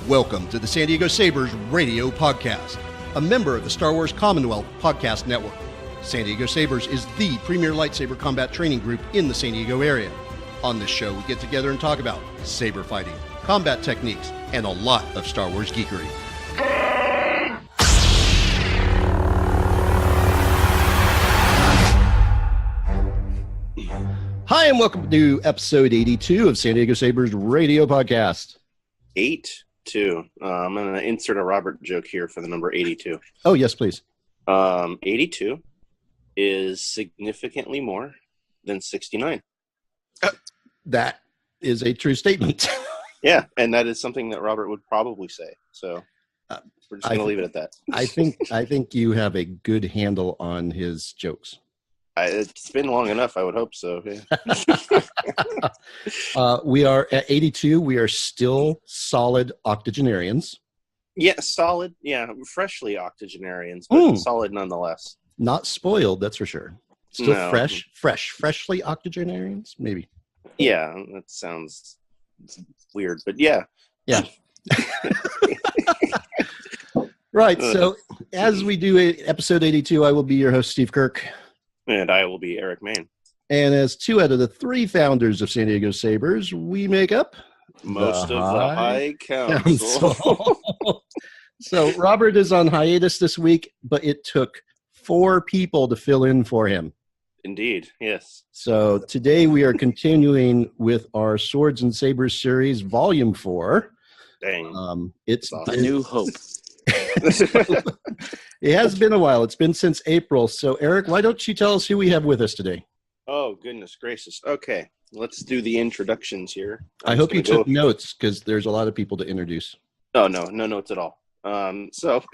Welcome to the San Diego Sabers Radio Podcast, a member of the Star Wars Commonwealth Podcast Network. San Diego Sabers is the premier lightsaber combat training group in the San Diego area. On this show, we get together and talk about saber fighting, combat techniques, and a lot of Star Wars geekery. Hi, and welcome to episode 82 of San Diego Sabers Radio Podcast. 82. I'm going to insert a Robert joke here for the number 82. Oh, yes, please. 82 is significantly more than 69. That is a true statement. Yeah, and that is something that Robert would probably say. So we're just going to leave it at that. I think you have a good handle on his jokes. It's been long enough. I would hope so. Yeah. We are at 82. We are still solid octogenarians. Yeah, solid. Yeah, freshly octogenarians, but solid nonetheless. Not spoiled, that's for sure. Still freshly octogenarians, maybe. Yeah, that sounds weird, but yeah. Yeah. Right. So as we do episode 82, I will be your host, Steve Kirk. And I will be Eric Main. And as two out of the three founders of San Diego Sabers, we make up most of the High Council. So Robert is on hiatus this week, but it took 4 people to fill in for him. Indeed, yes. So today we are continuing with our Swords and Sabers series, Volume 4. Dang. It's A New Hope. It has been a while. It's been since April. So, Eric, why don't you tell us who we have with us today? Oh, goodness gracious. Okay, let's do the introductions here. I hope you took notes because there's a lot of people to introduce. Oh, no notes at all. So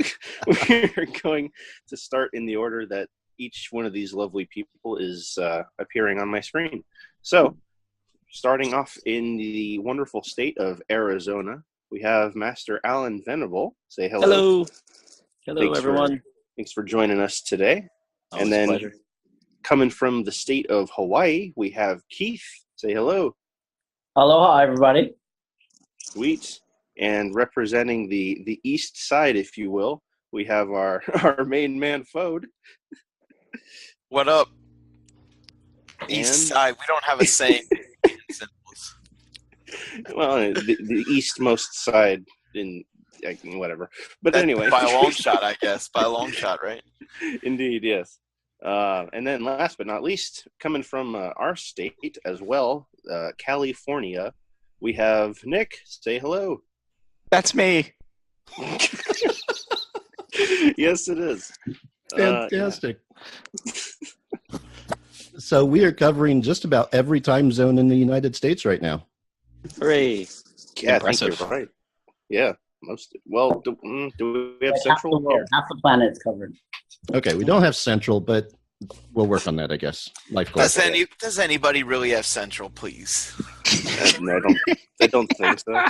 we're going to start in the order that each one of these lovely people is appearing on my screen. So, starting off in the wonderful state of Arizona, we have Master Alan Venable. Say hello. Hello, everyone. Thanks for joining us today. Always and then a pleasure. Coming from the state of Hawaii, we have Keith. Say hello. Aloha, everybody. Sweet. And representing the east side, if you will, we have our main man, Fode. What up? East side. We don't have a saying. Well, the eastmost side in whatever. But anyway. By a long shot, I guess. By a long shot, right? Indeed, yes. And then last but not least, coming from our state as well, California, we have Nick. Say hello. That's me. Yes, it is. Fantastic. Yeah. So we are covering just about every time zone in the United States right now. Hooray. Yeah, Impressive. I think you're right. Yeah. Well, do we have Half Central? the world, half the planet's covered. Okay, we don't have Central, but we'll work on that, I guess. Life goals. Does anybody really have Central, please? No, I don't think so.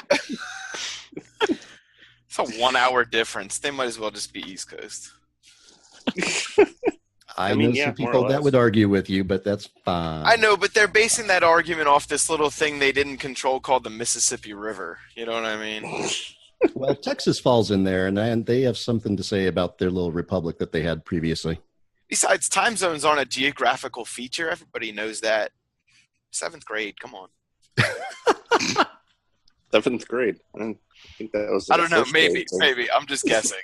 It's a 1 hour difference. They might as well just be East Coast. I know some people that would argue with you, but that's fine. I know, but they're basing that argument off this little thing they didn't control called the Mississippi River. You know what I mean? Well, Texas falls in there, and they have something to say about their little republic that they had previously. Besides, time zones aren't a geographical feature. Everybody knows that. 7th grade, come on. 7th grade. I think that was. I don't know. Maybe. I'm just guessing.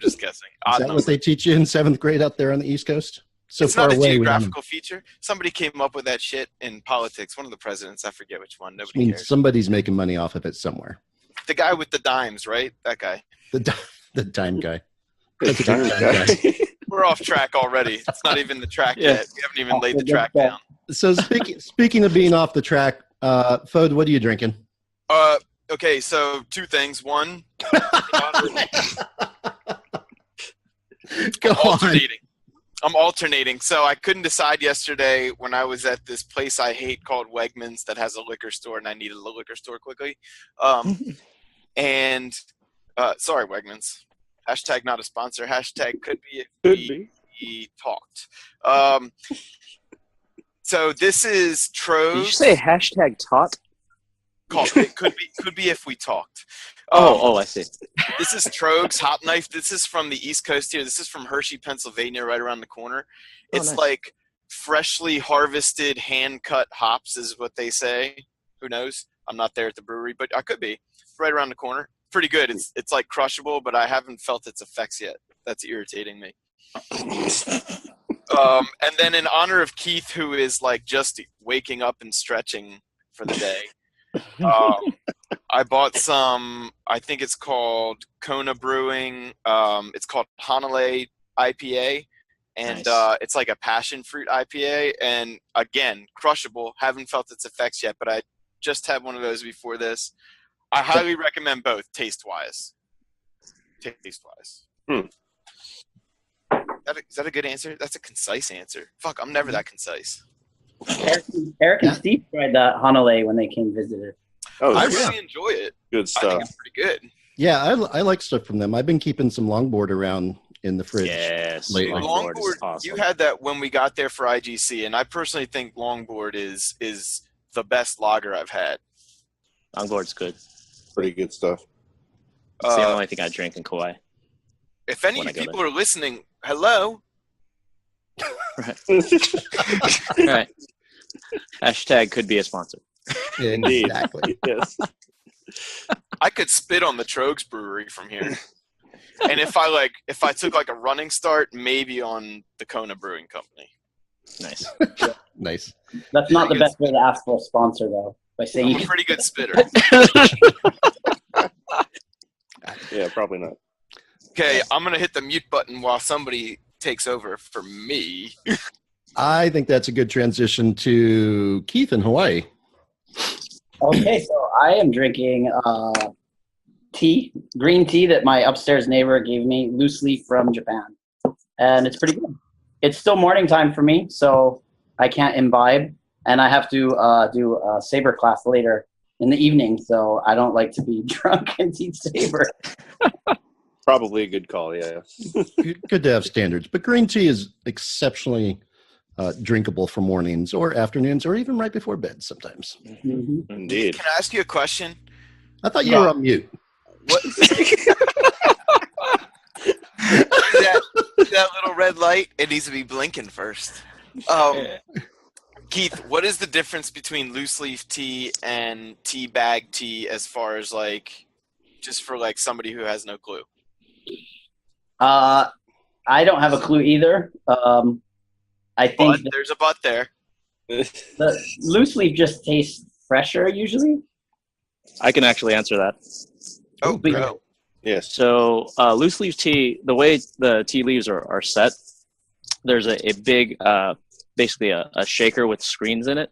Is that what they teach you in 7th grade out there on the East Coast? So it's far not a away, geographical feature. Somebody came up with that shit in politics. One of the presidents. I forget which one. Nobody cares. Somebody's making money off of it somewhere. The guy with the dimes, right? That guy. The dime guy. We're off track already. It's not even the track yet. We haven't even laid the track down. So speaking of being off the track, Fode, what are you drinking? Okay, so 2 things. One, I'm alternating. So I couldn't decide yesterday when I was at this place I hate called Wegmans that has a liquor store, and I needed a liquor store quickly. And sorry, Wegmans. Hashtag not a sponsor. Hashtag could be if we talked. So this is Tro's. Did you say hashtag tot? It could be if we talked. I see. This is Troeg's Hop Knife. This is from the East Coast here. This is from Hershey, Pennsylvania, right around the corner. It's nice. like freshly harvested, hand-cut hops is what they say. Who knows? I'm not there at the brewery, but I could be. Right around the corner. Pretty good. It's like crushable, but I haven't felt its effects yet. That's irritating me. And then in honor of Keith, who is like just waking up and stretching for the day, I bought some, I think it's called Kona Brewing. It's called Hanalei IPA. And Nice. it's like a passion fruit IPA. And again, crushable. Haven't felt its effects yet, but I just had one of those before this. I highly recommend both, taste-wise. Taste-wise. Is that a good answer? That's a concise answer. Fuck, I'm never that concise. Eric and Steve tried that Hanalei when they came visited. Oh, I yeah. really enjoy it. Good I stuff. think it's pretty good. Yeah, I like stuff from them. I've been keeping some longboard around in the fridge. Yes. Lately. Longboard is Longboard, awesome. you had that when we got there for IGC, and I personally think Longboard is the best lager I've had. Longboard's good. Pretty good stuff. It's the only thing I drink in Kauai. If any when I go people are listening, hello. Right. Hashtag could be a sponsor. Indeed. Exactly. Yes. I could spit on the Troeg's Brewery from here. And if I took like a running start, maybe on the Kona Brewing Company. Nice. Nice. That's not the best way to ask for a sponsor, though, by saying I'm you a can. pretty good spitter. Yeah, probably not. Okay, I'm gonna hit the mute button while somebody takes over for me. I think that's a good transition to Keith in Hawaii. Okay, so I am drinking green tea that my upstairs neighbor gave me, loose leaf from Japan. And it's pretty good. It's still morning time for me, so I can't imbibe. And I have to do a Saber class later in the evening, so I don't like to be drunk and teach Saber. Probably a good call, yeah. Good to have standards, but green tea is exceptionally drinkable for mornings or afternoons or even right before bed sometimes. Mhm. Indeed. Can I ask you a question? I thought you were on mute. What? that little red light, it needs to be blinking first. Keith, what is the difference between loose leaf tea and tea bag tea as far as like, just for like somebody who has no clue? I don't have a clue either. I think But there's a but there. the loose leaf just tastes fresher usually. I can actually answer that. Oh, But- go. Yes. So loose leaf tea, the way the tea leaves are set, there's a big, basically a shaker with screens in it.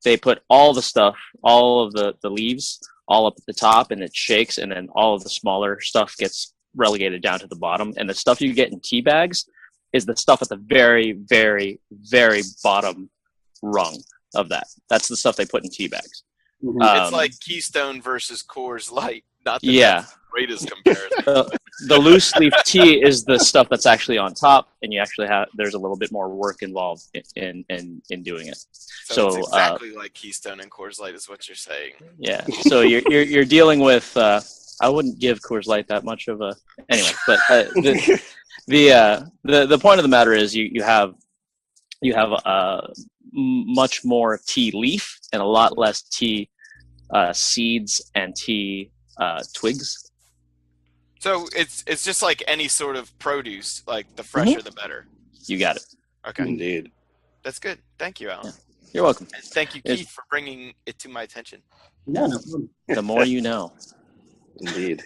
They put all the stuff, all of the leaves, all up at the top, and it shakes, and then all of the smaller stuff gets relegated down to the bottom. And the stuff you get in tea bags is the stuff at the very, very, very bottom rung of that. That's the stuff they put in tea bags. Mhm. It's like Keystone versus Coors Light. Not that Yeah. that's the greatest comparison. The loose leaf tea is the stuff that's actually on top, and you actually have there's a little bit more work involved in doing it. So So, it's exactly like Keystone and Coors Light is what you're saying. Yeah, so you're dealing with. I wouldn't give Coors Light that much of a anyway, but the point of the matter is you have much more tea leaf and a lot less tea seeds and tea twigs. So it's just like any sort of produce, like the fresher the better. You got it. Okay, Indeed. that's good. Thank you, Alan. You're welcome. And thank you, Yes. Keith, for bringing it to my attention. No problem. The more you know. Indeed.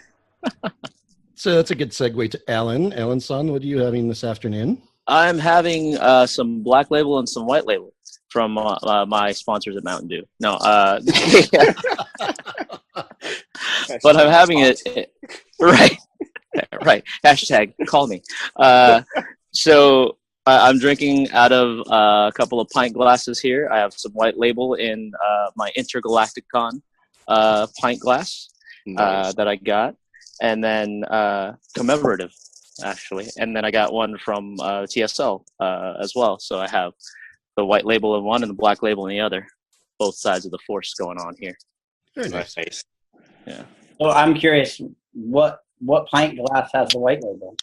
So that's a good segue to Alan. Alan-san, what are you having this afternoon? I'm having some Black Label and some White Label from my sponsors at Mountain Dew. No, but I'm having it right. Hashtag call me. So I'm drinking out of a couple of pint glasses here. I have some White Label in my Intergalacticon pint glass Nice. that I got, and then commemorative actually, and then I got one from TSL as well. So I have the White Label in one and the Black Label in the other. both sides of the force going on here. Very nice. Nice. Yeah. So I'm curious, what pint glass has the white label?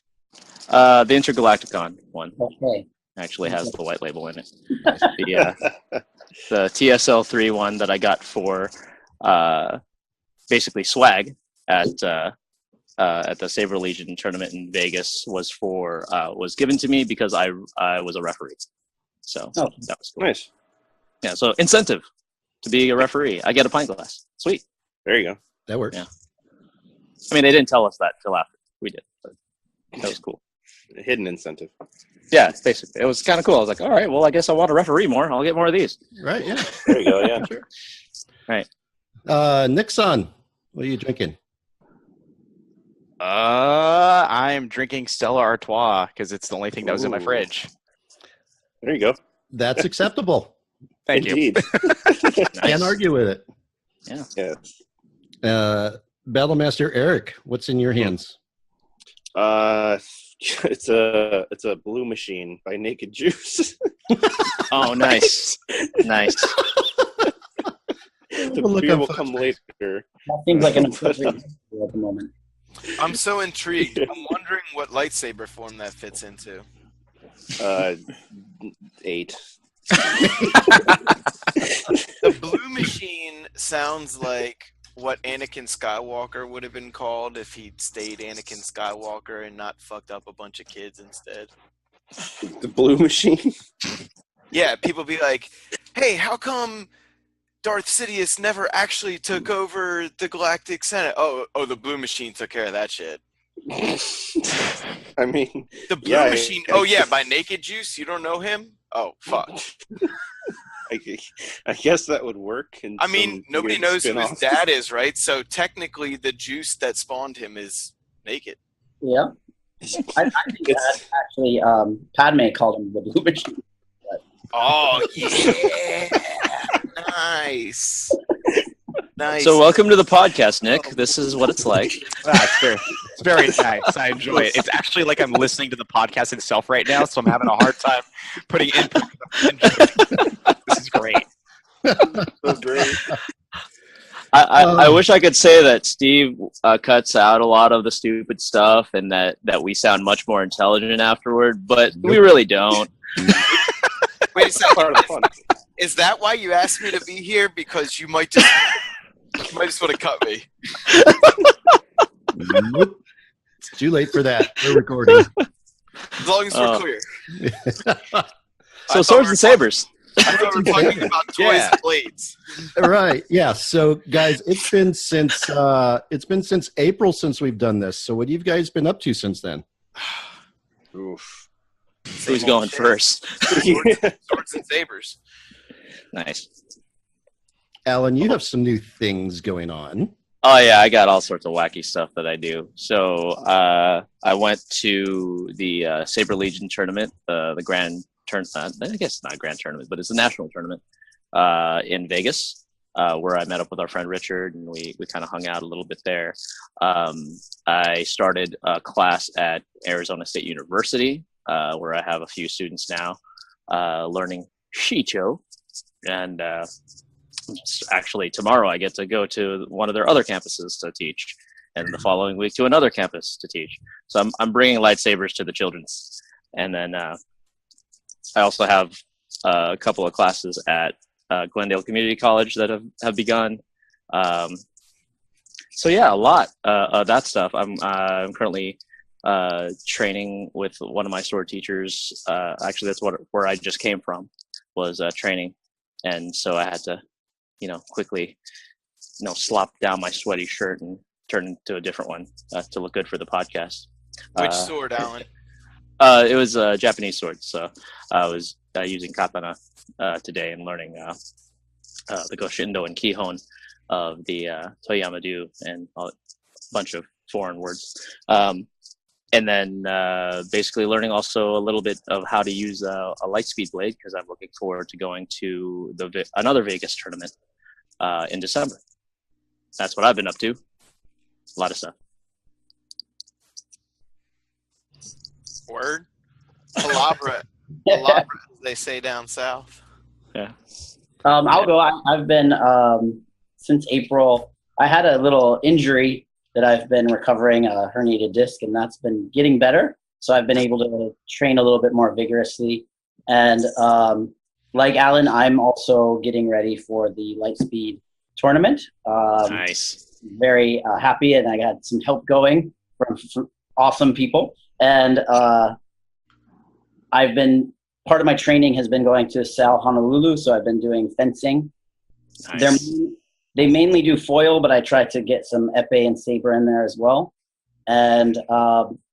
The Intergalacticon one Okay. actually has the white label in it. The TSL3 one that I got for basically swag at the Saber Legion tournament in Vegas was given to me because I was a referee. So that was cool. Nice. Yeah, so incentive to be a referee. I get a pint glass. Sweet. There you go. That works. Yeah. I mean, they didn't tell us that till after we did, but that was cool. A hidden incentive. Yeah, basically. It was kind of cool. I was like, all right, well, I guess I want to referee more. I'll get more of these. Right, yeah. There you go, yeah. Sure. Right. Nixon, what are you drinking? I'm drinking Stella Artois because it's the only thing that was in my Ooh. fridge. There you go. That's acceptable. Thank you. Indeed. Can't argue with it. Yeah. Yes. Battlemaster Eric, what's in your hands? It's a Blue Machine by Naked Juice. Oh, nice. Nice. The We'll look beer up will photos. come later. That seems like an appropriate at the moment. I'm so intrigued. I'm wondering what lightsaber form that fits into. 8. The Blue Machine sounds like what Anakin Skywalker would have been called if he'd stayed Anakin Skywalker and not fucked up a bunch of kids instead. The Blue Machine. Yeah, people be like, hey, how come Darth Sidious never actually took over the Galactic Senate? Oh, the Blue Machine took care of that shit. I mean, The Blue yeah, Machine. I- Oh, yeah, by Naked Juice? You don't know him? Oh, fuck. I guess that would work. In I mean, some nobody weird knows who spin-off. his dad is, right? So technically, the juice that spawned him is naked. Yeah. I think that actually Padme called him the Blue Machine. Oh, yeah. Nice. Nice. So welcome to the podcast, Nick. This is what it's like. It's very nice. I enjoy it. It's actually like I'm listening to the podcast itself right now, so I'm having a hard time putting input. This is great. So great. I wish I could say that Steve cuts out a lot of the stupid stuff and that we sound much more intelligent afterward, but we really don't. Wait a second. Part of the fun. Is that why you asked me to be here? Because you might just want to cut me. Nope. It's too late for that. We're recording. As long as we're clear. So swords and sabers. I thought we were talking about toys Yeah. and blades. Right. Yeah. So, guys, it's been since April since we've done this. So, what have you guys been up to since then? Oof. Who's going first? Swords and sabers. Nice. Alan, you have some new things going on. Oh yeah, I got all sorts of wacky stuff that I do. So I went to the Saber Legion tournament, the grand tournament. I guess it's not a grand tournament, but it's a national tournament in Vegas, where I met up with our friend Richard, and we kind of hung out a little bit there. I started a class at Arizona State University, where I have a few students now learning Shicho, and actually tomorrow I get to go to one of their other campuses to teach, and the following week to another campus to teach. So I'm bringing lightsabers to the children's, and then I also have a couple of classes at Glendale Community College that have begun. So yeah, a lot of that stuff. I'm currently training with one of my sword teachers. Actually, that's where I just came from, was training, and so I had to, quickly, slop down my sweaty shirt and turn into a different one to look good for the podcast. Which sword, Alan? It was a Japanese sword, so I was using katana today and learning the Goshindo and Kihon of the Toyama-do and a bunch of foreign words. And then basically learning also a little bit of how to use a Lightspeed blade, because I'm looking forward to going to another Vegas tournament in December. That's what I've been up to. A lot of stuff. Word? Palabra. Palabra, as they say down south. Yeah. I'll go. I've been since April. I had a little injury that I've been recovering, a herniated disc, and that's been getting better. So I've been able to train a little bit more vigorously. And like Alan, I'm also getting ready for the Lightspeed tournament. Nice. Very happy, and I got some help going from awesome people. And I've been part of my training has been going to Sal Honolulu, so I've been doing fencing. Nice. They mainly do foil, but I try to get some epee and saber in there as well. And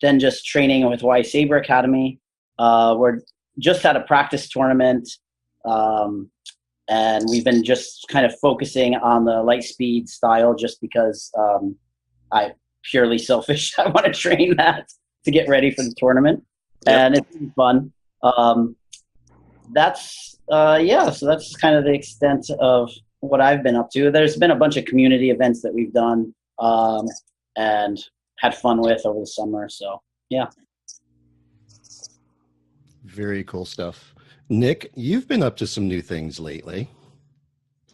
then just training with Y Saber Academy. We're just at a practice tournament, and we've been just kind of focusing on the light speed style just because I purely selfish. I want to train that to get ready for the tournament. Yep. And it's been fun. So that's kind of the extent of what I've been up to. There's been a bunch of community events that we've done and had fun with over the summer. So, yeah. Very cool stuff. Nick, you've been up to some new things lately.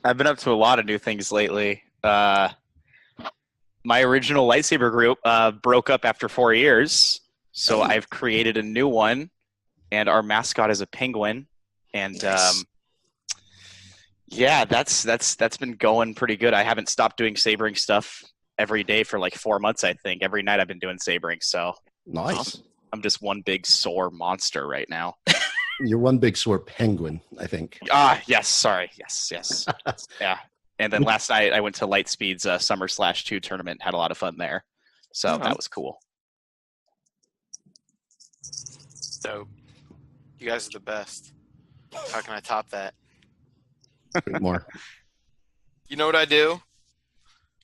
I've been up to a lot of new things lately. My original lightsaber group broke up after 4 years, so I've created a new one, and our mascot is a penguin. And Nice. yeah, that's been going pretty good. I haven't stopped doing sabering stuff every day for like 4 months, I think. Every night I've been doing sabering, so Nice. Awesome. I'm just one big sore monster right now. You're one big sore penguin, I think. Yes, sorry. Yes. Yeah. And then last night I went to Lightspeed's Summer/2 tournament, had a lot of fun there. So that was cool. Dope. You guys are the best. How can I top that? Drink more. You know what I do?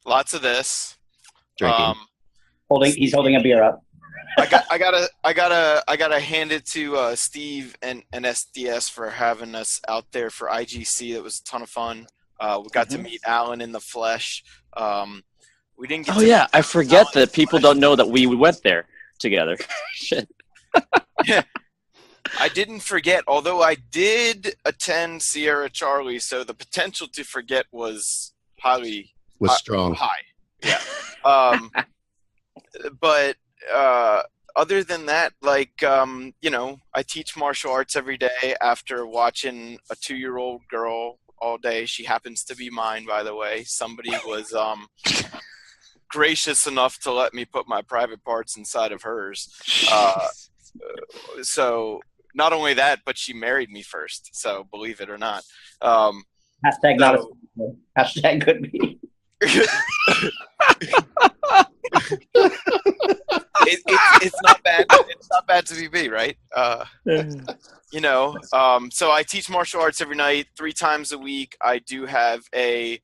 Lots of this. Drinking. He's holding a beer up. I gotta hand it to Steve and SDS for having us out there for IGC. That was a ton of fun. We got to meet Alan in the flesh. We didn't get. Oh yeah, I forget that people don't know that we went there together. Shit. Yeah. I didn't forget, although I did attend Sierra Charlie, so the potential to forget was Strong. high. Yeah. But other than that, I teach martial arts every day after watching a 2-year-old girl all day. She happens to be mine, by the way. Somebody was gracious enough to let me put my private parts inside of hers. So not only that, but she married me first. So believe it or not. Hashtag not a hashtag could be. It's not bad. It's not bad to be me, right? So I teach martial arts every night, 3 times a week. I do have I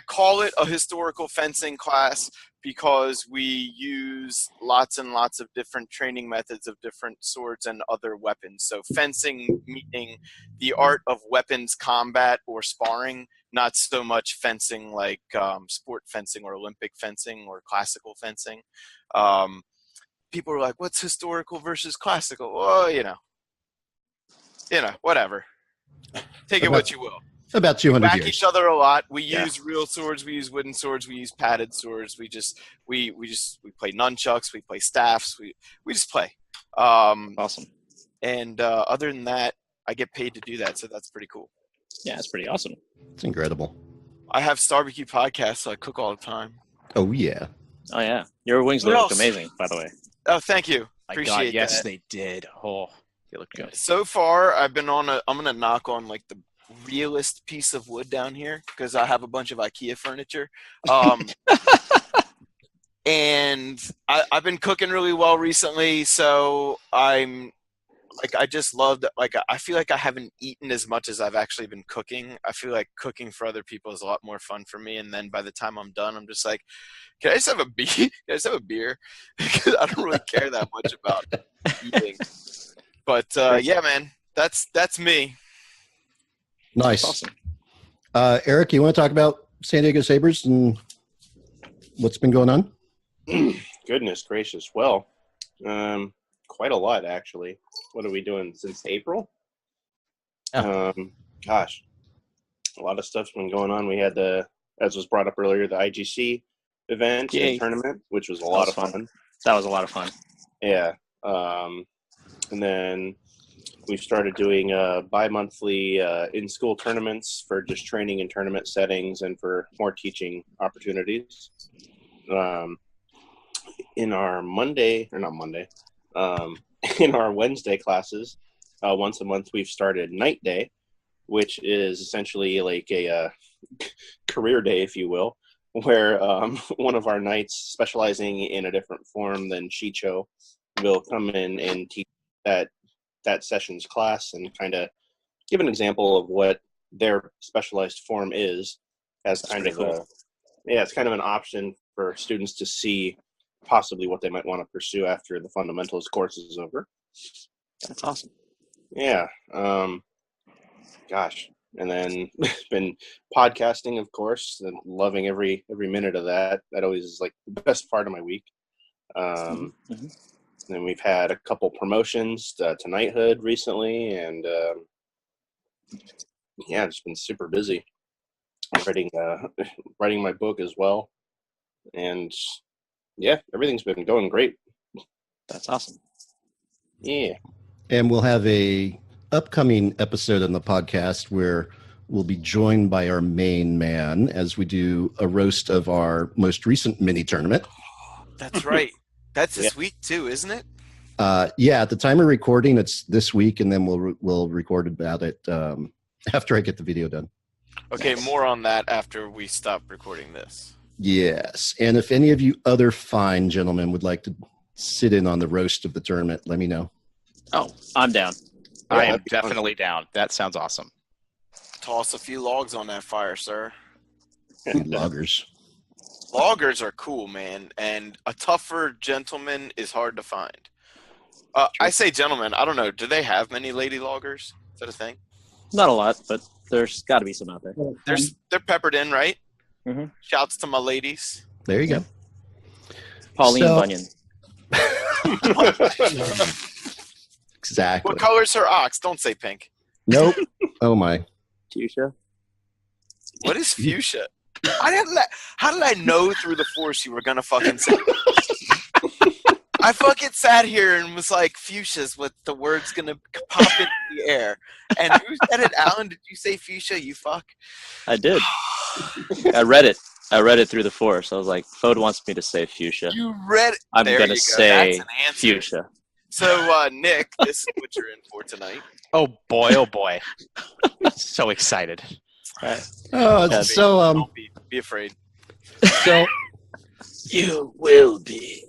call it a historical fencing class because we use lots and lots of different training methods of different swords and other weapons. So fencing meaning the art of weapons combat or sparring, not so much fencing like sport fencing or Olympic fencing or classical fencing. People are like, what's historical versus classical? Well, whatever. Take it what you will. About 200 Whack years. each other a lot. We use real swords. We use wooden swords. We use padded swords. We play nunchucks. We play staffs. We just play. Awesome. And other than that, I get paid to do that, so that's pretty cool. Yeah, it's pretty awesome. It's incredible. I have Starbecue podcast, so I cook all the time. Oh, yeah. Oh yeah, your wings What look else? amazing, by the way. Oh, thank you. My Appreciate God, yes, that. they did. Oh, they look good. So far, I've been I'm gonna knock on like the realest piece of wood down here because I have a bunch of IKEA furniture. And I've been cooking really well recently, so I just loved, I feel like I haven't eaten as much as I've actually been cooking. I feel like cooking for other people is a lot more fun for me, and then by the time I'm done, I'm just like, can I just have a beer? Can I just have a beer? Because I don't really care that much about eating. But yeah, man, that's me. Nice. Awesome. Eric, you want to talk about San Diego Sabers and what's been going on? Goodness gracious. Well, quite a lot, actually. What are we doing since April? Yeah. Gosh. A lot of stuff's been going on. We had as was brought up earlier, the IGC event Yay. and tournament, which was a lot of fun. That was a lot of fun. Yeah. And then we've started doing bi-monthly in-school tournaments for just training in tournament settings and for more teaching opportunities. In our in our Wednesday classes, once a month we've started Night Day, which is essentially like a career day, if you will, where one of our knights specializing in a different form than Shicho will come in and teach that session's class and kind of give an example of what their specialized form is as kind of it's kind of an option for students to see possibly what they might want to pursue after the fundamentals course is over. That's awesome. Yeah. Gosh. And then been podcasting, of course, and loving every minute of that. That always is like the best part of my week. And we've had a couple promotions to knighthood recently, and just been super busy writing my book as well. And yeah, everything's been going great. That's awesome. Yeah. And we'll have a upcoming episode on the podcast where we'll be joined by our main man as we do a roast of our most recent mini tournament. That's right. That's this week too, isn't it? Yeah, at the time of recording, it's this week, and then we'll record about it after I get the video done. Okay, more on that after we stop recording this. Yes, and if any of you other fine gentlemen would like to sit in on the roast of the tournament, let me know. Oh, I'm down. I am definitely down. That sounds awesome. Toss a few logs on that fire, sir. Loggers. Loggers are cool, man, and a tougher gentleman is hard to find. I say gentlemen. I don't know. Do they have many lady loggers? Is that a thing? Not a lot, but there's got to be some out there. They're peppered in, right? Mm-hmm. Shouts to my ladies. There you go. Pauline Bunyan. Exactly. What color's her ox? Don't say pink. Nope. Oh my. Fuchsia. What is fuchsia? How did I know through the force you were gonna fucking say? I fucking sat here and was like, fuchsia's what the word's gonna pop into the air. And who said it, Alan? Did you say fuchsia, you fuck? I did. I read it. I read it through the force. I was like, Fode wants me to say fuchsia. You read it. I'm There going to you go. say That's an answer. fuchsia. So, Nick, this is what you're in for tonight. Oh boy, oh boy. So excited. Oh, Yeah, so Don't be afraid. so You will be.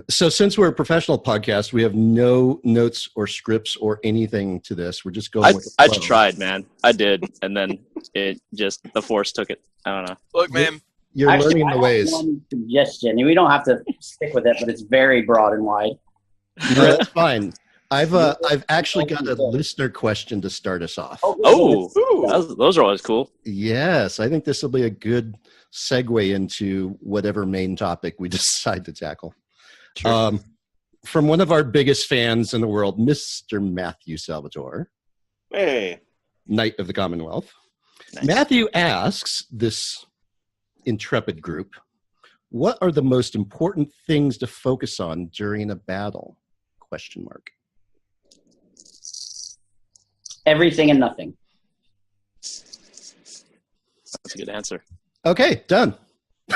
so since we're a professional podcast, we have no notes or scripts or anything to this. We're just going with the I flow. tried, man. I did, and then the force took it. I don't know. Look, man, You're Actually, learning I the have ways. one suggestion. We don't have to stick with it, but it's very broad and wide. No, that's fine. I've actually got a listener question to start us off. Oh, those are always cool. Yes, I think this will be a good segue into whatever main topic we decide to tackle. Sure. From one of our biggest fans in the world, Mr. Matthew Salvatore, Hey. Knight of the Commonwealth. Nice. Matthew asks this intrepid group, what are the most important things to focus on during a battle? ? Everything and nothing. That's a good answer. Okay, done.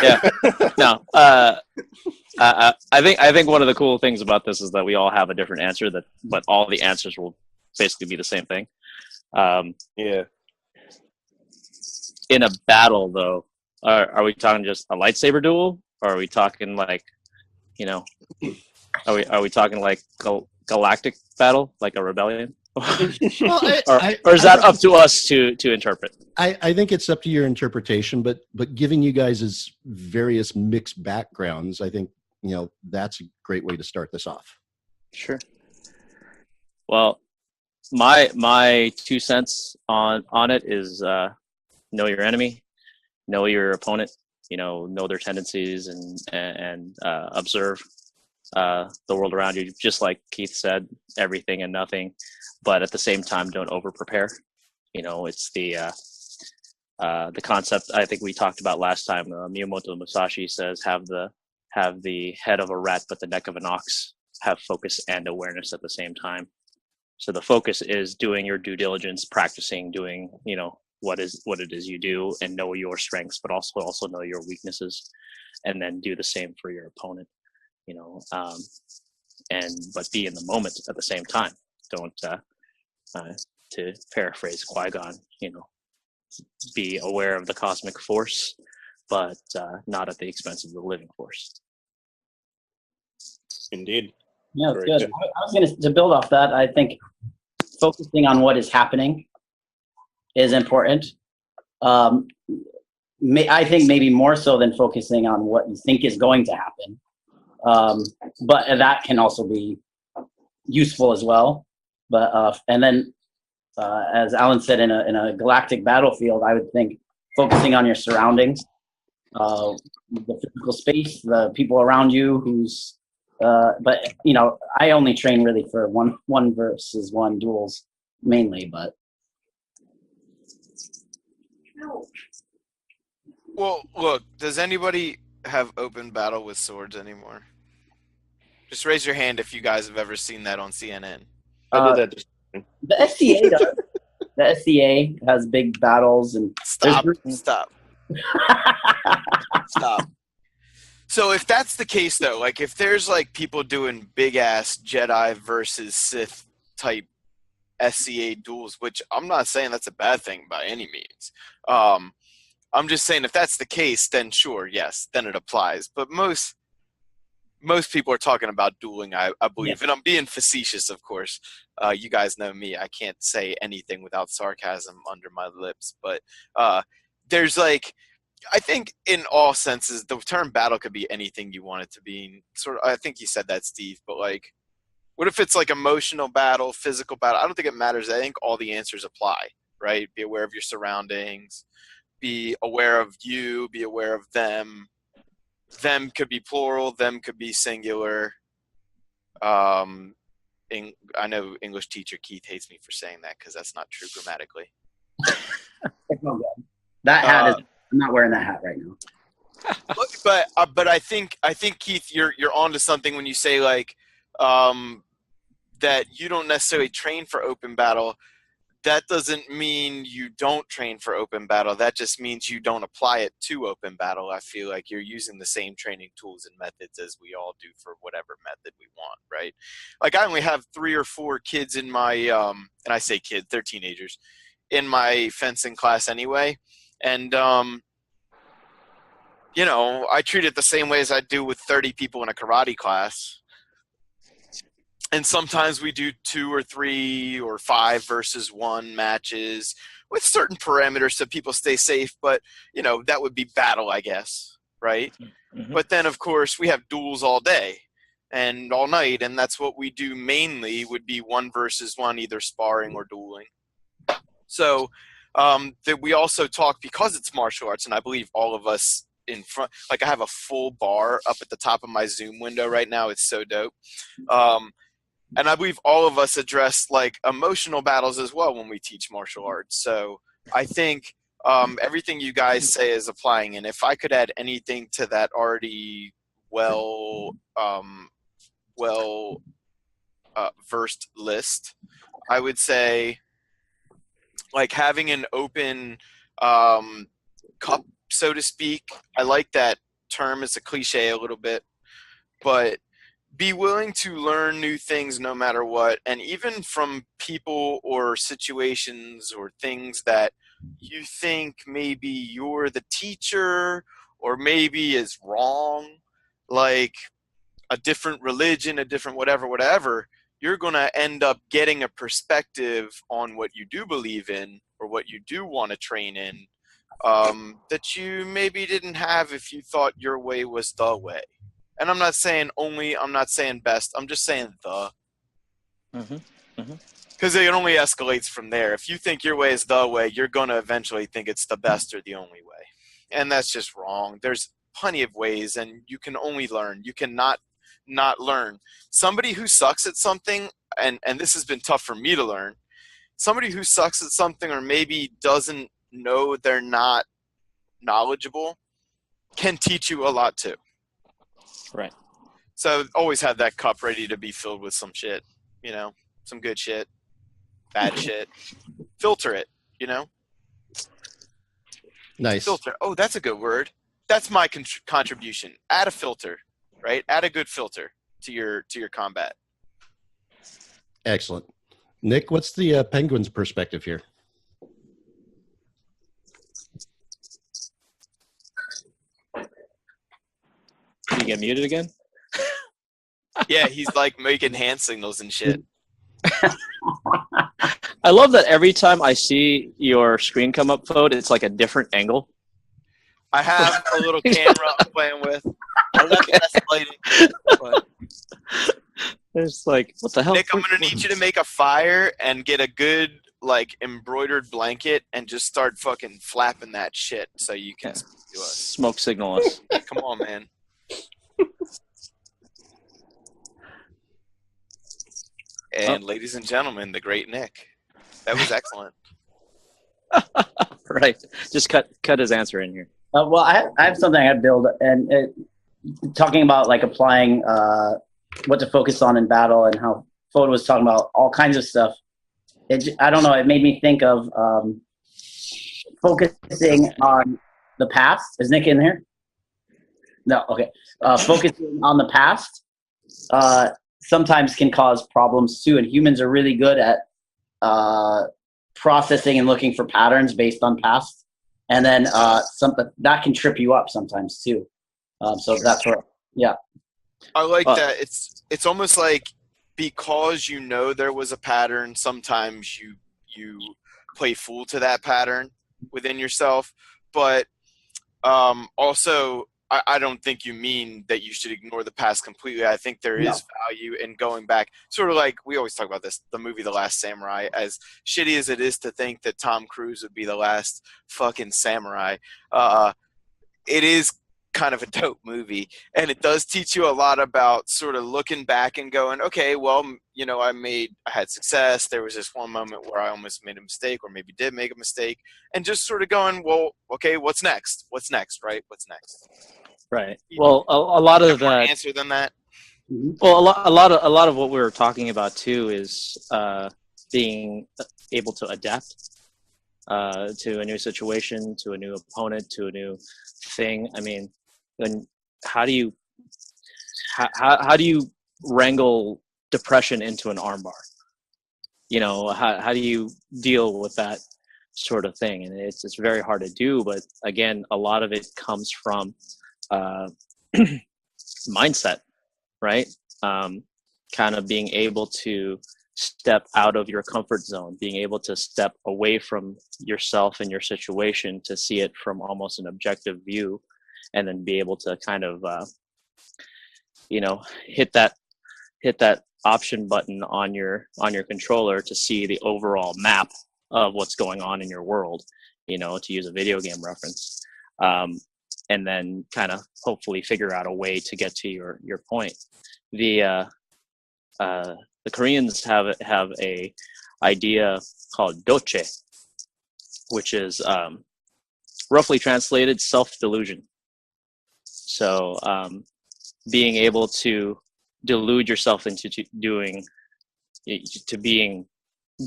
Yeah. No. I think one of the cool things about this is that we all have a different answer. But all the answers will basically be the same thing. Yeah. In a battle, though, are we talking just a lightsaber duel, or are we talking like, are we talking like galactic battle, like a rebellion? Well, or is that up to us to interpret? I think it's up to your interpretation, but given you guys' various mixed backgrounds, I think that's a great way to start this off. Sure. Well, my 2 cents on it is know your enemy, know your opponent, know their tendencies, and observe. the world around you. Just like Keith said, everything and nothing, but at the same time, don't over prepare. It's the concept I think we talked about last time. Miyamoto Musashi says, have the head of a rat but the neck of an ox. Have focus and awareness at the same time. So the focus is doing your due diligence, practicing, doing what it is you do, and know your strengths, but also know your weaknesses, and then do the same for your opponent. But be in the moment at the same time. Don't to paraphrase Qui-Gon, be aware of the cosmic force, but not at the expense of the living force. Indeed. Yeah, Very good. good. I was going to build off that. I think focusing on what is happening is important. I think maybe more so than focusing on what you think is going to happen. But that can also be useful as well. But and then, as Alan said, in a galactic battlefield, I would think focusing on your surroundings, the physical space, the people around you, but I only train really for one versus one duels mainly. But Well, look, does anybody have open battle with swords anymore? Just raise your hand if you guys have ever seen that on CNN. I did that just the SCA does. The SCA has big battles and Stop. there's- Stop. So if that's the case, though, like if there's like people doing big ass Jedi versus Sith type SCA duels, which I'm not saying that's a bad thing by any means. I'm just saying if that's the case, then sure, yes, then it applies. But most people are talking about dueling, I believe. Yeah. And I'm being facetious, of course. You guys know me. I can't say anything without sarcasm under my lips. But there's like, I think in all senses, the term battle could be anything you want it to be. Sort of, I think you said that, Steve. But like, what if it's like emotional battle, physical battle? I don't think it matters. I think all the answers apply, right? Be aware of your surroundings. Be aware of you. Be aware of them. Them could be plural. Them could be singular. I know English teacher Keith hates me for saying that because that's not true grammatically. That hat is. I'm not wearing that hat right now. But I think Keith, you're onto something when you say like that you don't necessarily train for open battle. That doesn't mean you don't train for open battle. That just means you don't apply it to open battle. I feel like you're using the same training tools and methods as we all do for whatever method we want, right? Like I only have 3 or 4 kids in my, and I say kids, they're teenagers, in my fencing class anyway. And, I treat it the same way as I do with 30 people in a karate class. And sometimes we do 2 or 3 or 5 versus 1 matches with certain parameters so people stay safe. But, that would be battle, I guess, right? Mm-hmm. But then, of course, we have duels all day and all night. And that's what we do mainly would be 1 versus 1, either sparring or dueling. So that we also talk, because it's martial arts, and I believe all of us in front, like I have a full bar up at the top of my Zoom window right now. It's so dope. And I believe all of us address like emotional battles as well when we teach martial arts. So I think everything you guys say is applying. And if I could add anything to that already versed list, I would say like having an open cup, so to speak. I like that term. It's a cliche a little bit, but be willing to learn new things no matter what. And even from people or situations or things that you think maybe you're the teacher or maybe is wrong, like a different religion, a different whatever, you're going to end up getting a perspective on what you do believe in or what you do want to train in that you maybe didn't have if you thought your way was the way. And I'm not saying only, I'm not saying best, I'm just saying the. Because it only escalates from there. If you think your way is the way, you're going to eventually think it's the best or the only way. And that's just wrong. There's plenty of ways, and you can only learn. You cannot not learn. Somebody who sucks at something, and this has been tough for me to learn, somebody who sucks at something or maybe doesn't know they're not knowledgeable can teach you a lot too. Right. So always have that cup ready to be filled with some shit, you know, some good shit, bad shit. Filter it, you know. Nice. Filter. Oh, that's a good word. That's my contribution. Add a filter, right? Add a good filter to your combat. Excellent. Nick, what's the Penguins' perspective here? You get muted again? Yeah, he's like making hand signals and shit. I love that every time I see your screen come up, Fode, it's like a different angle. I have a little camera I'm playing with. I love the best lighting. But It's like, what the hell? Nick, I'm gonna need you to make a fire and get a good like embroidered blanket and just start fucking flapping that shit so you can speak to us. Smoke signal us. Come on, man. And ladies and gentlemen, the great Nick. That was excellent. Right. Just cut his answer in here. Well, I have something I build, and talking about like applying what to focus on in battle, and how Fode was talking about all kinds of stuff. I don't know. It made me think of focusing on the past. Is Nick in here? No. Okay. Focusing on the past sometimes can cause problems too, and humans are really good at processing and looking for patterns based on past, and then something that can trip you up sometimes too. So that's where, yeah. I like that. It's almost like because you know there was a pattern, sometimes you play fool to that pattern within yourself. But also, I don't think you mean that you should ignore the past completely. I think there is value in going back. Sort of like we always talk about this, the movie The Last Samurai. As shitty as it is to think that Tom Cruise would be the last fucking samurai, it is kind of a dope movie, and it does teach you a lot about sort of looking back and going, okay, well, you know, I had success. There was this one moment where I almost made a mistake, or maybe did make a mistake, and just sort of going, well, okay, what's next? What's next, right? What's next? Right. Well, a lot of More that answer than that. Well, a lot of what we were talking about too is being able to adapt to a new situation, to a new opponent, to a new thing. I mean, how do you wrangle depression into an armbar? You know, how do you deal with that sort of thing? And it's very hard to do. But again, a lot of it comes from mindset, right? Kind of being able to step out of your comfort zone, being able to step away from yourself and your situation to see it from almost an objective view, and then be able to kind of, hit that option button on your controller to see the overall map of what's going on in your world, to use a video game reference. And then kind of hopefully figure out a way to get to your point. The Koreans have a idea called doche, which is roughly translated self-delusion. So being able to delude yourself into being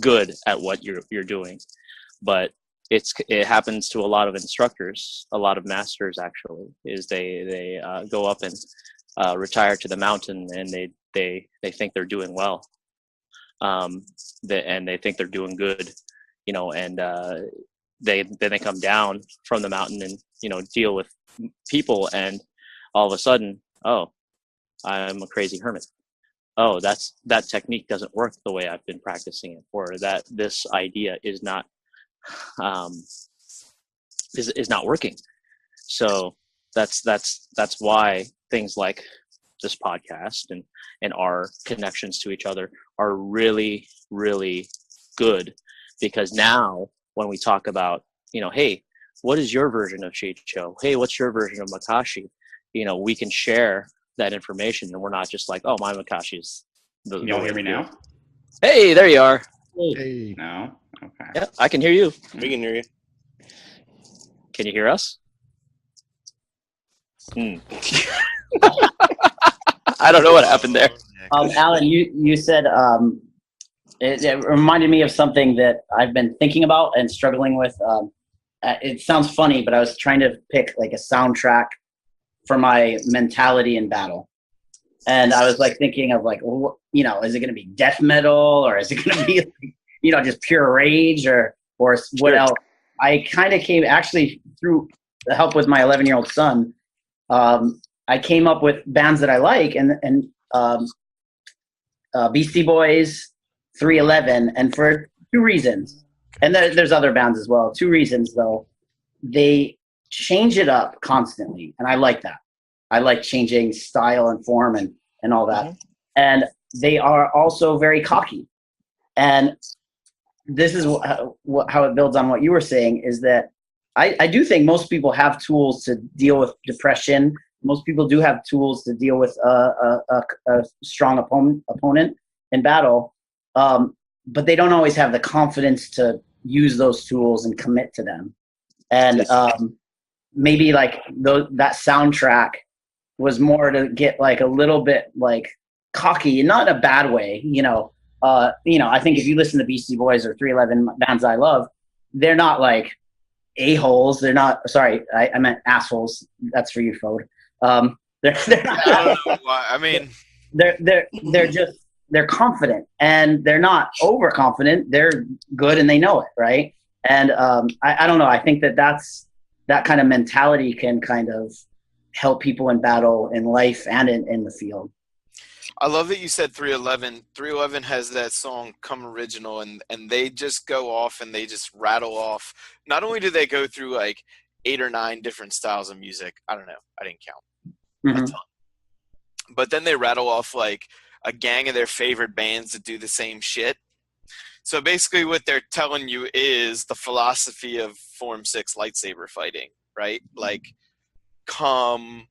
good at what you're doing, but it happens to a lot of instructors, a lot of masters actually, is they go up and retire to the mountain, and they think they're doing well, and they think they're doing good, and then they come down from the mountain and deal with people, and all of a sudden, oh, I'm a crazy hermit. Oh, that technique doesn't work the way I've been practicing it, or that this idea is not not working. So that's why things like this podcast and our connections to each other are really, really good, because now when we talk about, hey, what is your version of Shicho? Hey, what's your version of Makashi? We can share that information, and we're not just like, oh, my Makashi is the. Can y'all hear me now? Hey, there you are. Hey. No? Okay. Yeah, I can hear you. We can hear you. Can you hear us? I don't know what happened there. Alan, you said it reminded me of something that I've been thinking about and struggling with. It sounds funny, but I was trying to pick like a soundtrack for my mentality in battle. And I was like thinking of like, well, you know, is it going to be death metal, or is it going to be, you know, just pure rage, or what else? I kind of came actually through the help with my 11-year-old son. I came up with bands that I like, and Beastie Boys, 311, and for two reasons. And there's other bands as well. Two reasons though. They change it up constantly, and I like that. I like changing style and form and all that. Mm-hmm. And they are also very cocky. And this is how it builds on what you were saying, is that I do think most people have tools to deal with depression. Most people do have tools to deal with a strong opponent in battle. But they don't always have the confidence to use those tools and commit to them. And maybe like that soundtrack was more to get like a little bit like cocky, not in a bad way, you know. I think if you listen to Beastie Boys or 311, bands I love, they're not like a-holes. They're not, sorry, I meant assholes. That's for you, Fode. They're not, I mean, they're confident, and they're not overconfident. They're good and they know it, right? And I don't know. I think that kind of mentality can kind of help people in battle, in life, and in the field. I love that you said 311. 311 has that song "Come Original," and they just go off and they just rattle off. Not only do they go through like 8 or 9 different styles of music, I don't know, I didn't count, a ton. But then they rattle off like a gang of their favorite bands that do the same shit. So basically what they're telling you is the philosophy of Form 6 lightsaber fighting, right? Like, come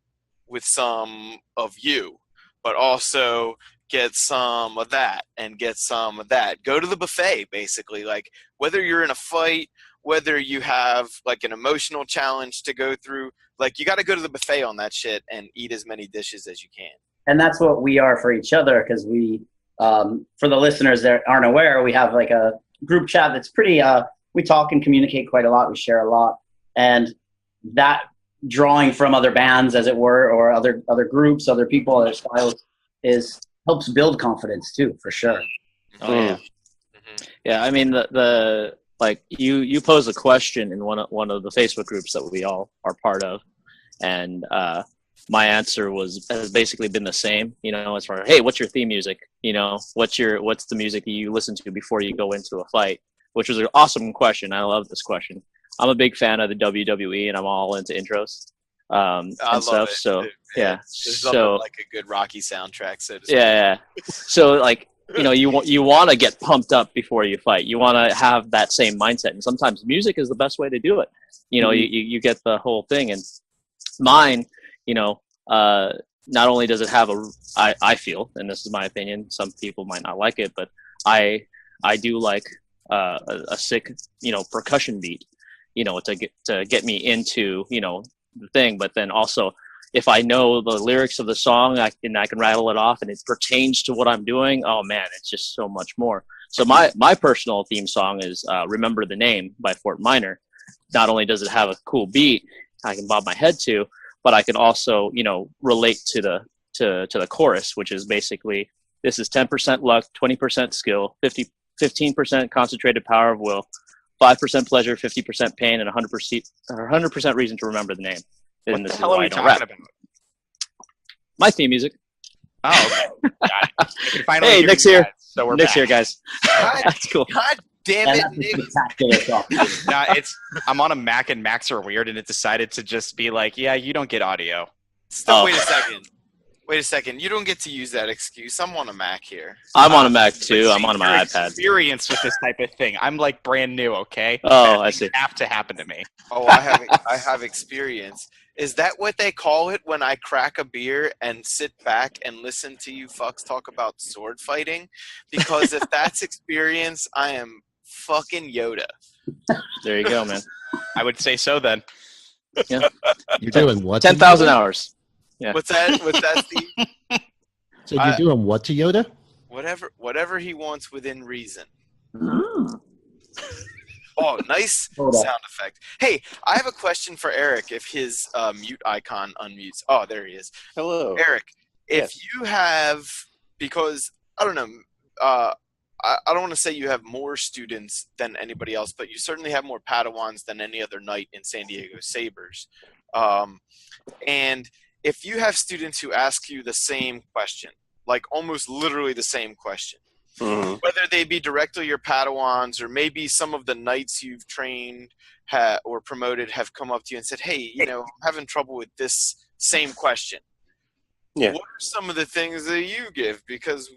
with some of you, but also get some of that and get some of that. Go to the buffet, basically. Like, whether you're in a fight, whether you have like an emotional challenge to go through, like, you got to go to the buffet on that shit and eat as many dishes as you can. And that's what we are for each other, because we, for the listeners that aren't aware, we have like a group chat that's pretty, we talk and communicate quite a lot. We share a lot. And that drawing from other bands, as it were, or other groups, other people, other styles, helps build confidence too, for sure. Oh yeah. Mm-hmm. Yeah, I mean the like you posed a question in one of the Facebook groups that we all are part of, and my answer has basically been the same, you know, as far as, hey, what's your theme music? You know, what's the music that you listen to before you go into a fight? Which was an awesome question. I love this question. I'm a big fan of the WWE, and I'm all into intros and stuff. It, so dude. yeah, There's so like a good Rocky soundtrack. So to speak. yeah. So like, you know, you want to get pumped up before you fight. You want to have that same mindset, and sometimes music is the best way to do it. You know, you get the whole thing. And mine, you know, not only does it have I feel, and this is my opinion, some people might not like it, but I do like a sick, you know, percussion beat, you know, to get me into, you know, the thing. But then also, if I know the lyrics of the song, I can rattle it off, and it pertains to what I'm doing. Oh man, it's just so much more. So my personal theme song is "Remember the Name" by Fort Minor. Not only does it have a cool beat I can bob my head to, but I can also, you know, relate to the chorus, which is basically, this is 10% luck, 20% skill, 15% concentrated power of will, 5% pleasure, 50% pain, and 100% reason to remember the name. What the hell are we talking about? My theme music. Oh, okay. Got it. I can finally hey, hear Nick's you here. guys, so we're Nick's back. here, guys. That's cool. God damn it, Nick. No, I'm on a Mac, and Macs are weird, and it decided to just be like, yeah, you don't get audio. Still, wait a second. Wait a second. You don't get to use that excuse. I'm on a Mac here. I'm on a Mac too. But I'm on see, my you're iPad. experienced with this type of thing. I'm like brand new, okay? Oh, Bad I things see. have to happen to me. Oh, I have experience. Is that what they call it when I crack a beer and sit back and listen to you fucks talk about sword fighting? Because if that's experience, I am fucking Yoda. There you go, man. I would say so then. Yeah. You're doing what? to 10,000 Yoda? hours. Yeah. What's that, Steve? So you're doing what to Yoda? Whatever he wants within reason. Mm. Oh, nice Hold on. sound effect. Hey, I have a question for Eric if his mute icon unmutes. Oh, there he is. Hello. Eric, if Yes. you have, because, I don't know, I don't want to say you have more students than anybody else, but you certainly have more Padawans than any other knight in San Diego Sabers. And if you have students who ask you the same question, like almost literally the same question, Mhm. whether they be directly your Padawans or maybe some of the knights you've trained or promoted have come up to you and said, hey, I'm having trouble with this same question. Yeah. What are some of the things that you give? Because,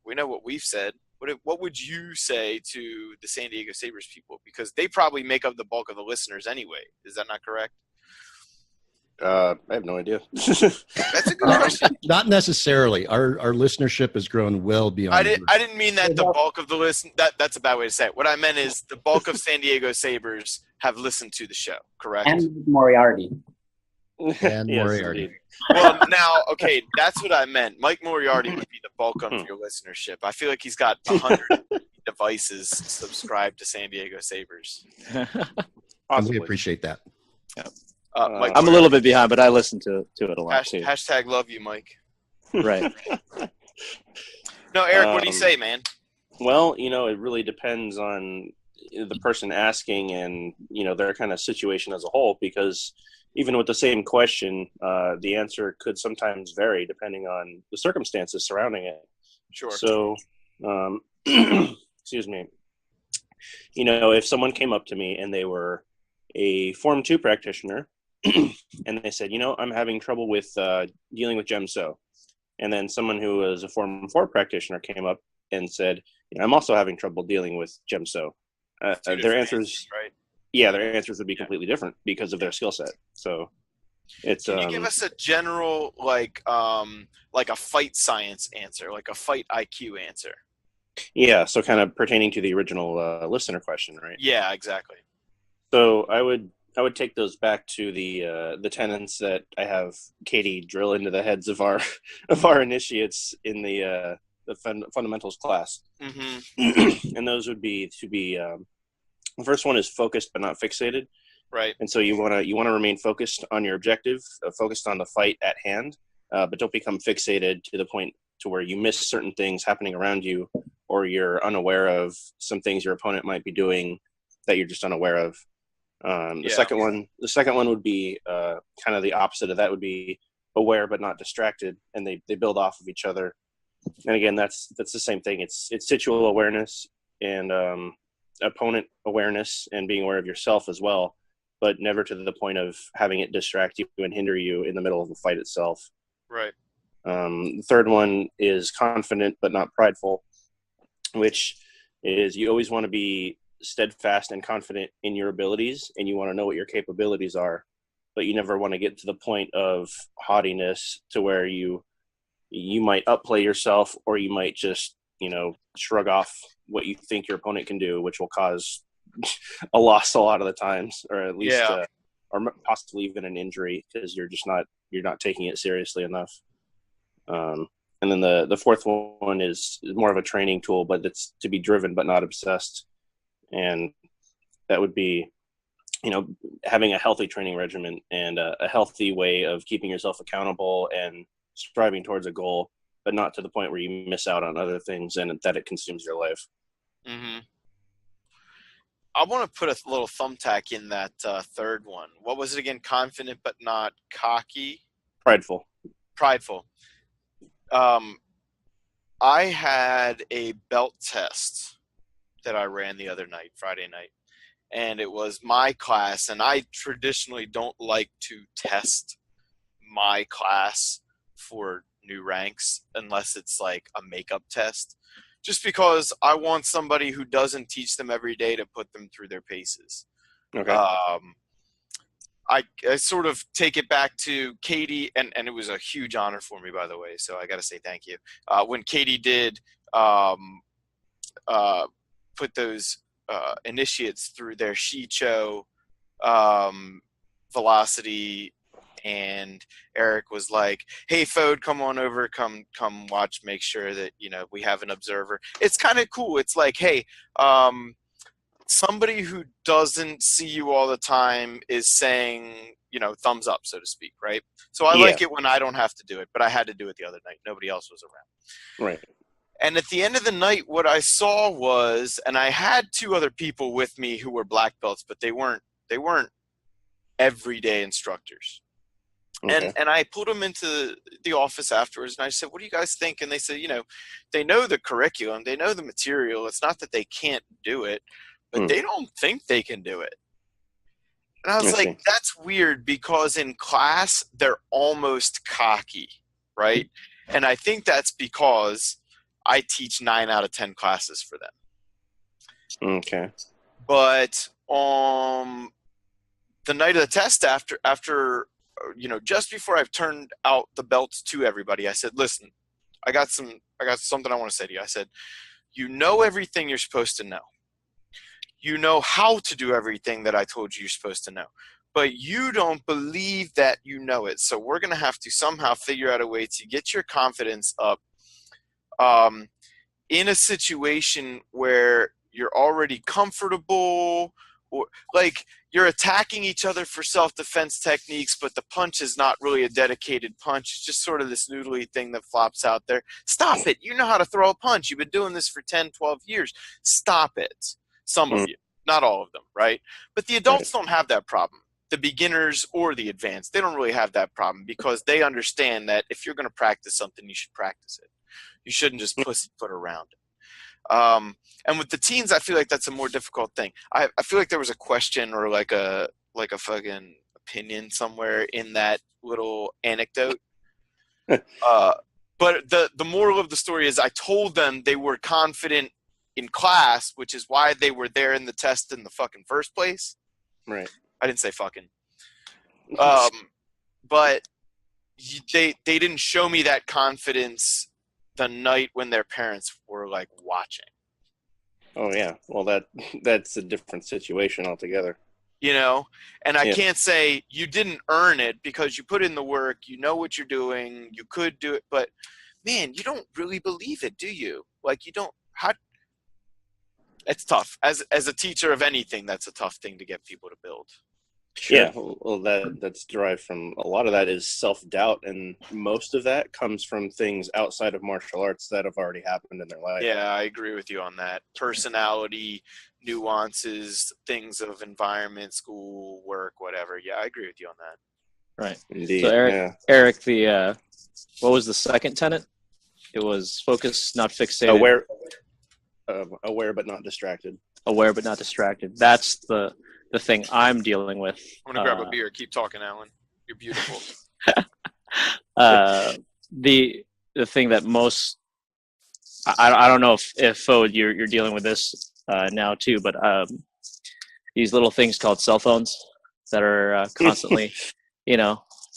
we know what we've said. What would you say to the San Diego Sabers people? Because they probably make up the bulk of the listeners anyway. Is that not correct? I have no idea. That's a good question. Not necessarily. Our listenership has grown well beyond. I didn't mean that the bulk of the listen. That's a bad way to say it. What I meant is the bulk of San Diego Sabers have listened to the show. Correct. And Moriarty. And Yes, Moriarty. indeed. Well, now, okay, that's what I meant. Mike Moriarty would be the bulk of your listenership. I feel like he's got 100 devices subscribed to San Diego Sabers. And we Possibly. appreciate that. Mike I'm a little bit behind, but I listen to it a lot too. Hashtag love you, Mike. Right. No, Eric, what do you say, man? Well, it really depends on the person asking and, their kind of situation as a whole, because even with the same question, the answer could sometimes vary depending on the circumstances surrounding it. Sure. So, excuse me. If someone came up to me and they were a Form 2 practitioner and they said, I'm having trouble with dealing with GemSo. And then someone who was a Form 4 practitioner came up and said, I'm also having trouble dealing with GemSo. Their answers, right? Yeah, their answers would be completely different because of their skill set. So it's. Can you give us a general, like a fight science answer, like a fight IQ answer? Yeah, so kind of pertaining to the original listener question, right? Yeah, exactly. So I would take those back to the tenets that I have Katie drill into the heads of our initiates in the fundamentals class, and those would be to be. The first one is focused but not fixated. Right. And so you want to remain focused on your objective, focused on the fight at hand, but don't become fixated to the point to where you miss certain things happening around you, or you're unaware of some things your opponent might be doing that you're just unaware of. The second one would be kind of the opposite of that. Would be aware but not distracted, and they build off of each other. And again, that's the same thing. It's situational awareness and opponent awareness and being aware of yourself as well, but never to the point of having it distract you and hinder you in the middle of the fight itself. Right. The third one is confident but not prideful, which is you always want to be steadfast and confident in your abilities, and you want to know what your capabilities are, but you never want to get to the point of haughtiness to where you might upplay yourself, or you might just shrug off what you think your opponent can do, which will cause a loss a lot of the times, or at least or possibly even an injury, because you're not taking it seriously enough. And then the fourth one is more of a training tool, but it's to be driven but not obsessed. And that would be, having a healthy training regimen and a healthy way of keeping yourself accountable and striving towards a goal, but not to the point where you miss out on other things and that it consumes your life. Mm-hmm. I want to put a little thumbtack in that third one. What was it again? Confident but not cocky? Prideful. I had a belt test that I ran the other night, Friday night, and it was my class, and I traditionally don't like to test my class for new ranks unless it's like a makeup test, just because I want somebody who doesn't teach them every day to put them through their paces. Okay. I sort of take it back to Katie, and it was a huge honor for me, by the way, so I got to say thank you. When Katie did put those initiates through their Shicho velocity, and Eric was like, "Hey, Fode, come on over, come watch, make sure that, you know, we have an observer." It's kind of cool. It's like, hey, somebody who doesn't see you all the time is saying, you know, thumbs up, so to speak, right? So I like it when I don't have to do it, but I had to do it the other night. Nobody else was around. Right. And at the end of the night, what I saw was, and I had 2 other people with me who were black belts, but they weren't everyday instructors. Okay. And I pulled them into the office afterwards, and I said, "What do you guys think?" And they said, you know, they know the curriculum, they know the material. It's not that they can't do it, but they don't think they can do it. And I was like, that's weird, because in class, they're almost cocky, right? And I think that's because I teach 9 out of 10 classes for them. Okay. But the night of the test, after you know, just before I've turned out the belts to everybody, I said, "Listen, I got something I want to say to you." I said, "You know everything you're supposed to know. You know how to do everything that I told you you're supposed to know, but you don't believe that you know it. So we're going to have to somehow figure out a way to get your confidence up in a situation where you're already comfortable, or like you're attacking each other for self-defense techniques, but the punch is not really a dedicated punch. It's just sort of this noodly thing that flops out there. Stop it. You know how to throw a punch. You've been doing this for 10, 12 years. Stop it." Some of you, not all of them, right? But the adults don't have that problem. The beginners or the advanced, they don't really have that problem, because they understand that if you're going to practice something, you should practice it. You shouldn't just pussyfoot around it. And with the teens, I feel like that's a more difficult thing. I feel like there was a question or like a fucking opinion somewhere in that little anecdote. But the moral of the story is, I told them they were confident in class, which is why they were there in the test in the fucking first place. Right. I didn't say fucking. But they didn't show me that confidence the night when their parents were like watching. Oh yeah. Well, that's a different situation altogether. You know, and I can't say you didn't earn it because you put in the work, you know what you're doing, you could do it, but man, you don't really believe it, do you? Like, you don't. It's tough. As a teacher of anything, that's a tough thing to get people to build. Sure. Yeah, well, that's derived from, a lot of that is self-doubt, and most of that comes from things outside of martial arts that have already happened in their life. Yeah, I agree with you on that. Personality, nuances, things of environment, school, work, whatever. Yeah, I agree with you on that. Right. Indeed. So Eric, yeah. What was the second tenet? It was focus, not fixated. Aware but not distracted. Aware but not distracted. That's the thing I'm dealing with. I'm gonna grab a beer. Keep talking, Alan. You're beautiful. The thing that most I don't know if you're dealing with this now too, but these little things called cell phones that are constantly,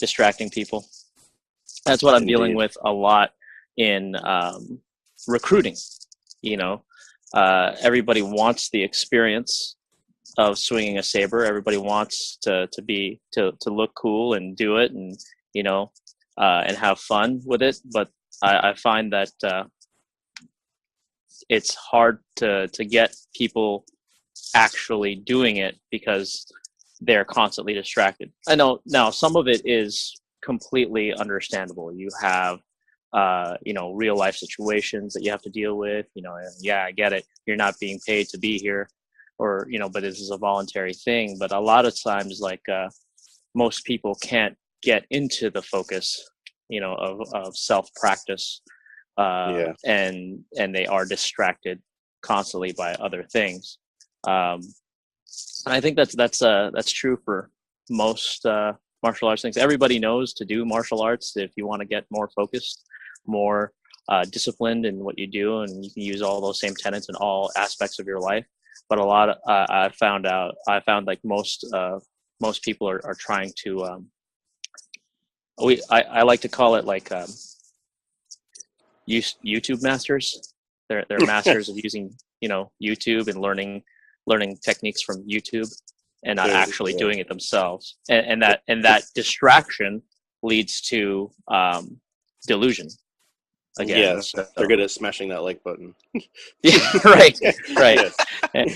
distracting people. That's what I'm dealing with a lot in recruiting. Everybody wants the experience of swinging a saber. Everybody wants to look cool and do it, and and have fun with it. But I find that it's hard to get people actually doing it because they're constantly distracted. I know now some of it is completely understandable. You have real life situations that you have to deal with, and yeah, I get it. You're not being paid to be here, or, but this is a voluntary thing. But a lot of times, most people can't get into the focus, of self-practice, and they are distracted constantly by other things. And I think that's true for most martial arts things. Everybody knows to do martial arts if you want to get more focused, more disciplined in what you do, and you can use all those same tenets in all aspects of your life. But a lot of I found like most people are trying to I like to call it like YouTube masters. They're masters of using YouTube and learning techniques from YouTube and not actually doing it themselves. And that distraction leads to delusion. Again, they're good at smashing that like button. Yeah, right. Yes.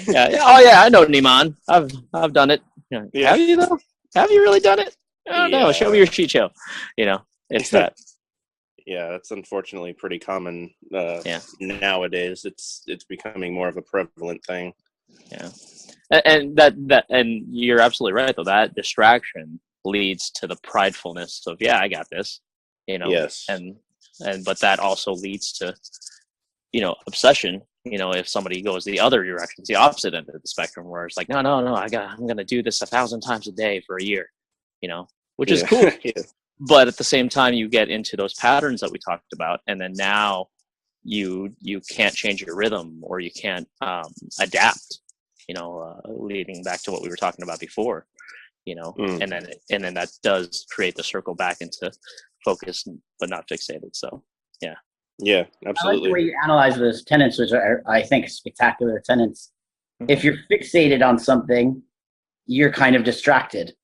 Yeah. Oh yeah, I know Niman. I've done it. Yeah. Have you though? Have you really done it? Oh no, show me your cheat show. It's that. Yeah, that's unfortunately pretty common nowadays. It's becoming more of a prevalent thing. Yeah, and you're absolutely right though. That distraction leads to the pridefulness of I got this. Yes. But that also leads to obsession. If somebody goes the other direction, it's the opposite end of the spectrum, where it's like no, I'm gonna do this 1,000 times a day for a year. Which is cool. Yeah. But at the same time, you get into those patterns that we talked about, and then now you can't change your rhythm, or you can't adapt. Leading back to what we were talking about before. And then that does create the circle back into focus, but not fixated. So yeah, absolutely. I like the way you analyze those tenets, which are, I think, spectacular tenets. Mm-hmm. If you're fixated on something, you're kind of distracted.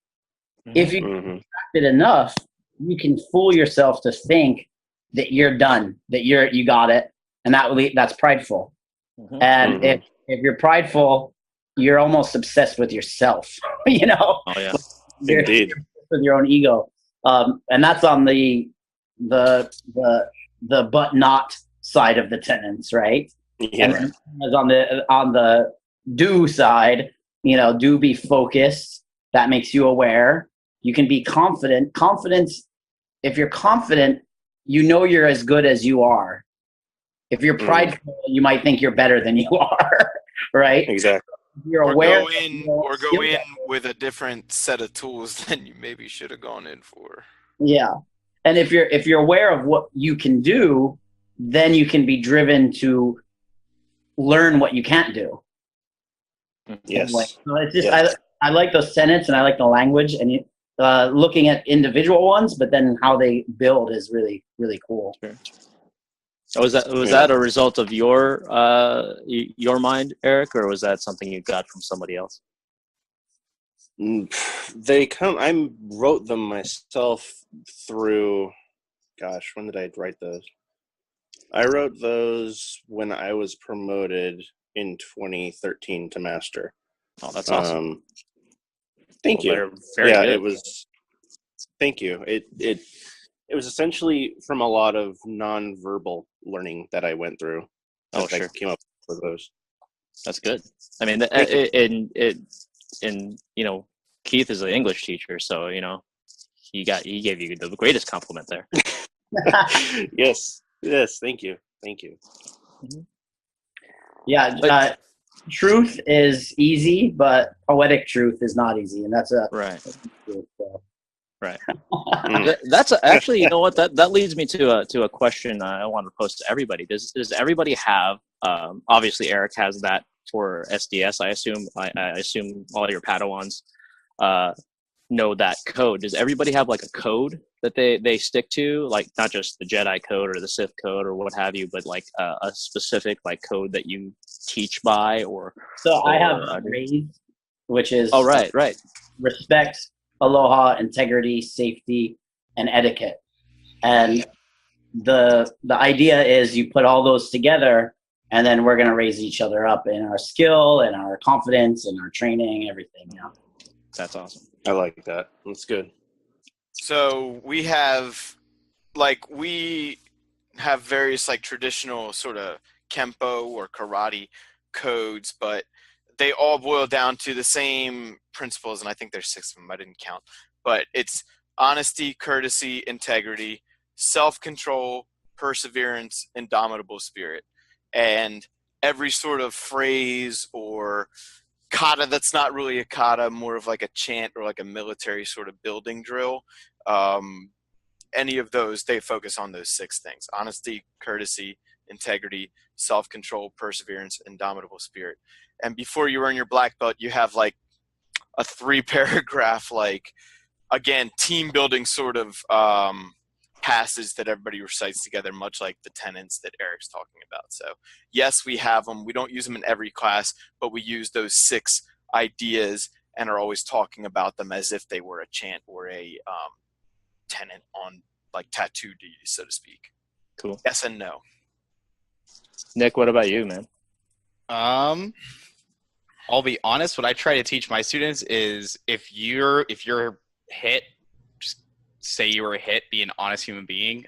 Mm-hmm. If you're distracted enough, you can fool yourself to think that you're done, that you got it, and that's prideful. Mm-hmm. And if you're prideful, you're almost obsessed with yourself. Oh yeah, indeed, you're with your own ego, and that's on the but not side of the tenets, right? Yeah. And then on the do side, do be focused. That makes you aware. You can be confident. Confidence. If you're confident, you're as good as you are. If you're prideful, you might think you're better than you are, right? Exactly. You're aware. Or go in with a different set of tools than you maybe should have gone in for. Yeah, and if you're aware of what you can do, then you can be driven to learn what you can't do. Yes. So it's just I like those tenets, and I like the language, and looking at individual ones, but then how they build is really, really cool. Sure. Was that a result of your mind, Eric, or was that something you got from somebody else? I wrote them myself through. Gosh, when did I write those? I wrote those when I was promoted in 2013 to master. Oh, that's awesome. Thank you. Very good. It was. Thank you. It was essentially from a lot of non-verbal learning that I went through. Oh, I sure. came up with those. That's good. I mean, Keith is an English teacher, so he gave you the greatest compliment there. Yes. Thank you. Mm-hmm. Yeah. Truth is easy, but poetic truth is not easy, and that's right. Truth, so. Right. That's actually, you know what, that leads me to a question I want to pose to everybody. Does everybody have? Obviously, Eric has that for SDS. I assume all your Padawans know that code. Does everybody have like a code that they stick to, like not just the Jedi code or the Sith code or what have you, but like a specific like code that you teach by? I have RAISE, which is right. Respect, aloha, integrity, safety, and etiquette. And the idea is you put all those together, and then we're going to raise each other up in our skill and our confidence and our training, everything. Yeah. That's awesome. I like that. That's good. So we have various like traditional sort of Kempo or karate codes, but they all boil down to the same principles, and I think there's 6 of them. I didn't count, but it's honesty, courtesy, integrity, self-control, perseverance, indomitable spirit. And every sort of phrase or kata that's not really a kata, more of like a chant or like a military sort of building drill. Any of those, they focus on those 6 things: honesty, courtesy, integrity, self-control, perseverance, indomitable spirit. And before you earn your black belt, you have like a 3-paragraph, like, again, team building sort of passage that everybody recites together, much like the tenets that Eric's talking about. So yes, we have them. We don't use them in every class, but we use those 6 ideas and are always talking about them as if they were a chant or a tenet on like tattoo duty, so to speak. Cool. Yes and no. Nick, what about you, man? I'll be honest. What I try to teach my students is if you're hit, just say you were hit. Be an honest human being.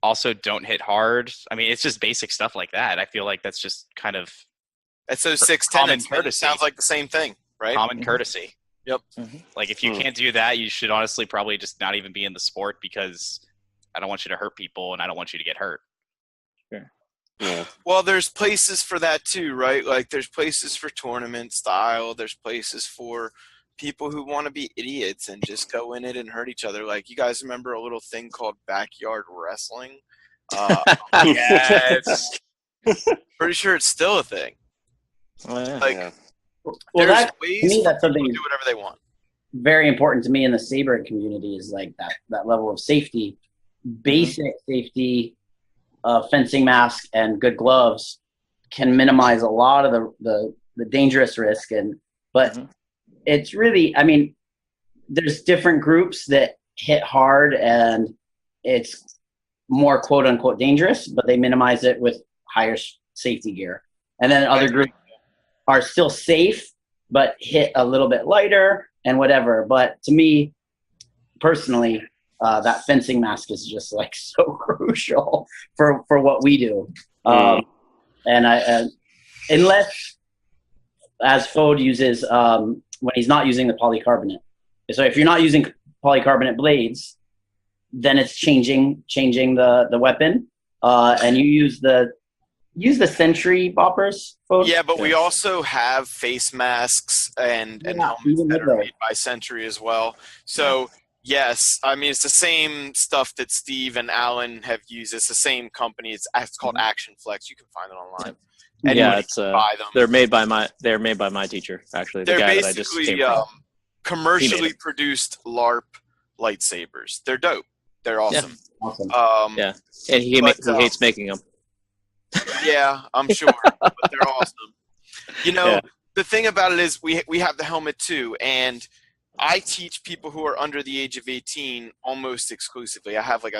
Also, don't hit hard. I mean, it's just basic stuff like that. I feel like that's just kind of That's those 6 common tenets. courtesy. Sounds like the same thing, right? Common courtesy. Yep. Like if you can't do that, you should honestly probably just not even be in the sport, because I don't want you to hurt people and I don't want you to get hurt. Yeah. Well, there's places for that too, right? Like there's places for tournament style. There's places for people who want to be idiots and just go in it and hurt each other. Like, you guys remember a little thing called backyard wrestling? Yes. Pretty sure it's still a thing. Oh, yeah. Like, Yeah. Well, there's that, ways to me, for that's people something to do whatever they want. very important to me in the Saber community, is like that level of safety, basic safety, fencing mask and good gloves can minimize a lot of the dangerous risk. But it's really, I mean, there's different groups that hit hard and it's more quote unquote dangerous, but they minimize it with higher safety gear. And then other groups are still safe, but hit a little bit lighter and whatever. But to me, personally, that fencing mask is just like so crucial for what we do. And unless, as Fode uses, when he's not using the polycarbonate. So if you're not using polycarbonate blades, then it's changing the weapon, and you use the Sentry boppers. Fode? Yeah, but we also have face masks and helmets that are made by Sentry as well. So yes, I mean, it's the same stuff that Steve and Alan have used. It's the same company. It's called Action Flex. You can find it online. Yeah, it's buy them. they're made by my teacher, actually. The They're guy that I just basically came from. commercially produced LARP lightsabers. They're dope. They're awesome. Awesome. Yeah, and he hates making them. Yeah, I'm sure, but they're awesome. You know, the thing about it is we have the helmet too, and I teach people who are under the age of 18 almost exclusively. I have like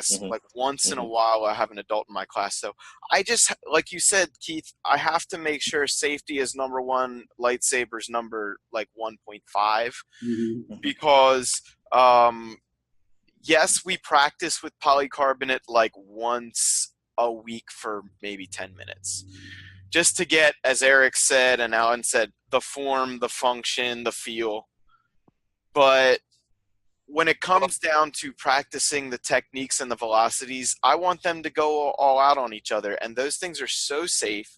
once in a while I have an adult in my class. So I just, like you said, Keith, I have to make sure safety is number one, lightsabers number like 1.5, because yes, we practice with polycarbonate like once a week for maybe 10 minutes. Just to get, as Eric said and Alan said, the form, the function, the feel. But when it comes down to practicing the techniques and the velocities, I want them to go all out on each other. And those things are so safe,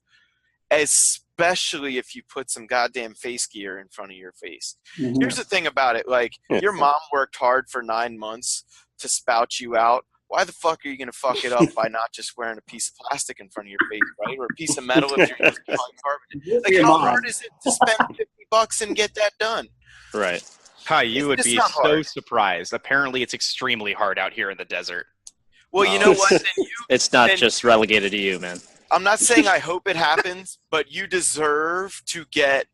especially if you put some goddamn face gear in front of your face. Here's the thing about it. Like, your mom worked hard for 9 months to spout you out. Why the fuck are you going to fuck it up by not just wearing a piece of plastic in front of your face, right? Or a piece of metal if you're using polycarbonate. Like, how hard is it to spend $50 and get that done? Right. Hi, you would be not so hard. surprised. Apparently, it's extremely hard out here in the desert. Well, you know what? It's not just relegated to you, man. I'm not saying I hope it happens, but you deserve to get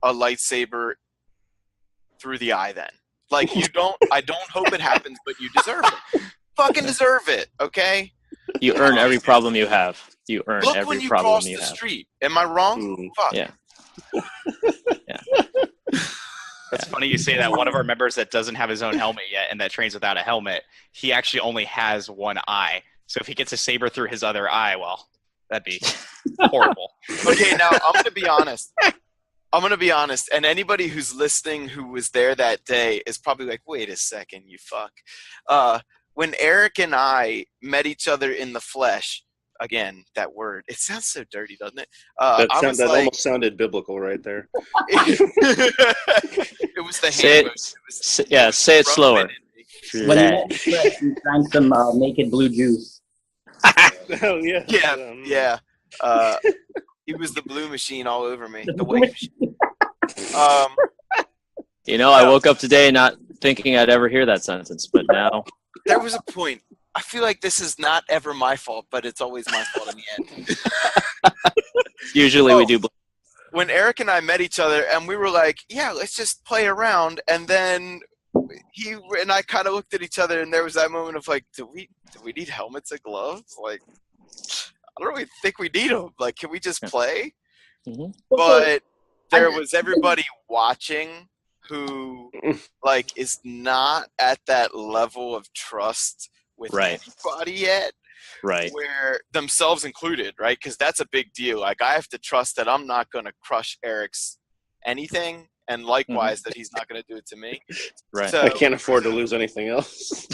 a lightsaber through the eye then. Like, I don't hope it happens, but you deserve it. Fucking deserve it, okay? You earn every problem you have. You earn Look every when you problem cross you the have. street. Am I wrong? Fuck. Yeah. That's funny you say that. One of our members that doesn't have his own helmet yet and that trains without a helmet, he actually only has one eye. So if he gets a saber through his other eye, well, that'd be horrible. Okay, now I'm going to be honest. And anybody who's listening who was there that day is probably like, wait a second, you fuck. When Eric and I met each other in the flesh, again, that word, it sounds so dirty, doesn't it? That, I was that like, almost sounded biblical right there. it was the Say hand it, motion. say it slower. rubbing it. When you drank some naked blue juice. Oh yeah. Yeah. He was the blue machine all over me. The white machine. I woke up today not thinking I'd ever hear that sentence, but now There was a point. I feel like this is not ever my fault, but it's always my fault in the end. usually we do. When Eric and I met each other, and we were like, "Yeah, let's just play around," and then he and I kind of looked at each other, and there was that moment of like, "Do we need helmets and gloves? Like, I don't really think we need them. Like, can we just play?" Mm-hmm. But there was everybody watching who like is not at that level of trust with anybody yet, Right. where themselves included, right? Because that's a big deal. Like, I have to trust that I'm not going to crush Eric's anything, and likewise that he's not going to do it to me. Right. So, I can't afford to lose anything else.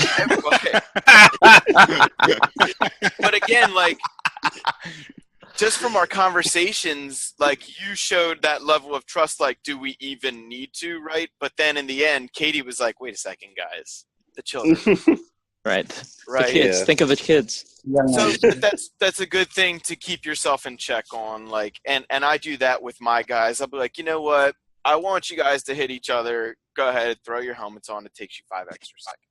but again, like, just from our conversations, like, you showed that level of trust, like, do we even need to, right? But then in the end, Katie was like, wait a second, guys, the children. Right. Right. The kids. Yeah. Think of the kids. So that's a good thing to keep yourself in check on. Like, and I do that with my guys. I'll be like, you know what? I want you guys to hit each other. Go ahead, throw your helmets on. It takes you 5 extra seconds.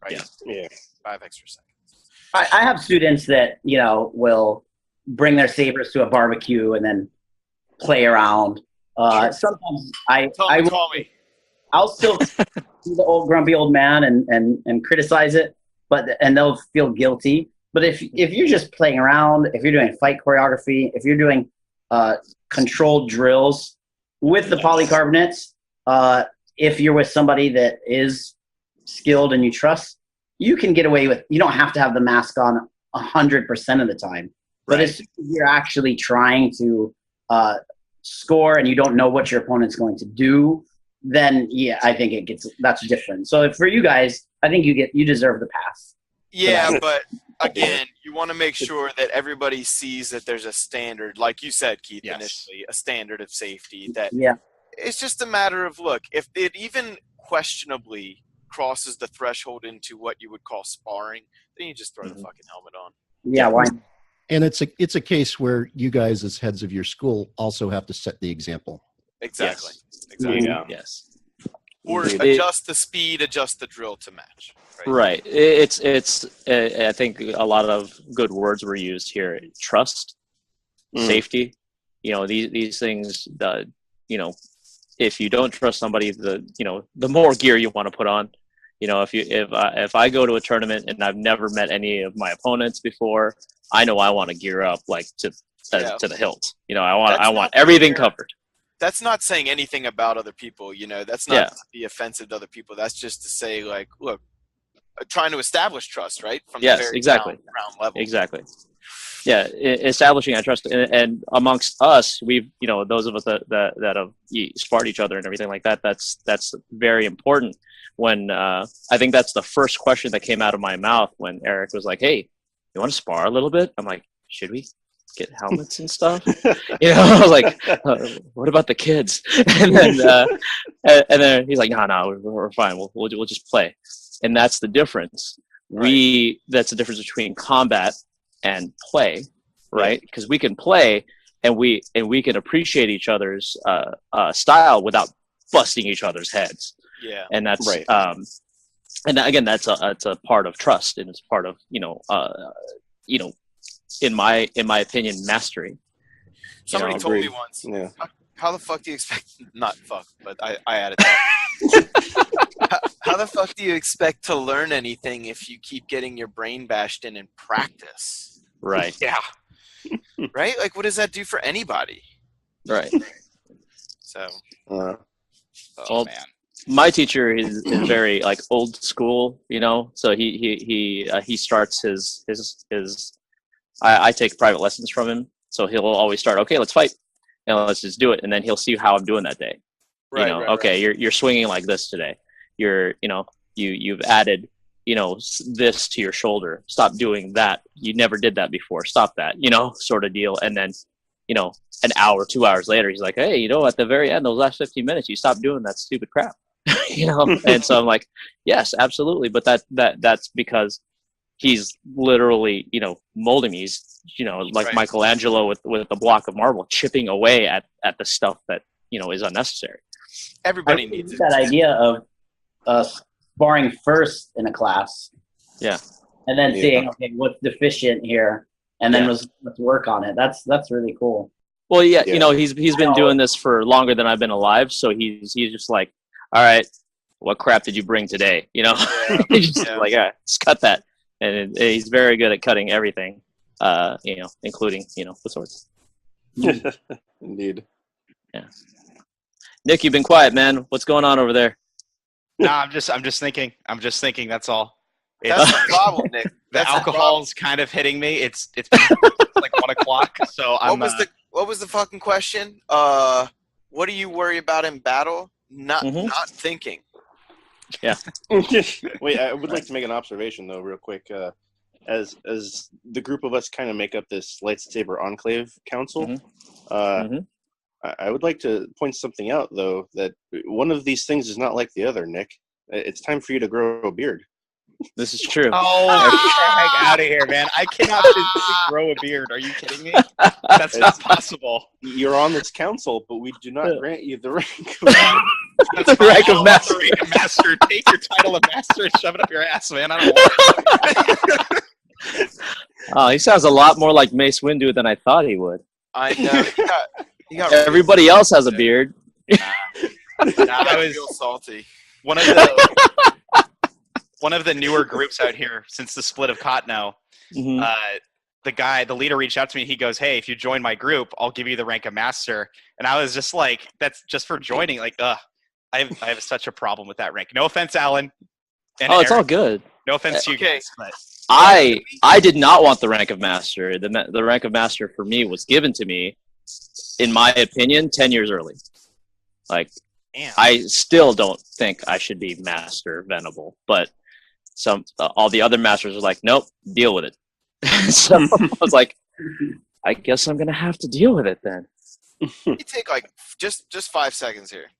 Right? Yeah. 5 extra seconds. I have students that, will bring their sabers to a barbecue and then play around. Sometimes Call me. I'll still be the old grumpy old man and criticize it, and they'll feel guilty. But if you're just playing around, if you're doing fight choreography, if you're doing controlled drills with the polycarbonates, if you're with somebody that is skilled and you trust, you can get away with. You don't have to have the mask on 100% of the time. But if you're actually trying to score and you don't know what your opponent's going to do, then I think that's different. So for you guys, I think you deserve the pass. Yeah, but again, you want to make sure that everybody sees that there's a standard, like you said, Keith, initially, a standard of safety. That it's just a matter of, look, if it even questionably crosses the threshold into what you would call sparring, then you just throw the fucking helmet on. Yeah, why? And it's a case where you guys, as heads of your school, also have to set the example. Exactly. Yes. Exactly. Yeah. Yes. Or adjust the speed, adjust the drill to match. Right. It's. I think a lot of good words were used here. Trust, safety. These things. If you don't trust somebody, the more gear you want to put on. If I go to a tournament and I've never met any of my opponents before, I know I want to gear up like to the hilt. I want everything covered. That's not saying anything about other people. That's not to be offensive to other people. That's just to say, like, look, trying to establish trust, right? From the very ground level. Exactly. Yeah, establishing that trust, and amongst us, we've those of us that have sparred each other and everything like that. That's very important. When I think that's the first question that came out of my mouth when Eric was like, "Hey, you want to spar a little bit?" I'm like, "Should we get helmets and stuff?" I was like, "What about the kids?" And then he's like, "No, we're fine. We'll just play." And that's the difference. That's the difference between combat and play, right? Because we can play and we can appreciate each other's style without busting each other's heads. Yeah, and that's and again, that's a part of trust, and it's part of in my opinion, mastery. Somebody told me once, how the fuck do you expect? Not fuck, but I added that. How the fuck do you expect to learn anything if you keep getting your brain bashed in practice? Right. Yeah. Right? Like, what does that do for anybody? Right. So. Man. My teacher is very like old school, So he starts his. I take private lessons from him, so he'll always start. Okay, let's fight, and let's just do it, and then he'll see how I'm doing that day. Okay, you're swinging like this today. You've added this to your shoulder. Stop doing that. You never did that before. Stop that, sort of deal. And then, an hour, 2 hours later, he's like, hey, at the very end, those last 15 minutes, you stopped doing that stupid crap, And so I'm like, yes, absolutely. But that's because he's literally, molding me. He's, like Right. Michelangelo with a block of marble, chipping away at the stuff that, is unnecessary. Everybody I needs it. that idea of sparring first in a class. Yeah. And then Yeah. seeing, okay, what's deficient here, and then Yeah. let's work on it. That's really cool. Well, yeah, Yeah. he's been doing this for longer than I've been alive. So he's just like, all right, what crap did you bring today? He's just Yeah. like, all right, let's cut that. And he's very good at cutting everything, including, the swords. Indeed. Nick, you've been quiet, man. What's going on over there? No, I'm just thinking. I'm just thinking. That's all. That's the problem, Nick. The That's the problem. alcohol's kind of hitting me. It's like 1:00, so I'm. What was the fucking question? What do you worry about in battle? Not thinking. Wait, I would like to make an observation though, real quick. As the group of us kind of make up this lightsaber enclave council, Mhm. I would like to point something out though, that one of these things is not like the other. Nick, it's time for you to grow a beard. This is true. Oh, get the heck out of here, man! I cannot physically grow a beard. Are you kidding me? That's not possible. You're on this council, but we do not grant you the rank. That's The rank of fine. master. The rank of master. Take your title of master and shove it up your ass, man. I don't want it. Oh, he sounds a lot more like Mace Windu than I thought he would. I know. You got Everybody else has a beard. I was feel salty. one of the newer groups out here since the split of Cotno. Mhm. The leader reached out to me. He goes, "Hey, if you join my group, I'll give you the rank of master." And I was just like, "That's just for joining." Like, I have such a problem with that rank. No offense, Alan. And Oh, it's all Eric. good. No offense to you Okay. guys, but I did not want the rank of master. The rank of master for me was given to me, in my opinion, 10 years early. Like, damn. I still don't think I should be master venable, but all the other masters are like, nope, deal with it. So I was like, I guess I'm gonna have to deal with it then. You take like just 5 seconds here.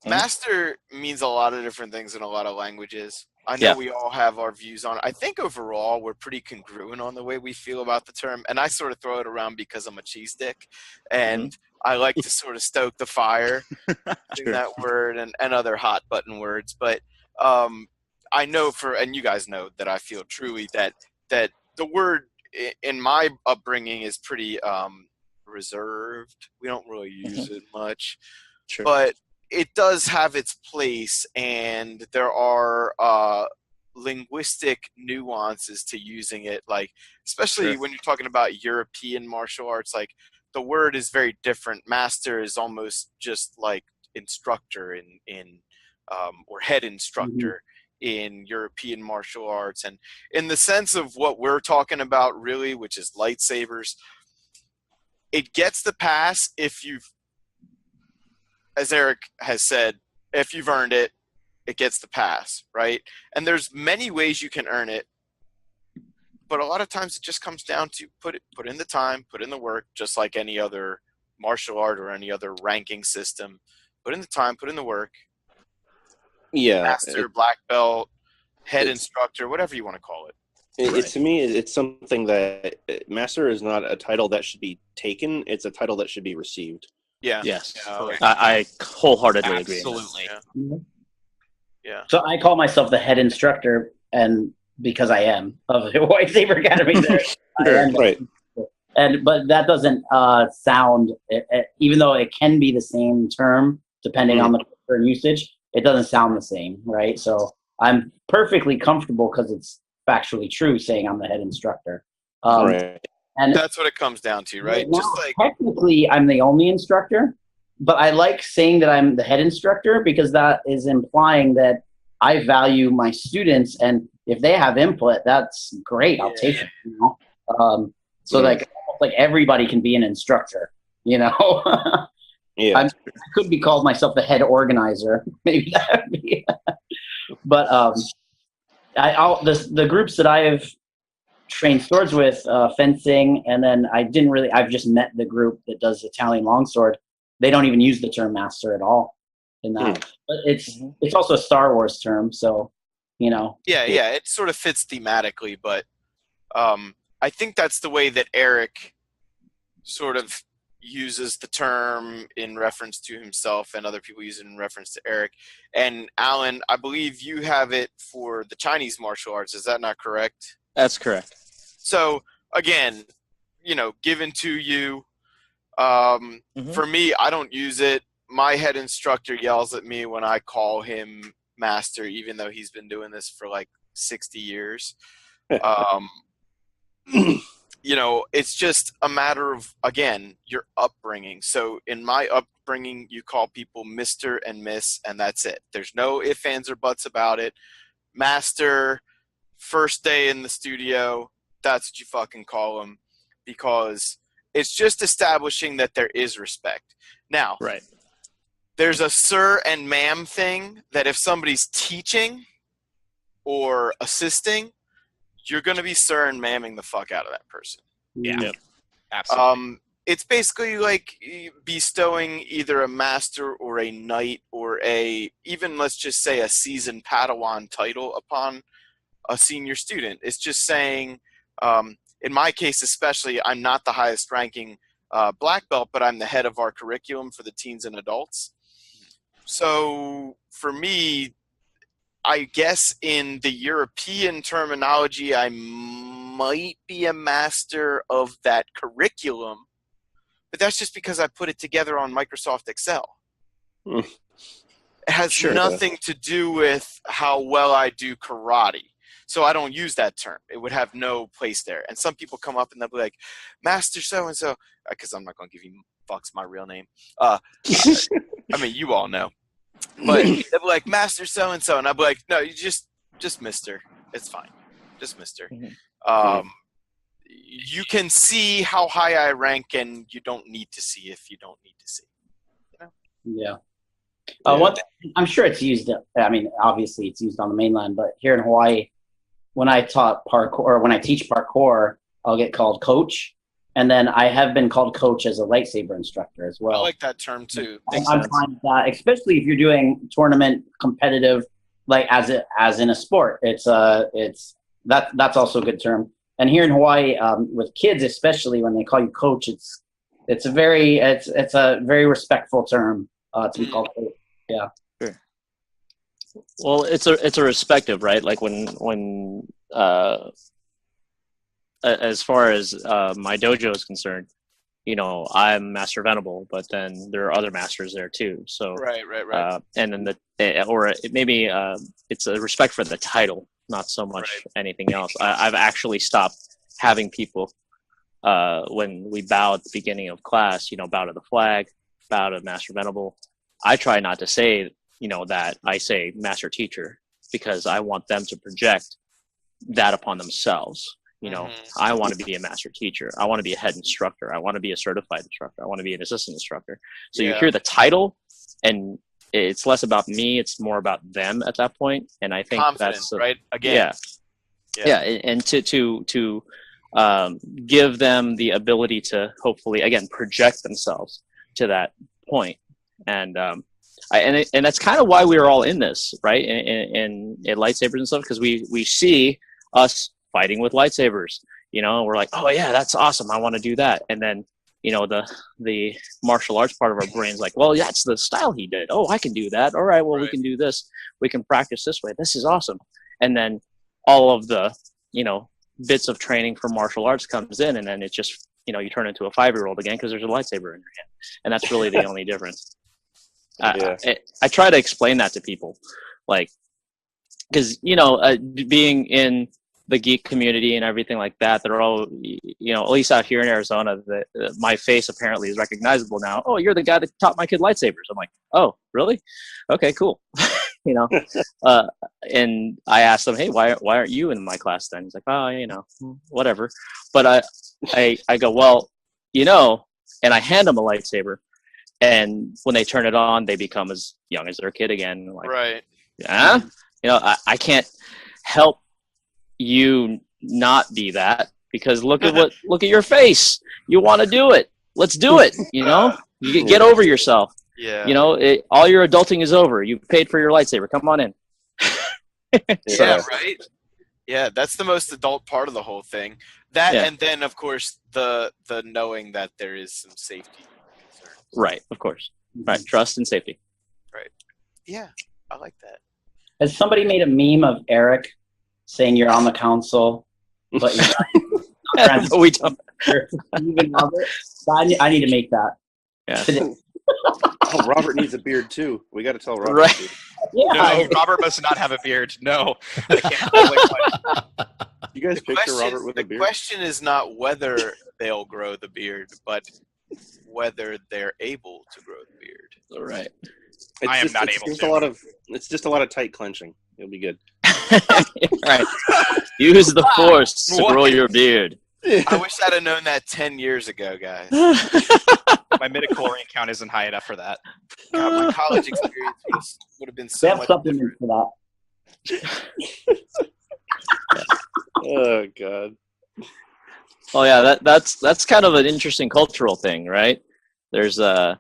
Master means a lot of different things in a lot of languages. I know Yeah. we all have our views on it. I think overall we're pretty congruent on the way we feel about the term. And I sort of throw it around because I'm a cheese stick. And I like to sort of stoke the fire in that word and other hot button words. But I know and you guys know that I feel truly that the word in my upbringing is pretty reserved. We don't really use it much. Sure. But it does have its place, and there are linguistic nuances to using it, like especially when you're talking about European martial arts. Like the word is very different. Master is almost just like instructor in or head instructor in European martial arts, and in the sense of what we're talking about really, which is lightsabers, it gets the pass if you've, as Eric has said, if you've earned it, it gets the pass, right? And there's many ways you can earn it, but a lot of times it just comes down to put in the time, put in the work, just like any other martial art or any other ranking system. Put in the time, put in the work. Yeah, Master, black belt, head instructor, whatever you want to call it. To me, it's something that master is not a title that should be taken. It's a title that should be received. Yeah. Yes, Yeah, I wholeheartedly agree. Absolutely. Yeah. So I call myself the head instructor, and because I am of the White Saber Academy, there, I am. Right. But that doesn't sound, even though it can be the same term depending on the culture and usage, it doesn't sound the same, right? So I'm perfectly comfortable because it's factually true saying I'm the head instructor. Right. And That's what it comes down to, right? now, Just like technically, I'm the only instructor, but I like saying that I'm the head instructor because that is implying that I value my students, and if they have input, that's great. I'll take it. You know? So like everybody can be an instructor. You know. Yeah. I could be called myself the head organizer. Maybe that would be. But The groups that I've trained swords with, fencing, and then I've just met the group that does Italian longsword. They don't even use the term master at all in that. But it's also a Star Wars term, so Yeah, it sort of fits thematically, but I think that's the way that Eric sort of uses the term in reference to himself, and other people use it in reference to Eric. And Alan, I believe you have it for the Chinese martial arts. Is that not correct? That's correct. So again, given to you. For me, I don't use it. My head instructor yells at me when I call him master, even though he's been doing this for like 60 years. It's just a matter of, again, your upbringing. So in my upbringing, you call people Mr. and Miss, and that's it. There's no ifs, ands, or buts about it. Master, first day in the studio, that's what you fucking call them, because it's just establishing that there is respect. Now, right. There's a sir and ma'am thing that if somebody's teaching or assisting, you're going to be sir and ma'aming the fuck out of that person. Yeah, Yep. absolutely. It's basically like bestowing either a master or a knight or even let's just say a seasoned Padawan title upon a senior student. It's just saying, in my case especially, I'm not the highest ranking black belt, but I'm the head of our curriculum for the teens and adults. So for me, I guess in the European terminology, I might be a master of that curriculum, but that's just because I put it together on Microsoft Excel. It has nothing to do with how well I do karate. So I don't use that term. It would have no place there. And some people come up and they'll be like, Master so-and-so, because I'm not going to give you fucks my real name. I mean, you all know. But they'll be like, Master so-and-so. And I'll be like, no, you just Mister. It's fine. Just Mister. You can see how high I rank, and you don't need to see if you don't need to see. Yeah. One thing, I'm sure it's used. I mean, obviously it's used on the mainland, but here in Hawaii, when I taught parkour, or when I teach parkour, I'll get called coach, and then I have been called coach as a lightsaber instructor as well. I like that term too. I'm fine with that, especially if you're doing tournament competitive, like as in a sport. That's also a good term. And here in Hawaii, with kids especially, when they call you coach, it's a very respectful term to be called coach. Yeah. Sure. Well, it's a respective, right? Like when as far as my dojo is concerned, I'm Master Venable, but then there are other masters there too. So right. And then it's a respect for the title, not so much anything else. I've actually stopped having people when we bow at the beginning of class, bow to the flag, bow to Master Venable. I try not to say, that I say Master Teacher, because I want them to project that upon themselves. I want to be a Master Teacher. I want to be a head instructor. I want to be a certified instructor. I want to be an assistant instructor. So you hear the title, and it's less about me. It's more about them at that point. And I think confidence, that's right. Again. Yeah. And to give them the ability to hopefully, again, project themselves to that point. And and that's kind of why we were all in this, right? In lightsabers and stuff, because we see us fighting with lightsabers. We're like, oh yeah, that's awesome. I want to do that. And then the martial arts part of our brain's like, well, that's the style he did. Oh, I can do that. All right, well, we can do this. We can practice this way. This is awesome. And then all of the bits of training for martial arts comes in, and then it's just you turn into a 5-year-old again because there's a lightsaber in your hand, and that's really the only difference. I try to explain that to people, like, because being in the geek community and everything like that, they're all, at least out here in Arizona, my face apparently is recognizable now. Oh, you're the guy that taught my kid lightsabers. I'm like, oh, really? Okay, cool. And I asked them, hey, why aren't you in my class then? He's like, oh, whatever. But I go, well, and I hand them a lightsaber, and when they turn it on, they become as young as their kid again. Like, right. Yeah. I can't help you not be that, because look at your face. You want to do it. Let's do it. You know, you get over yourself. Yeah. You know, all your adulting is over. You paid for your lightsaber. Come on in. Yeah, right. Yeah, that's the most adult part of the whole thing. That, and then of course the knowing that there is some safety concerns. Right, of course. Right, trust and safety. Right. Yeah, I like that. Has somebody made a meme of Eric saying you're on the council, but you're not We don't. Stephen Robert? I need to make that. Yeah. Oh, Robert needs a beard too. We got to tell Robert. Right. Yeah. No, Robert must not have a beard. No, I can't. You guys picture Robert with a The beard? question is not whether they'll grow the beard, but whether they're able to grow the beard. Right. I am not able to. It's just a lot of tight clenching. You'll be good. Right. Use the force to grow your beard. I wish I'd have known that 10 years ago, guys. My midichlorian count isn't high enough for that. God, my college experience would have been They so have much supplements different. for that. Oh God. Oh yeah, that's kind of an interesting cultural thing, right? There is a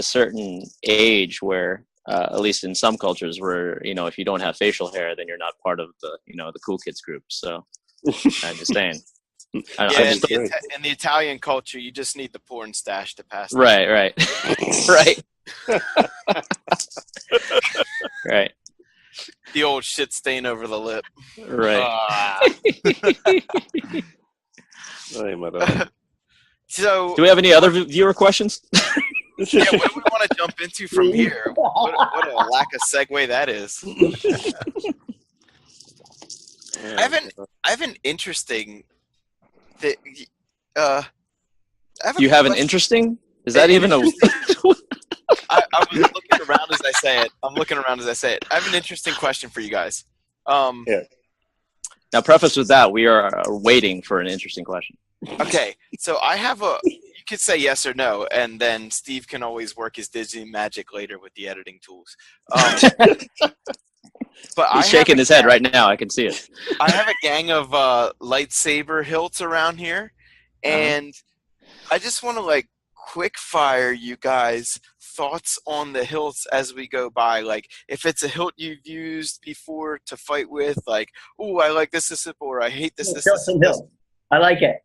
certain age where, at least in some cultures, where if you don't have facial hair, then you're not part of the cool kids group. So I'm just saying. In the Italian culture, you just need the porn stash to pass. Right. Right. Right. The old shit stain over the lip. Right. So, do we have any other viewer questions? yeah, what do we want to jump into from here? What a lack of segue that is. I have an interesting. You have an interesting? Is that even a? I was looking around as I say it. I'm looking around as I say it. I have an interesting question for you guys. Yeah. Now, preface with that, we are waiting for an interesting question. Okay, so I have a. You could say yes or no, and then Steve can always work his Disney magic later with the editing tools. But He's shaking his head right now. I can see it. I have a gang of lightsaber hilts around here, and I just want to quick fire you guys thoughts on the hilts as we go by. Like if it's a hilt you've used before to fight with, oh, I like this simple, or I hate this. I like it.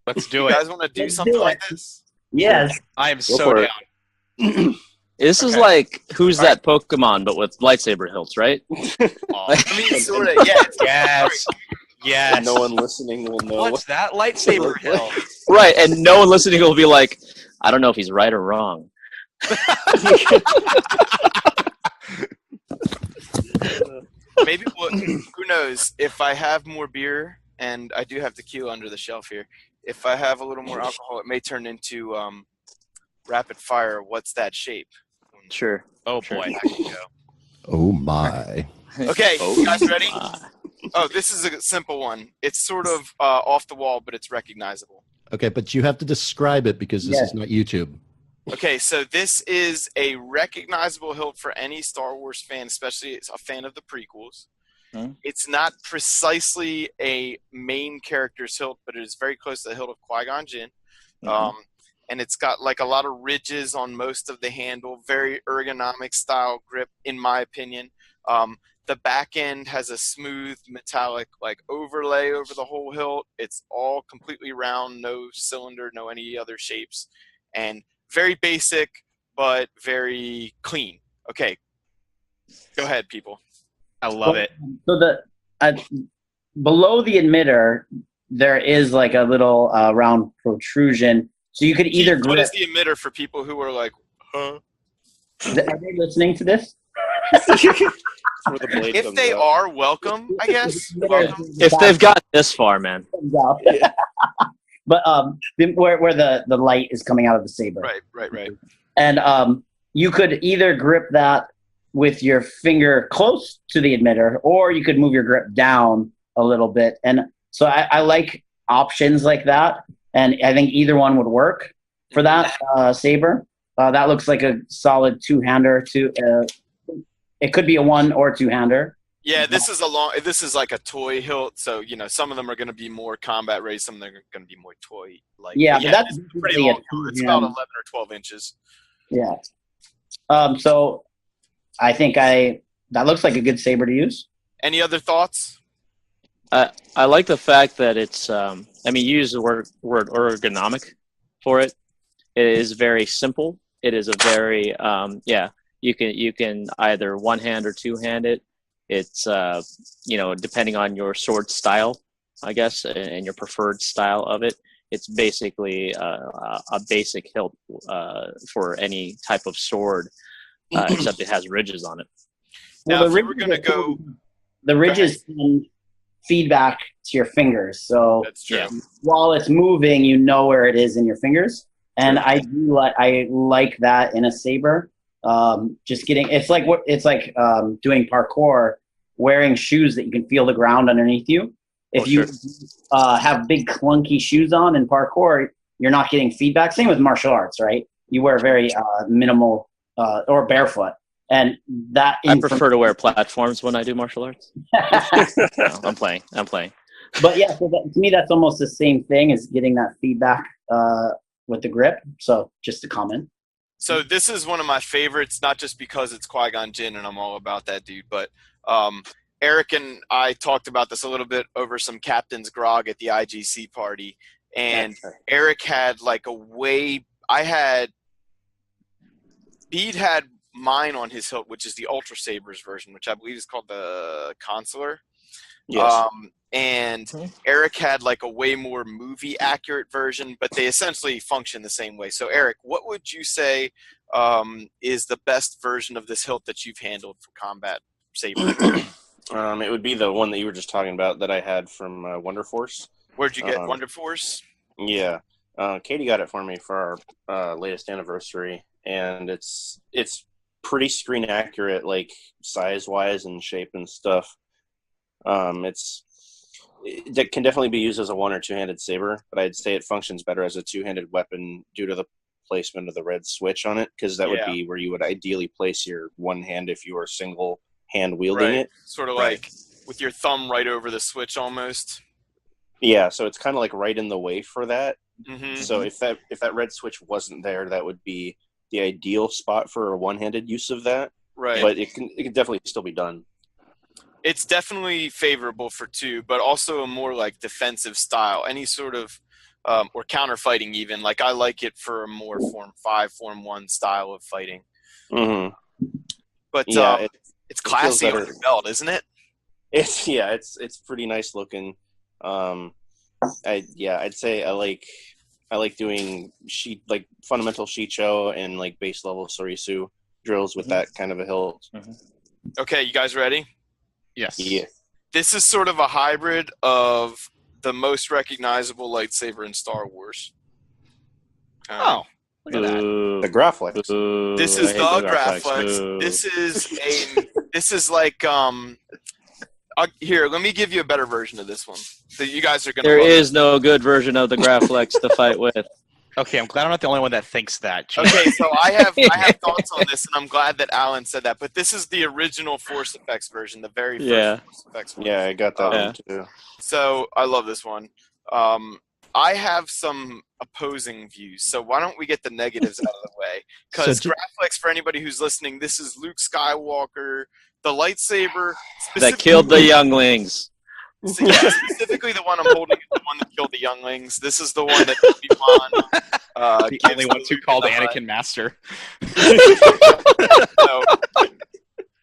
Let's do You it. guys want to do something like this? Yes. I am so down. This is like Who's That Pokemon, but with lightsaber hilts, right? I mean, sort of. Yeah. Yes. Yes. No one listening will know. What's that lightsaber hill? Right, and no one listening will be like, I don't know if he's right or wrong. Maybe who knows? If I have more beer, and I do have tequila under the shelf here, if I have a little more alcohol, it may turn into rapid fire. What's that shape? Sure. Oh boy. Oh my. Okay, you guys ready? Oh, this is a simple one. It's sort of off the wall, but it's recognizable. Okay, but you have to describe it because this is not YouTube. Okay, so this is a recognizable hilt for any Star Wars fan, especially a fan of the prequels. It's not precisely a main character's hilt, but it is very close to the hilt of Qui-Gon Jinn. And it's got a lot of ridges on most of the handle, very ergonomic style grip, in my opinion. The back end has a smooth metallic overlay over the whole hilt. It's all completely round, no cylinder, no any other shapes, and very basic but very clean. Okay, go ahead, people. I love it. So below the emitter, there is a little round protrusion. So you could either What grip. is the emitter for people who are like, huh? Are they listening to this? If they are, welcome, I guess. Welcome. If they've gotten this far, man. But where the light is coming out of the saber. Right. And you could either grip that with your finger close to the emitter, or you could move your grip down a little bit. And so I like options like that. And I think either one would work for that saber. That looks like a solid two-hander. It could be a one or two-hander. Yeah, this is like a toy hilt, so some of them are going to be more combat ready, some of them are going to be more toy like. Yeah, but that's it's a pretty usually a long hilt. It's two-hand- about 11 or 12 inches. Yeah. So I think that looks like a good saber to use. Any other thoughts? I like the fact that it's. You use the word ergonomic for it. It is very simple. It is a very You can either one hand or two hand it. It's depending on your sword style, I guess, and your preferred style of it. It's basically a basic hilt for any type of sword, except it has ridges on it. Now, Well, if you were going to go, the ridges send feedback to your fingers. So that's true. while it's moving, you know where it is in your fingers. And True. I like that in a saber. It's like doing parkour, wearing shoes that you can feel the ground underneath you. If you have big clunky shoes on in parkour, you're not getting feedback. Same with martial arts, right? You wear very minimal or barefoot, and that. I prefer to wear platforms when I do martial arts. No, I'm playing. But yeah, so to me, that's almost the same thing as getting that feedback with the grip. So just a comment. So this is one of my favorites, not just because it's Qui-Gon Jinn and I'm all about that dude, but Eric and I talked about this a little bit over some Captain's Grog at the IGC party, and Eric had like Bede had mine on his hilt, which is the Ultra Sabers version, which I believe is called the Consular. Yes. And Eric had like a way more movie accurate version, but they essentially function the same way. So Eric, what would you say is the best version of this hilt that you've handled for combat saber? It would be the one that you were just talking about that I had from Wonder Force. Where'd you get Wonder Force? Yeah. Katie got it for me for our latest anniversary, and it's pretty screen accurate, like size-wise and shape and stuff. It can definitely be used as a one- or two-handed saber, but I'd say it functions better as a two-handed weapon due to the placement of the red switch on it, because that would be where you would ideally place your one hand if you were single hand wielding it. Sort of like with your thumb right over the switch almost. Yeah, so it's kind of like right in the way for that. Mm-hmm. So if that red switch wasn't there, that would be the ideal spot for a one-handed use of that. Right. But it can definitely still be done. It's definitely favorable for two, but also a more like defensive style. Any sort of or counter fighting even. Like I like it for a more Form 5, Form 1 style of fighting. Mm-hmm. But it's classy on your belt, isn't it? It's pretty nice looking. I'd say I like doing fundamental Shicho and like base level Sorisu drills with that kind of a hilt. Mm-hmm. Okay, you guys ready? Yes. Yeah. This is sort of a hybrid of the most recognizable lightsaber in Star Wars. Oh, look at that. The Graflex. This is the Graflex. This is like here, let me give you a better version of this one that you guys are going to There is no good version of the Graflex to fight with. Okay, I'm glad I'm not the only one that thinks that. Jeez. Okay, so I have thoughts on this, and I'm glad that Alan said that. But this is the original Force Effects version, the very first Force Effects one. Yeah, I got that one too. So I love this one. I have some opposing views, so why don't we get the negatives out of the way? Because Graflex, for anybody who's listening, this is Luke Skywalker, the lightsaber that killed the younglings. So, yeah, specifically the one I'm holding is the one that killed the younglings. This is the one that Obi-Wan the only ones who called Anakin Master. So,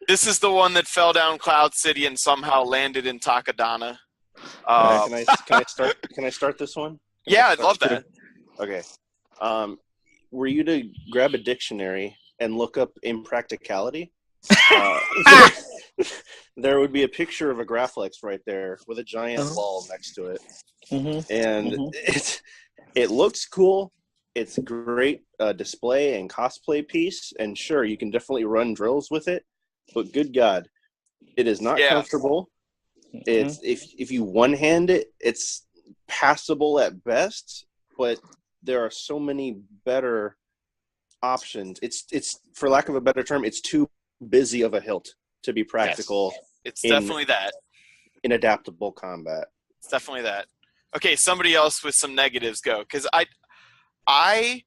this is the one that fell down Cloud City and somehow landed in Takadana. Can I start this one? I'd love that. Okay. Were you to grab a dictionary and look up impracticality? There would be a picture of a Graflex right there with a giant wall next to it. Mm-hmm. And it looks cool. It's a great display and cosplay piece. And sure, you can definitely run drills with it. But good God, it is not comfortable. It's if you one-hand it, it's passable at best. But there are so many better options. It's for lack of a better term, it's too busy of a hilt to be practical It's In- definitely that. in adaptable combat. It's definitely that. Okay, somebody else with some negatives go, because I'm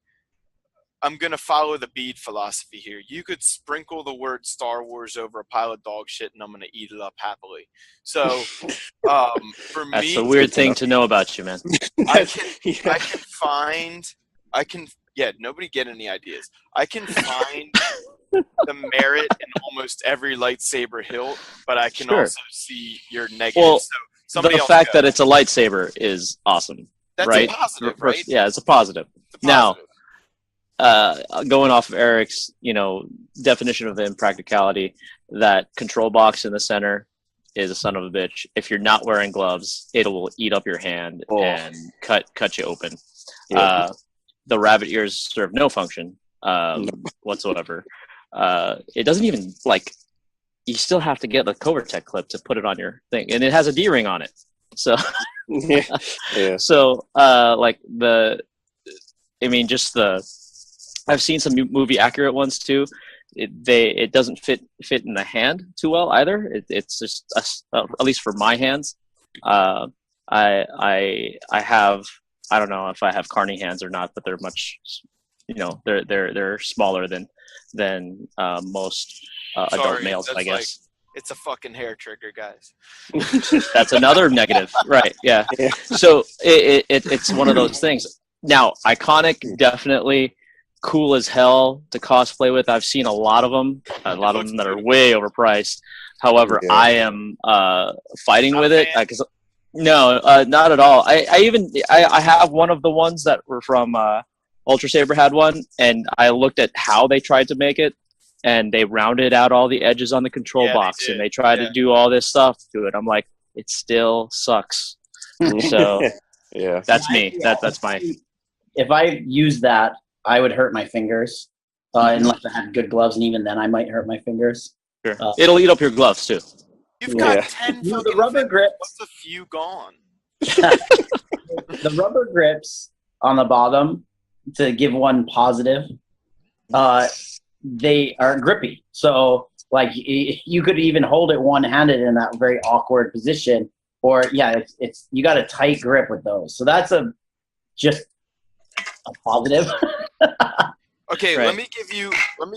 gonna follow the bead philosophy here. You could sprinkle the word Star Wars over a pile of dog shit, and I'm gonna eat it up happily. So, for That's me, a weird thing to know about you, man. I can find. Yeah, nobody get any ideas. I can find the merit in almost every lightsaber hilt, but I can Sure. also see your negatives. Well, So somebody The else fact go. that it's a lightsaber is awesome. That's right? a positive, First- right? Yeah, it's a positive. It's a positive. Going off of Eric's, definition of impracticality, that control box in the center is a son of a bitch. If you're not wearing gloves, it will eat up your hand and cut you open. Yeah. The rabbit ears serve no function whatsoever. It doesn't even you still have to get a Covertech clip to put it on your thing, and it has a D-ring on it. So, Yeah. so I've seen some movie accurate ones too. It doesn't fit in the hand too well either. It's just at least for my hands. I have, I don't know if I have carny hands or not, but they're much, they're smaller than most adult Sorry, males, that's I guess. It's a fucking hair trigger, guys. That's another negative, right? Yeah. Yeah. So it's one of those things. Now, iconic, definitely cool as hell to cosplay with. I've seen a lot of them that are way overpriced. However, Yeah. I am fighting Not with a it fan? because no, not at all. I have one of the ones that were from Ultra Saber had one, and I looked at how they tried to make it, and they rounded out all the edges on the control Yeah, they box, did. and they tried to do all this stuff to it. I'm like, it still sucks. So Yeah. that's me. That's my. If I used that, I would hurt my fingers, unless I had good gloves, and even then, I might hurt my fingers. Sure. It'll eat up your gloves too. You've got Yeah. 10 The fucking rubber fingers. grips. What's a few gone? The rubber grips on the bottom, to give one positive, they are grippy. So, you could even hold it one-handed in that very awkward position. Or, it's you got a tight grip with those. So that's just a positive. Okay, Right. let me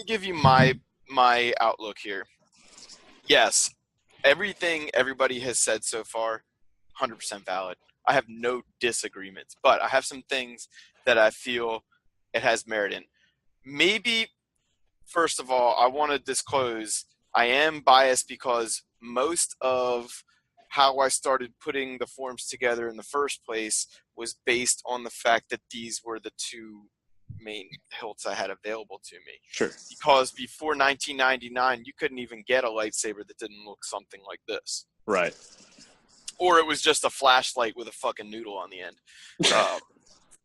give you my outlook here. Yes, everything everybody has said so far, 100% valid. I have no disagreements, but I have some things that I feel it has merit in. Maybe, first of all, I want to disclose I am biased because most of how I started putting the forms together in the first place was based on the fact that these were the two main hilts I had available to me. Sure. Because before 1999, you couldn't even get a lightsaber that didn't look something like this. Right. Or it was just a flashlight with a fucking noodle on the end.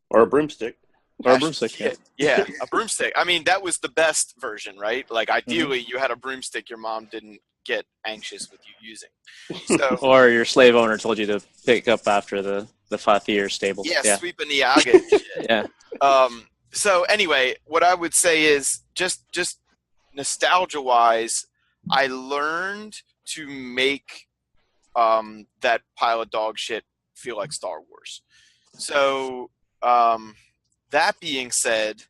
Or a broomstick. Or a broomstick. Yeah. Yeah, a broomstick. I mean, that was the best version, right? Like, ideally, you had a broomstick your mom didn't get anxious with you using. So, Or your slave owner told you to pick up after the Fathir stable. yeah, sweeping the aga. Yeah. So anyway, what I would say is just nostalgia-wise, I learned to make that pile of dog shit feel like Star Wars. So that being said,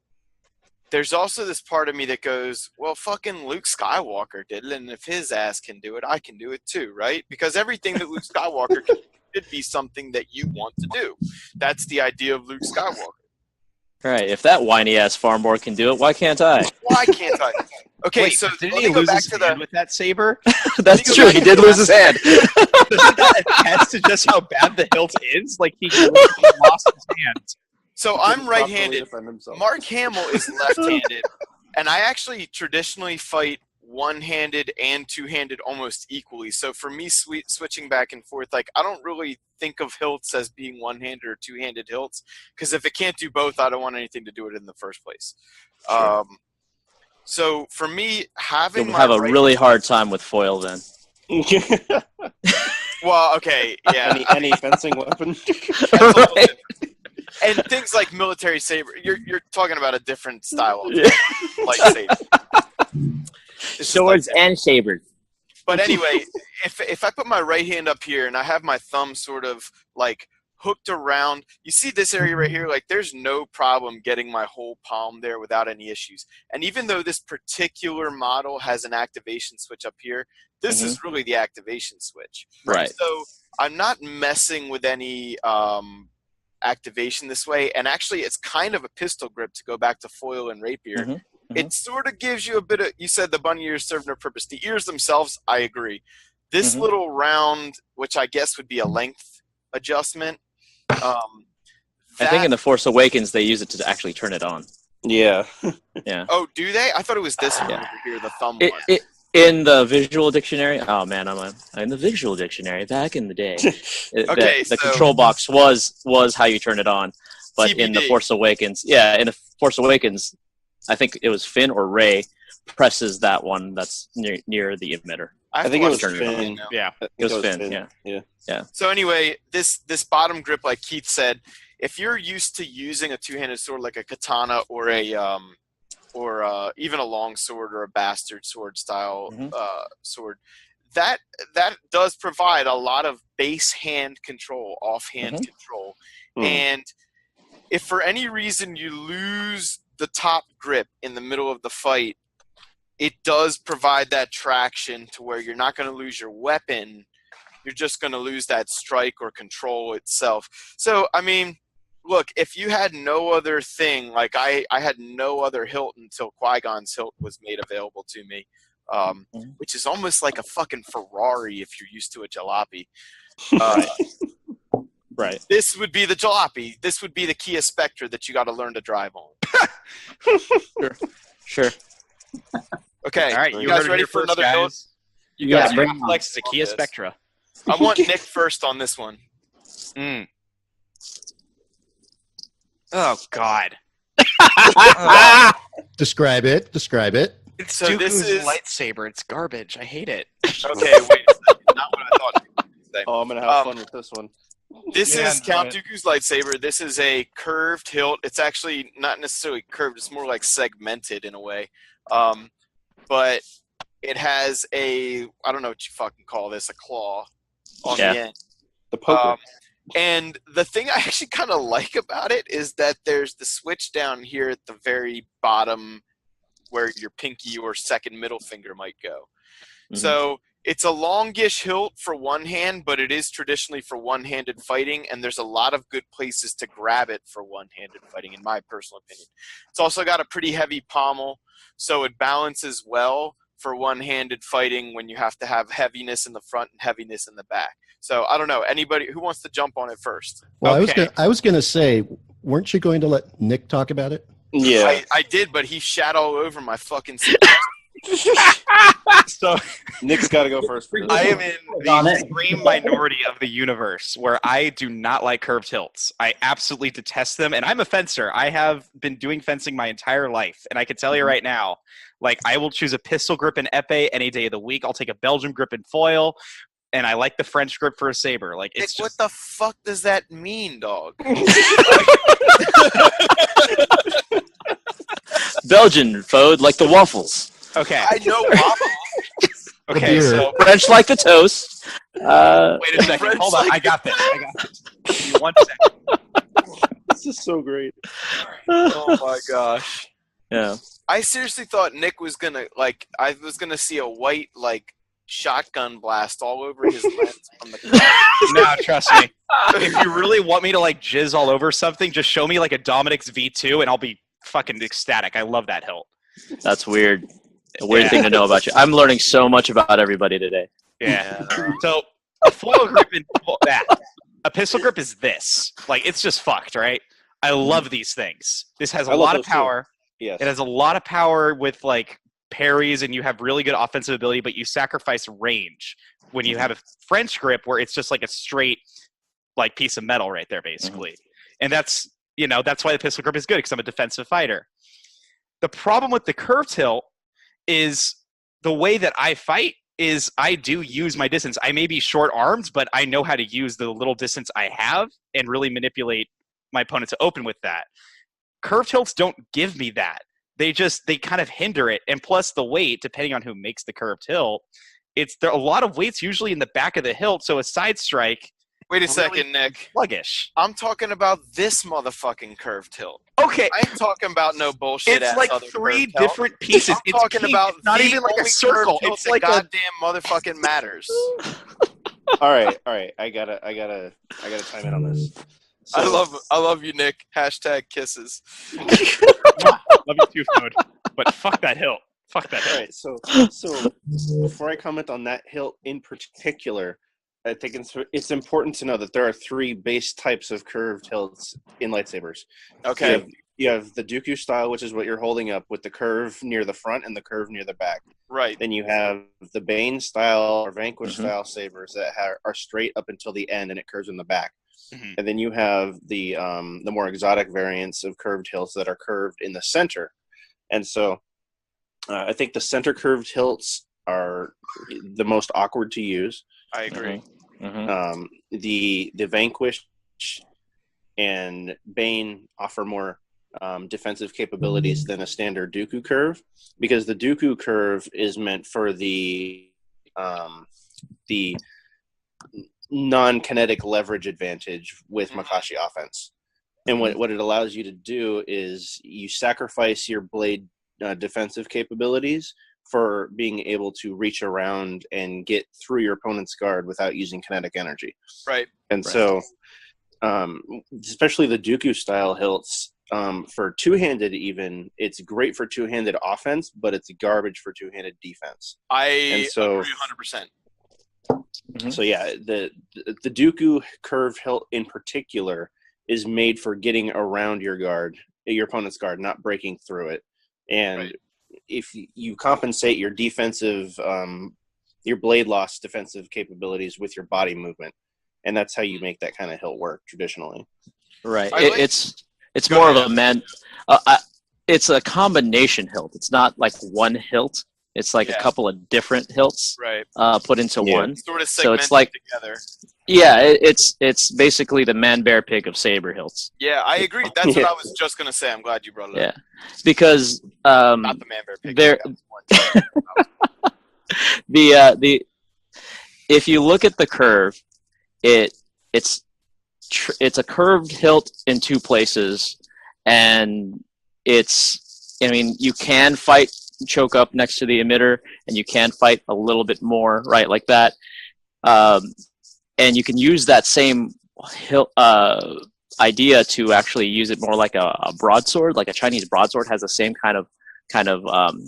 there's also this part of me that goes, well, fucking Luke Skywalker did it, and if his ass can do it, I can do it too, right? Because everything that Luke Skywalker can do should be something that you want to do. That's the idea of Luke Skywalker. Right. If that whiny ass farm boy can do it, why can't I? Why can't I? Okay, Wait, so didn't let he me go lose back his to hand the. with that saber? That's true. He did lose his hand. Doesn't that attest to just how bad the hilt is? Like he lost his hand. So I'm Properly right-handed. defend himself. Mark Hamill is left-handed, and I actually traditionally fight one-handed and two-handed almost equally. So for me, switching back and forth, I don't really think of hilts as being one-handed or two-handed hilts, because if it can't do both, I don't want anything to do it in the first place. Sure. So for me, having You'll my have a right- really hard time with foil then. well, okay, yeah, any fencing weapon? that's a little Right. different. And things like military saber, you're talking about a different style of Yeah. lightsaber. This is Swords and sabers. But anyway, if I put my right hand up here and I have my thumb sort of like hooked around, you see this area right here, like there's no problem getting my whole palm there without any issues. And even though this particular model has an activation switch up here, this is really the activation switch. Right. So I'm not messing with any activation this way. And actually, it's kind of a pistol grip to go back to foil and rapier. It sort of gives you a bit of, you said the bunny ears serve no purpose. The ears themselves, I agree. This little round, which I guess would be a length adjustment. I think in The Force Awakens, they use it to actually turn it on. Yeah. Yeah. Oh, do they? I thought it was this one over here, the thumb one. In the visual dictionary, oh man, I'm in the visual dictionary back in the day. Okay, the control box was how you turn it on, but TBD. in The Force Awakens, in The Force Awakens, I think it was Finn or Rey presses that one that's near the emitter. I think it was Finn. Yeah. It was Finn. Yeah. So anyway, this bottom grip, like Keith said, if you're used to using a two-handed sword like a katana or a even a long sword or a bastard sword style sword, that does provide a lot of base hand control, offhand control. And if for any reason you lose the top grip in the middle of the fight, it does provide that traction to where you're not going to lose your weapon. You're just going to lose that strike or control itself. So, I mean, look, if you had no other thing, like I had no other hilt until Qui-Gon's hilt was made available to me, which is almost like a fucking Ferrari if you're used to a jalopy. Right. This would be the jalopy. This would be the Kia Spectra that you got to learn to drive on. Sure. Okay. All right, you guys ready for another hilt? You guys bring bring Flex is a Kia Spectra. I want Nick first on this one. Oh God. Describe it. It's So Dooku's this is- lightsaber. It's garbage. I hate it. Okay, wait a second. Not what I thought you were going to say. Oh, I'm going to have fun with this one. This Yeah, is Count enjoy Dooku's lightsaber. This is a curved hilt. It's actually not necessarily curved. It's more like segmented in a way. But it has a, I don't know what you fucking call this, a claw on the end. The poker. And the thing I actually kind of like about it is that there's the switch down here at the very bottom where your pinky or second middle finger might go. So it's a longish hilt for one hand, but it is traditionally for one-handed fighting, and there's a lot of good places to grab it for one-handed fighting, in my personal opinion. It's also got a pretty heavy pommel, so it balances well for one-handed fighting when you have to have heaviness in the front and heaviness in the back. So I don't know. Anybody who wants to jump on it first? Well, Okay. I was gonna say, weren't you going to let Nick talk about it? Yeah. I did, but he shat all over my fucking So Nick's got to go first. For this I am one. in On the it. extreme minority of the universe where I do not like curved hilts. I absolutely detest them, and I'm a fencer. I have been doing fencing my entire life, and I can tell you right now, like I will choose a pistol grip in épée any day of the week. I'll take a Belgian grip in foil, and I like the French grip for a saber. Like Nick, it's just what the fuck does that mean, dog? Belgian food like the waffles. okay. I know waffles. Okay, beer. so French like the toast. wait a second. French Hold on. like- I got this. Give me 1 second. This is so great. Oh my gosh. Yeah. I seriously thought Nick was gonna I was gonna see a white shotgun blast all over his lens from the car. No, trust me. If you really want me to jizz all over something, just show me a Dominic's V2 and I'll be fucking ecstatic. I love that hilt. That's weird. A weird Yeah. thing to know about you. I'm learning so much about everybody today. Yeah. So a foil grip and a pistol grip is this. It's just fucked, right? I love these things. This has a I love lot of those too. power. Yes. It has a lot of power with parries, and you have really good offensive ability, but you sacrifice range when you have a French grip where it's just a straight piece of metal right there, basically. And that's why the pistol grip is good, because I'm a defensive fighter. The problem with the curved hilt is the way that I fight is I do use my distance. I may be short armed, but I know how to use the little distance I have and really manipulate my opponent to open with that. Curved hilts don't give me that. They kind of hinder it. And plus the weight, depending on who makes the curved hilt, there are a lot of weights usually in the back of the hilt, so a side strike. Wait a really second, Nick. Sluggish. I'm talking about this motherfucking curved hilt. Okay, I ain't talking about no bullshit. it's like other 3 curved hilt. different pieces. I'm It's talking key. about It's not the even like a only circle. curved hilt It's that like a goddamn motherfucking matters. All right. I gotta chime in on this. So, I love you, Nick. Hashtag kisses. Love you too, Fode. But fuck that hilt. Fuck that all hilt. right. So before I comment on that hilt in particular, I think it's important to know that there are 3 base types of curved hilts in lightsabers. Okay. You have the Dooku style, which is what you're holding up with the curve near the front and the curve near the back. Right. Then you have the Bane style or Vanquish style sabers that are straight up until the end and it curves in the back. Mhm. And then you have the more exotic variants of curved hilts that are curved in the center. And so I think the center curved hilts are the most awkward to use. I agree. Mm-hmm. The Vanquish and Bane offer more defensive capabilities than a standard Dooku curve, because the Dooku curve is meant for the non-kinetic leverage advantage with Makashi offense. And what it allows you to do is you sacrifice your blade defensive capabilities for being able to reach around and get through your opponent's guard without using kinetic energy. Right. And so, especially the Dooku style hilts, for two-handed even, it's great for two-handed offense, but it's garbage for two-handed defense. I agree 100%. So yeah, the Dooku curve hilt in particular is made for getting around your opponent's guard, not breaking through it. And if you compensate your defensive, your blade loss defensive capabilities with your body movement, and that's how you make that kind of hilt work traditionally. Right. It's Go more ahead. of a man. It's a combination hilt. It's not like one hilt. It's like a couple of different hilts put into one. Sort of So it's segmented like together. Yeah, it's basically the man bear pig of saber hilts. Yeah, I agree. That's what I was just gonna say. I'm glad you brought it up. Yeah, because Not the man bear pig. there the if you look at the curve, it's a curved hilt in 2 places, and you can fight choke up next to the emitter, and you can fight a little bit more right like that, and you can use that same hilt idea to actually use it more like a broadsword, like a Chinese broadsword has the same kind of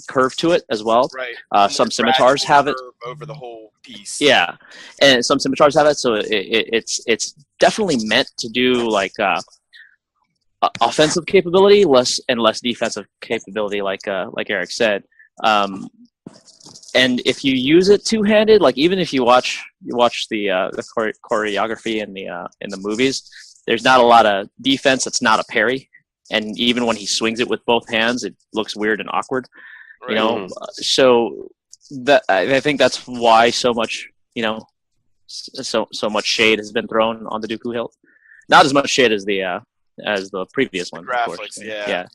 curve to it as well. Right. Some scimitars have it over the whole piece. Yeah, and some scimitars have it, so it's definitely meant to do like offensive capability, less defensive capability, like Eric said. And if you use it two-handed, like even if you watch the choreography in the movies, there's not a lot of defense. It's not a parry, and even when he swings it with both hands, it looks weird and awkward. Right. So that I think that's why so much so much shade has been thrown on the Dooku hilt. Not as much shade as the previous one. Graphics, of course. yeah.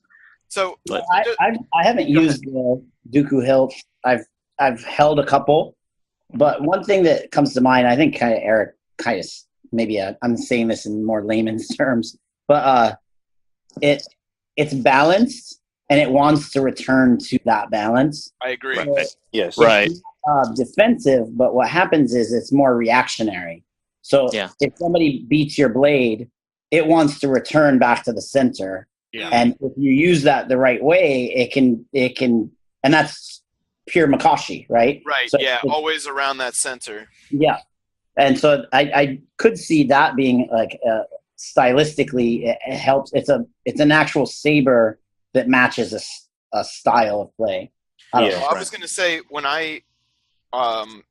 So But I haven't used the Dooku hilt. I've held a couple, but one thing that comes to mind, I think Eric maybe I'm saying this in more layman's terms, but it's balanced and it wants to return to that balance. I agree. Right. Yes. Right. Defensive, but what happens is it's more reactionary. So if somebody beats your blade, it wants to return back to the center. Yeah. And if you use that the right way, it can, and that's pure Makashi, right? Right. So always around that center. Yeah. And so I could see that being like stylistically it helps. It's an actual saber that matches a style of play. I was going to say, when I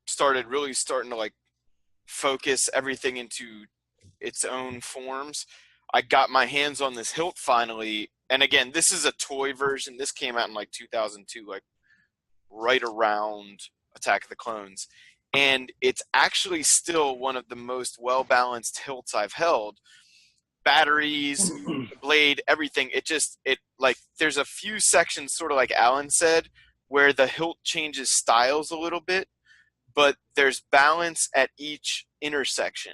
started to like focus everything into its own forms, I got my hands on this hilt finally. And again, this is a toy version. This came out in like 2002, like right around Attack of the Clones. And it's actually still one of the most well-balanced hilts I've held. Batteries, blade, everything. It like there's a few sections, sort of like Alan said, where the hilt changes styles a little bit, but there's balance at each intersection.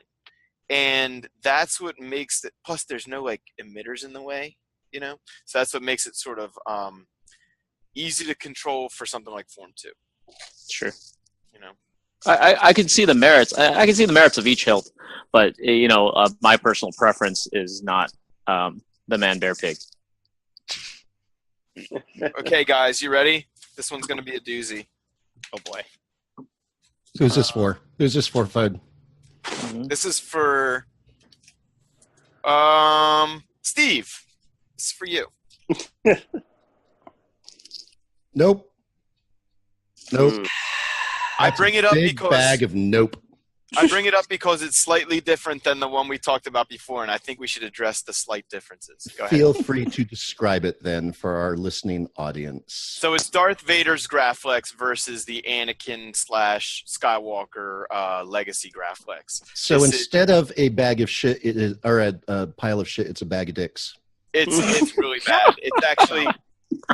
And that's what makes it, plus there's no like emitters in the way, you know? So that's what makes it sort of easy to control for something like Form 2. Sure. You know? I can see the merits. I can see the merits of each hilt, but my personal preference is not the man bear pig. Okay, guys, you ready? This one's going to be a doozy. Oh boy. Who's this for? Who's this for, Fud? This is for Steve. This is for you. Nope. I bring it up Big because bag of nope. I bring it up because it's slightly different than the one we talked about before, and I think we should address the slight differences. Go ahead. Feel free to describe it then for our listening audience. So it's Darth Vader's Graflex versus the Anakin / Skywalker Legacy Graflex. So instead of a bag of shit, it is, or a pile of shit, it's a bag of dicks. It's really bad. It's actually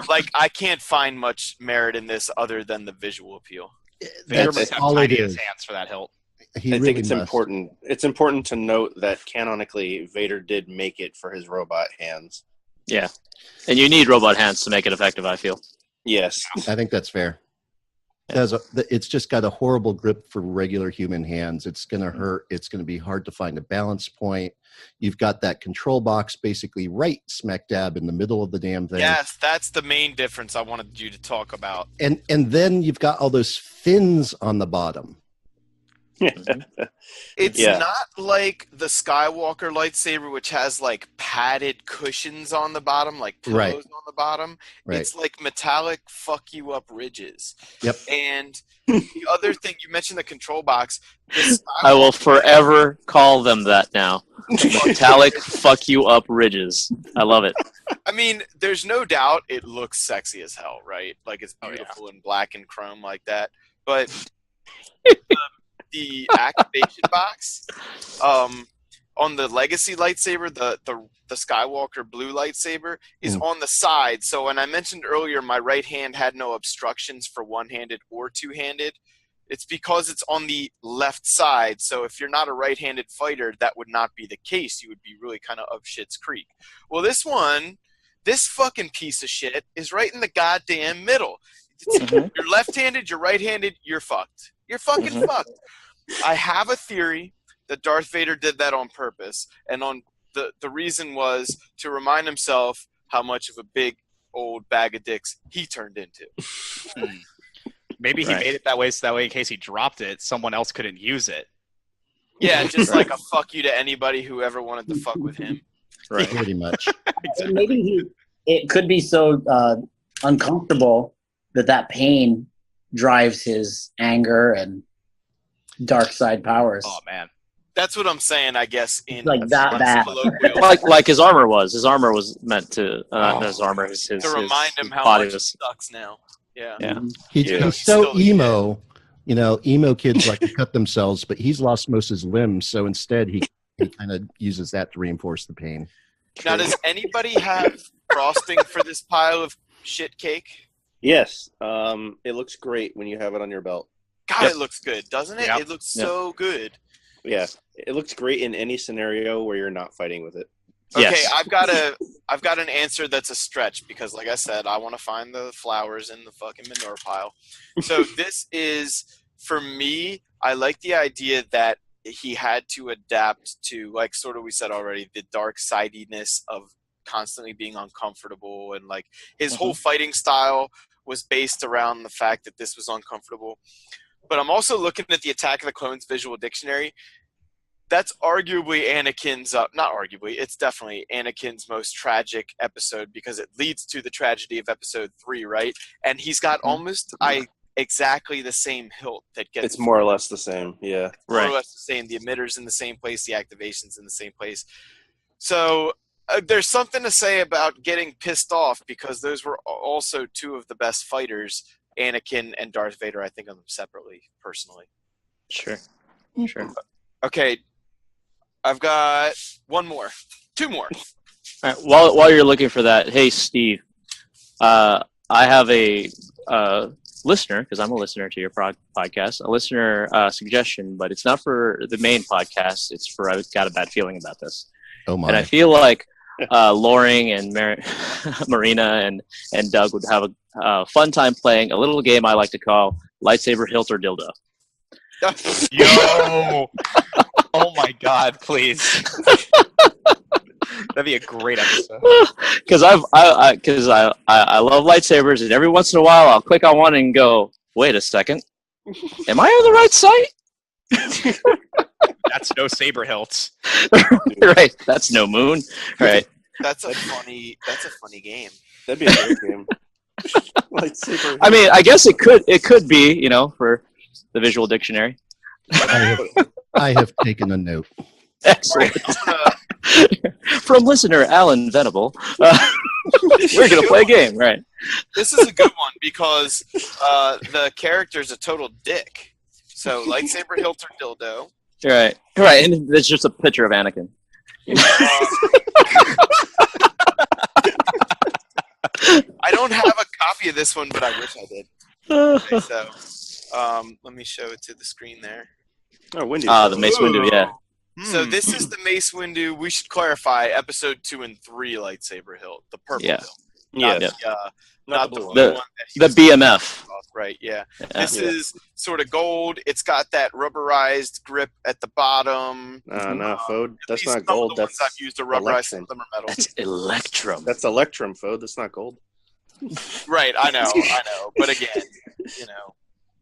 like I can't find much merit in this other than the visual appeal. Vader That's must have all it tiny is. hands for that hilt. He I really think it's must. important. It's important to note that canonically, Vader did make it for his robot hands. Yeah, and you need robot hands to make it effective, I feel. Yes. I think that's fair. It's just got a horrible grip for regular human hands. It's going to hurt. It's going to be hard to find a balance point. You've got that control box basically right smack dab in the middle of the damn thing. Yes, that's the main difference I wanted you to talk about. And then you've got all those fins on the bottom. It's Yeah. not like the Skywalker lightsaber, which has like padded cushions on the bottom, like pillows Right. on the bottom. Right. It's like metallic fuck you up ridges. Yep. And the other thing, you mentioned the control box. The I will forever call them that now. Metallic fuck you up ridges. I love it. I mean, there's no doubt it looks sexy as hell, right? Like it's Oh, yeah. beautiful in black and chrome like that. But the activation box on the Legacy lightsaber, the Skywalker blue lightsaber, is on the side. So when I mentioned earlier my right hand had no obstructions for one-handed or two-handed, it's because it's on the left side. So if you're not a right-handed fighter, that would not be the case. You would be really kind of up shit's creek. Well, this fucking piece of shit is right in the goddamn middle. You're left-handed, you're right-handed, you're fucked. You're fucking fucked. I have a theory that Darth Vader did that on purpose, and on the reason was to remind himself how much of a big old bag of dicks he turned into. Maybe he made it that way so that way in case he dropped it, someone else couldn't use it. Yeah, just like a fuck you to anybody who ever wanted to fuck with him. Right. Pretty much. And maybe it could be so uncomfortable that pain drives his anger and dark side powers. Oh man. That's what I'm saying, I guess. In Like that bad. colloquial, Like his armor was. His armor was meant to. Not his armor. His to remind him how body much it was. sucks now. Yeah. Yeah. He's Yeah. so Still- emo. Emo kids like to cut themselves, but he's lost most of his limbs. So instead, he kind of uses that to reinforce the pain. Now, does anybody have frosting for this pile of shit cake? Yes. It looks great when you have it on your belt. God, it looks good, doesn't it? Yep. It looks so good. Yeah. It looks great in any scenario where you're not fighting with it. Okay, Yes. I've got an answer that's a stretch because, like I said, I want to find the flowers in the fucking manure pile. So this is, for me, I like the idea that he had to adapt to, like sort of we said already, the dark sidiness of constantly being uncomfortable, and like his whole fighting style was based around the fact that this was uncomfortable. But I'm also looking at the Attack of the Clones visual dictionary. That's arguably Anakin's, not arguably, it's definitely Anakin's most tragic episode because it leads to the tragedy of episode 3, right? And he's got almost exactly the same hilt that gets... It's more or less the same. Yeah. more or less the same. The emitter's in the same place, the activation's in the same place. So there's something to say about getting pissed off because those were also two of the best fighters, Anakin and Darth Vader. I think of them separately, personally. Sure. Sure. Okay, I've got two more. All right, while you're looking for that, hey Steve, I have a listener, because I'm a listener to your podcast, a listener suggestion, but it's not for the main podcast. It's for I've got a bad feeling about this. Oh my! And I feel like Loring and Marina and Doug would have a fun time playing a little game I like to call Lightsaber Hilt or Dildo. Yo! Oh my God! Please. That'd be a great episode. Because I love lightsabers, and every once in a while I'll click on one and go, wait a second, am I on the right site? That's no saber hilts. Right, that's no moon. Right. That's a funny game. That'd be a great game. Lightsaber. I mean, I guess it could be, for the visual dictionary. I have taken a note. Excellent. From listener Alan Venable, we're going to play a game, right? This is a good one because the character's a total dick. So, lightsaber hilt or dildo. Right, and there's just a picture of Anakin. I don't have a copy of this one, but I wish I did. Okay, so, let me show it to the screen there. Oh, Windy. The Mace Windu, yeah. So this is the Mace Windu. We should clarify episode 2 and 3 lightsaber hilt, the purple hilt. Yeah. Not the blue one. The BMF. Right, yeah. Yeah. This is sort of gold. It's got that rubberized grip at the bottom. No, Fode. That's These not gold. Some of the ones I've used are rubberized, some of them are metal. That's Electrum. That's Electrum, Fode. That's not gold. Right, I know. But again,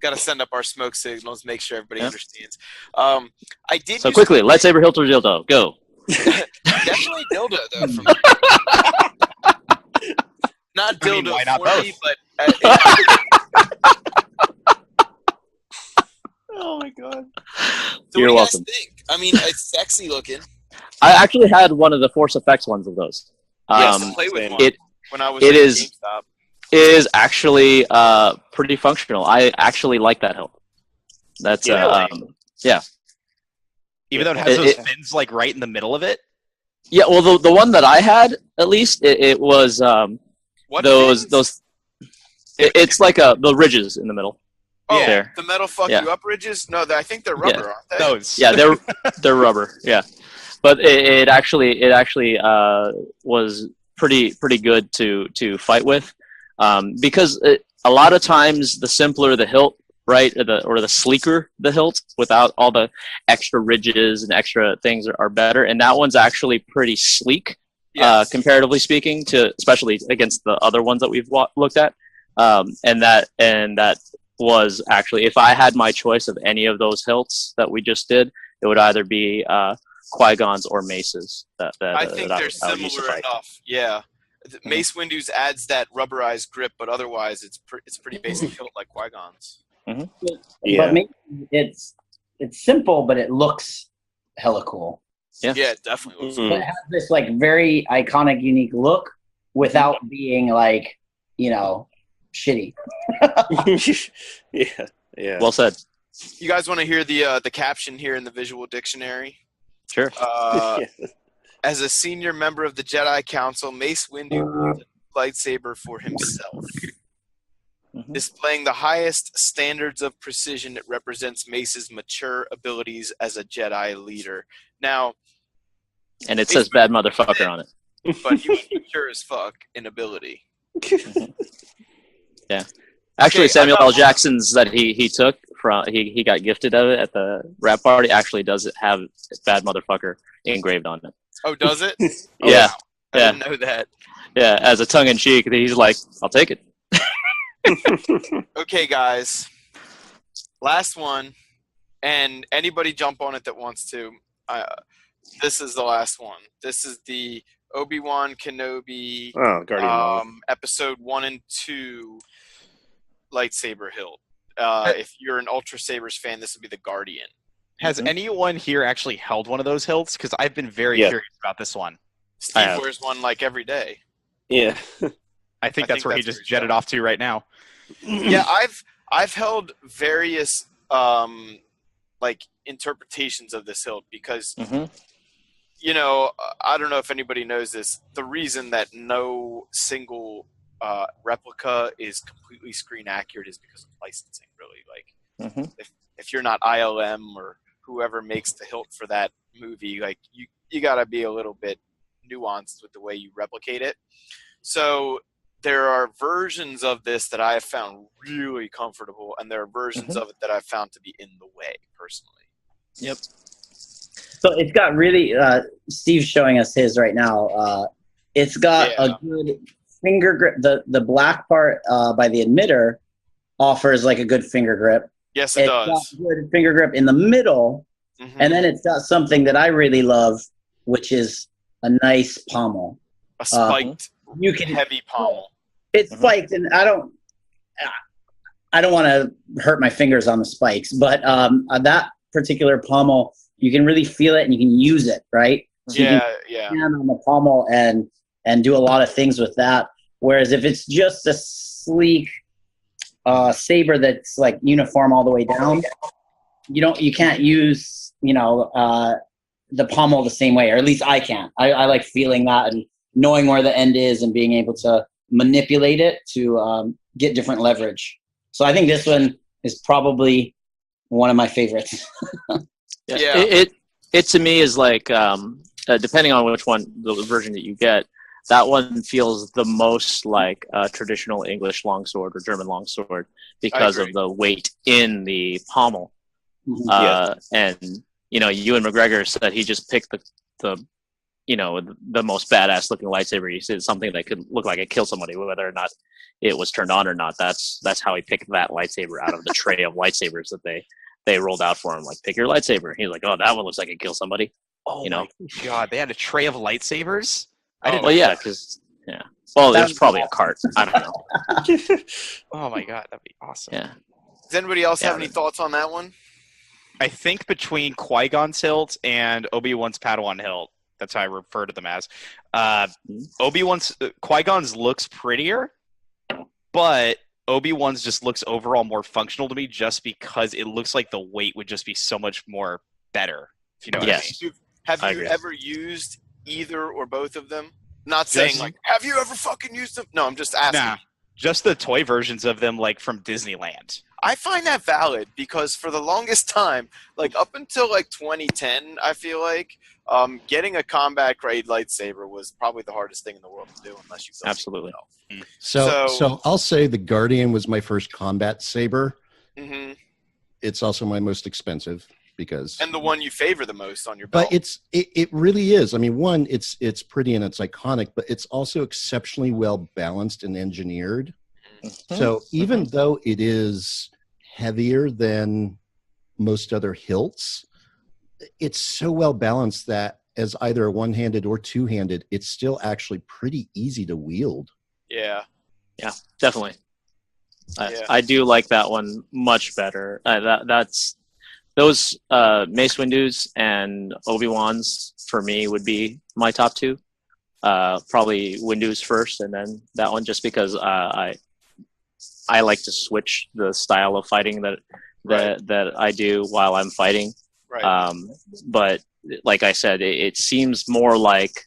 got to send up our smoke signals, make sure everybody understands. I did. So quickly, lightsaber hilt or dildo, go. Definitely dildo though. For me. Not dildo why not for both? me, but. Oh my god! So You're what welcome. do you guys think? I mean, it's sexy looking. I actually had one of the Force Effects ones of those. Yes, I played with one when I was it at is- GameStop. It is actually pretty functional. I actually like that hilt. That's Yeah. Even though it has those fins like right in the middle of it. Yeah, well, the one that I had, at least, it was What those fins? It's like the ridges in the middle. Oh, there. the metal fuck Yeah. you up ridges? No, I think they're rubber, aren't they? Those. Yeah, they're rubber. Yeah, but it actually was pretty good to fight with, because a lot of times the simpler the hilt, right, or the sleeker the hilt, without all the extra ridges and extra things are better. And that one's actually pretty sleek, Yes. comparatively speaking, to especially against the other ones that we've looked at. And that was actually, if I had my choice of any of those hilts that we just did, it would either be Qui-Gon's or Mace's. I think they're I would use to similar fight. enough. Yeah. Mace Windu's adds that rubberized grip, but otherwise it's pretty basic hilt like Qui-Gon's. Yeah. But maybe it's simple, but it looks hella cool. Yeah. Yeah, it definitely looks So it has this like very iconic, unique look without being like, shitty. Yeah. Well said. You guys want to hear the caption here in the visual dictionary? Sure. As a senior member of the Jedi Council, Mace Windu wields a lightsaber for himself. Displaying the highest standards of precision, it represents Mace's mature abilities as a Jedi leader. Now, And it says bad motherfucker on it. but he was mature as fuck in ability. Yeah. Actually, Okay, Samuel I L. got- Jackson's that he took from he got gifted of it at the rap party actually does have bad motherfucker engraved on it. Oh, does it? Oh, Yeah. wow. I Yeah. didn't know that. Yeah, as a tongue in cheek, he's like, "I'll take it." Okay, guys. Last one, and anybody jump on it that wants to. This is the last one. This is the Obi-Wan Kenobi Guardian Mode. episode 1 and 2 lightsaber hilt. If you're an Ultra Sabers fan, this would be the Guardian. Has anyone here actually held one of those hilts? Because I've been very Yeah. curious about this one. Steve have. wears one like every day. Yeah. I think that's where he that's where just he's jetted going. off to right now. Yeah, I've held various like interpretations of this hilt because Mhm. I don't know if anybody knows this. The reason that no single replica is completely screen accurate is because of licensing, really. Like, Mhm. if you're not ILM or whoever makes the hilt for that movie, like you got to be a little bit nuanced with the way you replicate it. So there are versions of this that I have found really comfortable, and there are versions of it that I've found to be in the way, personally. Yep. So it's got really, Steve's showing us his right now. It's got a good finger grip. The black part by the emitter offers like a good finger grip. Yes, it does. It's got good finger grip in the middle, and then it's got something that I really love, which is a nice pommel. A spiked, heavy pommel. It's spiked, and I don't want to hurt my fingers on the spikes, but that particular pommel, you can really feel it and you can use it, right? So you can hand on the pommel and do a lot of things with that. Whereas if it's just a sleek saber that's like uniform all the way down, you can't use the pommel the same way, or at least I can't. I like feeling that and knowing where the end is and being able to manipulate it to get different leverage. So I think this one is probably one of my favorites. It to me is like depending on which one, the version that you get, that one feels the most like a traditional English longsword or German longsword because of the weight in the pommel. And Ewan McGregor said he just picked the most badass looking lightsaber. He said something that could look like it killed somebody, whether or not it was turned on or not. That's how he picked that lightsaber out of the tray of lightsabers that they rolled out for him. Like, pick your lightsaber. He's like, oh, that one looks like it killed somebody. Oh my God, they had a tray of lightsabers? Well, there's probably a cart. I don't know. Oh my God, that'd be awesome. Yeah. Does anybody else have any thoughts on that one? I think between Qui-Gon's hilt and Obi-Wan's Padawan hilt, that's how I refer to them as, Qui-Gon's looks prettier, but Obi-Wan's just looks overall more functional to me just because it looks like the weight would just be so much more better, if you know what I mean. Have you ever used either or both of them? Not saying have you ever fucking used them? No, I'm just asking. Nah, just the toy versions of them, like from Disneyland. I find that valid because for the longest time, like up until like 2010, I feel like getting a combat grade lightsaber was probably the hardest thing in the world to do unless you built absolutely. it yourself. So I'll say the Guardian was my first combat saber. Mm-hmm. It's also my most expensive and the one you favor the most on your belt. But it really is. I mean, one, it's pretty and it's iconic, but it's also exceptionally well balanced and engineered. Mm-hmm. So even though it is heavier than most other hilts, it's so well balanced that as either a one-handed or two-handed, it's still actually pretty easy to wield. Yeah, definitely. I do like that one much better. That's those Mace Windu's and Obi-Wan's for me would be my top two. Probably Windu's first, and then that one, just because I like to switch the style of fighting that I do while I'm fighting. Right. But like I said, it seems more like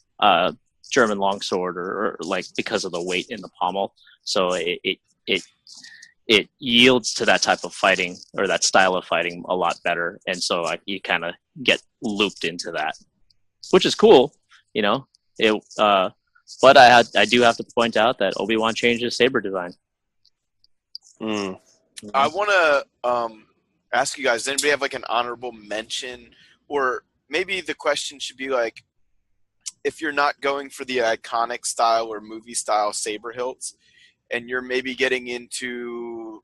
German longsword, or like because of the weight in the pommel. So it yields to that type of fighting or that style of fighting a lot better, and so you kind of get looped into that, which is cool, but I do have to point out that Obi-Wan changed his saber design. I want to ask you guys, does anybody have like an honorable mention, or maybe the question should be like, if you're not going for the iconic style or movie style saber hilts, and you're maybe getting into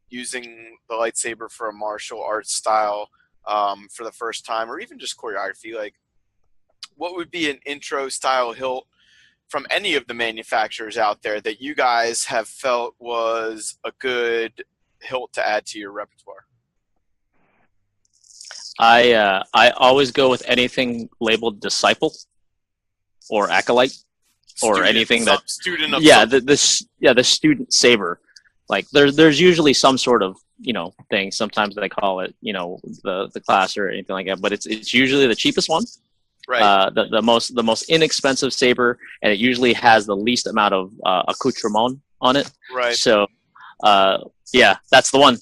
using the lightsaber for a martial arts style for the first time, or even just choreography, like what would be an intro style hilt from any of the manufacturers out there that you guys have felt was a good hilt to add to your repertoire? I always go with anything labeled disciple or acolyte. Or anything that student of the student saber, like there's usually some sort of thing. Sometimes they call it the class or anything like that, but it's usually the cheapest one, right? The most inexpensive saber, and it usually has the least amount of accoutrement on it. Right. So, yeah, that's the one.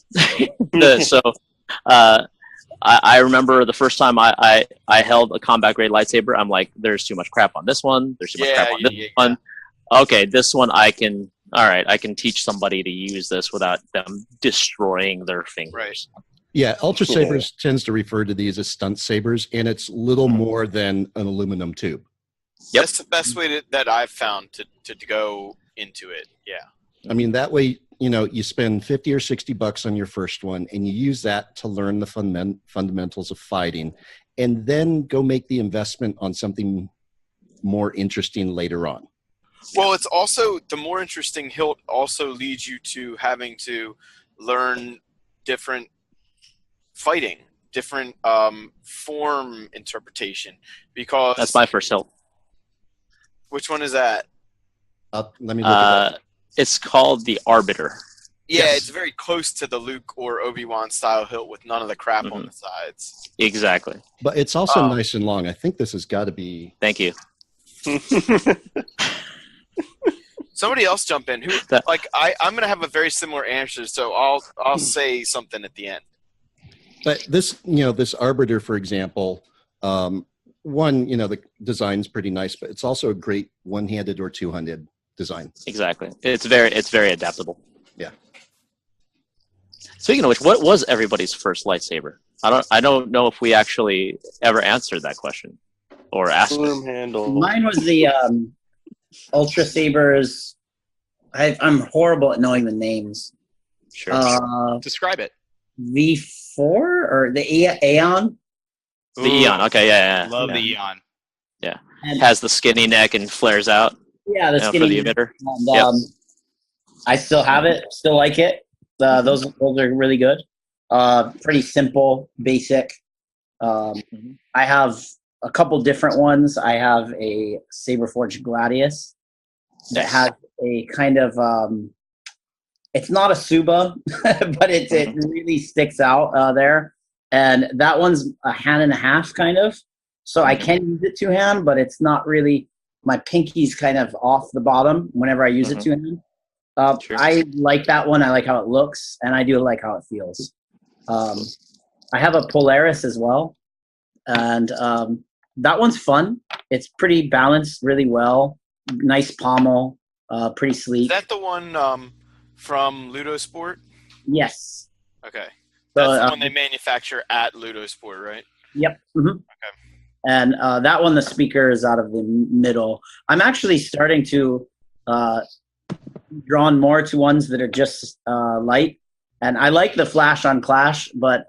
I remember the first time I held a combat grade lightsaber. I'm like, there's too much crap on this one. There's too much crap on this one. Okay, this one I can teach somebody to use this without them destroying their fingers. Right. Yeah, Ultra Sabers tends to refer to these as stunt sabers, and it's little more than an aluminum tube. Yep. That's the best way that I've found to go into it. Yeah. I mean, that way, you spend 50 or 60 bucks on your first one, and you use that to learn the fundamentals of fighting, and then go make the investment on something more interesting later on. Well, it's also the more interesting hilt also leads you to having to learn different fighting, different form interpretation, because That's my first hilt. Which one is that? Let me look at that. It's called the Arbiter. Yeah, Yes. It's very close to the Luke or Obi-Wan style hilt with none of the crap on the sides. Exactly. But it's also nice and long. I think this has got to be... Thank you. Somebody else jump in. I'm going to have a very similar answer, so I'll say something at the end. But this, this Arbiter, for example, the design's pretty nice, but it's also a great one-handed or two-handed design. Exactly. It's very adaptable. Yeah. Speaking of which, what was everybody's first lightsaber? I don't know if we actually ever answered that question or asked it. Worm handle. Mine was the Ultra Sabers. I'm horrible at knowing the names. Sure. Describe it. V4 or the Aeon? The Eon. Okay, yeah. Love the Eon. Yeah. And, Has the skinny neck and flares out. yeah, the For skinny. the emitter. And, Yep. I still have it. Still like it. Those are really good. Pretty simple, basic. I have a couple different ones. I have a Saberforged Gladius that has a kind of it's not a Suba, but it really sticks out there. And that one's a hand and a half kind of. So I can use it two-hand, but it's not really, my pinky's kind of off the bottom whenever I use it two-hand. Sure. I like that one. I like how it looks, and I do like how it feels. I have a Polaris as well, and that one's fun. It's pretty balanced really well. Nice pommel, pretty sleek. Is that the one from Ludosport? Yes. Okay. So, That's the one they manufacture at Ludosport, right? Yep. Mm-hmm. Okay. And that one, the speaker is out of the middle. I'm actually starting to drawn more to ones that are just light. And I like the flash on Clash, but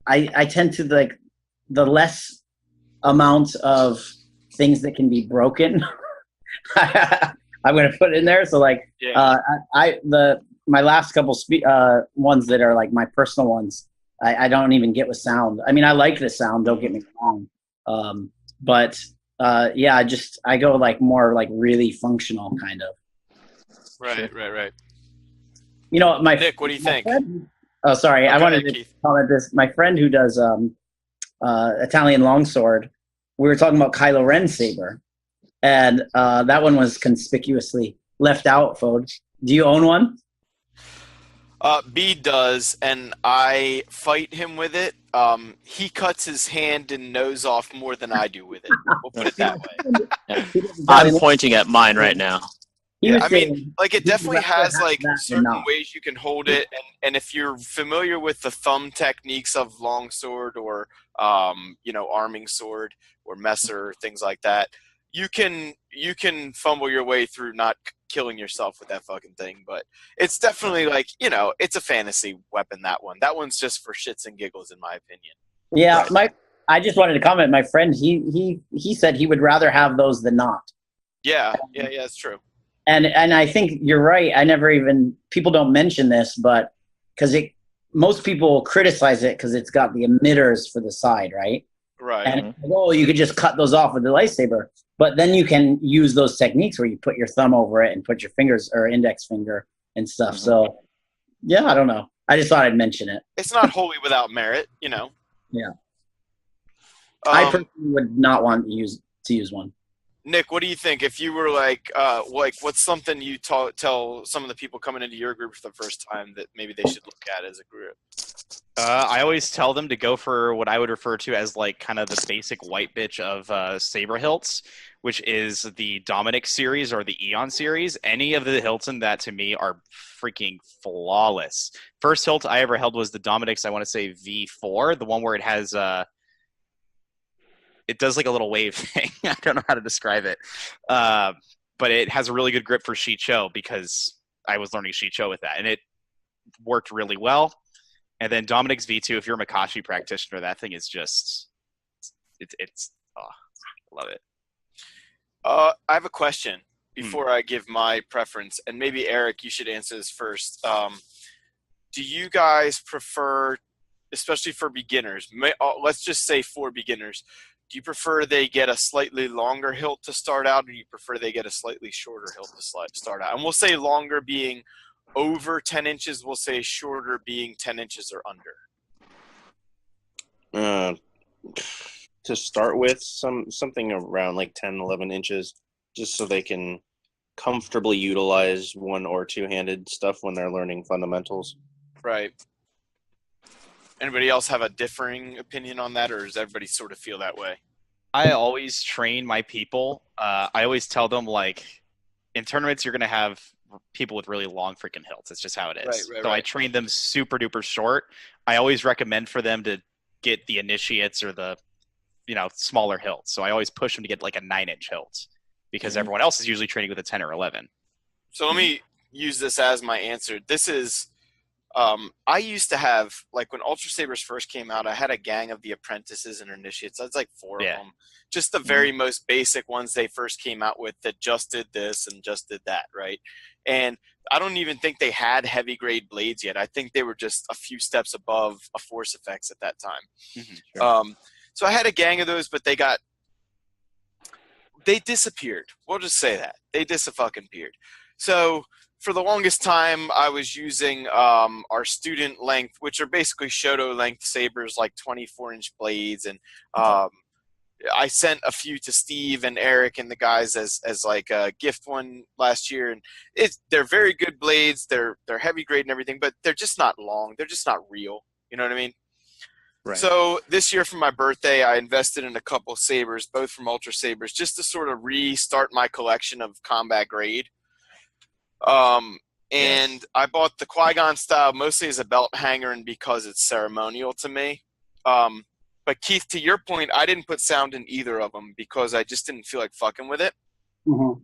I tend to like the less amount of things that can be broken. I'm going to put in there. So like my last couple ones that are like my personal ones, I don't even get with sound. I mean, I like the sound, don't get me wrong. But I go like more like really functional kind of. Right. You know, Nick, what do you think? Oh, sorry. Okay, I wanted to Keith. comment this. My friend who does Italian longsword, we were talking about Kylo Ren saber, and that one was conspicuously left out. Fode, do you own one? B does, and I fight him with it. He cuts his hand and nose off more than I do with it. We'll put it that way. I'm pointing at mine right now. I mean, like it definitely has like that certain not. ways you can hold it, and if you're familiar with the thumb techniques of longsword or arming sword or messer, things like that, you can fumble your way through not killing yourself with that fucking thing. But it's definitely like it's a fantasy weapon. That one's just for shits and giggles, in my opinion. Yeah, I just wanted to comment. My friend, he said he would rather have those than not. Yeah, it's true. And I think you're right. People don't mention this, but because most people criticize it because it's got the emitters for the side, right? Right. And you could just cut those off with the lightsaber, but then you can use those techniques where you put your thumb over it and put your fingers or index finger and stuff. So, yeah, I don't know. I just thought I'd mention it. It's not wholly without merit, Yeah. I personally would not want to use one. Nick, what do you think? If you were like what's something you tell some of the people coming into your group for the first time that maybe they should look at as a group? I always tell them to go for what I would refer to as like kind of the basic white bitch of saber hilts, which is the Dominic series or the Eon series. Any of the hilts in that to me are freaking flawless. First hilt I ever held was the Dominic's, I want to say V4, the one where it has it does like a little wave thing. I don't know how to describe it. But it has a really good grip for Shicho because I was learning Shicho with that, and it worked really well. And then Dominic's V2, if you're a Makashi practitioner, that thing is just, it's I love it. I have a question before I give my preference, and maybe Eric, you should answer this first. Do you guys prefer, especially for beginners, let's just say for beginners, do you prefer they get a slightly longer hilt to start out, or do you prefer they get a slightly shorter hilt to start out? And we'll say longer being over 10 inches, we'll say shorter being 10 inches or under. To start with, something around like 10, 11 inches, just so they can comfortably utilize one or two-handed stuff when they're learning fundamentals. Right. Anybody else have a differing opinion on that, or does everybody sort of feel that way? I always train my people. I always tell them, like, in tournaments, you're going to have people with really long freaking hilts. It's just how it is. Right. I train them super duper short. I always recommend for them to get the initiates or the, smaller hilts. So I always push them to get like a 9-inch hilt because everyone else is usually training with a 10 or 11. So let me use this as my answer. This is, I used to have, like when Ultra Sabers first came out, I had a gang of the apprentices and initiates. That's like 4 of them. Just the very most basic ones they first came out with that just did this and just did that, right? And I don't even think they had heavy grade blades yet. I think they were just a few steps above a Force Effects at that time. Sure. So I had a gang of those, but they disappeared. We'll just say that. They dis-fucking-peared. So for the longest time, I was using our student length, which are basically Shoto length sabers, like 24-inch blades. And I sent a few to Steve and Eric and the guys as like a gift one last year. And they're very good blades. They're heavy grade and everything, but they're just not long. They're just not real. You know what I mean? Right. So this year for my birthday, I invested in a couple sabers, both from Ultra Sabers, just to sort of restart my collection of combat grade. And I bought the Qui-Gon style mostly as a belt hanger and because it's ceremonial to me. But Keith, to your point, I didn't put sound in either of them because I just didn't feel like fucking with it. Mm-hmm.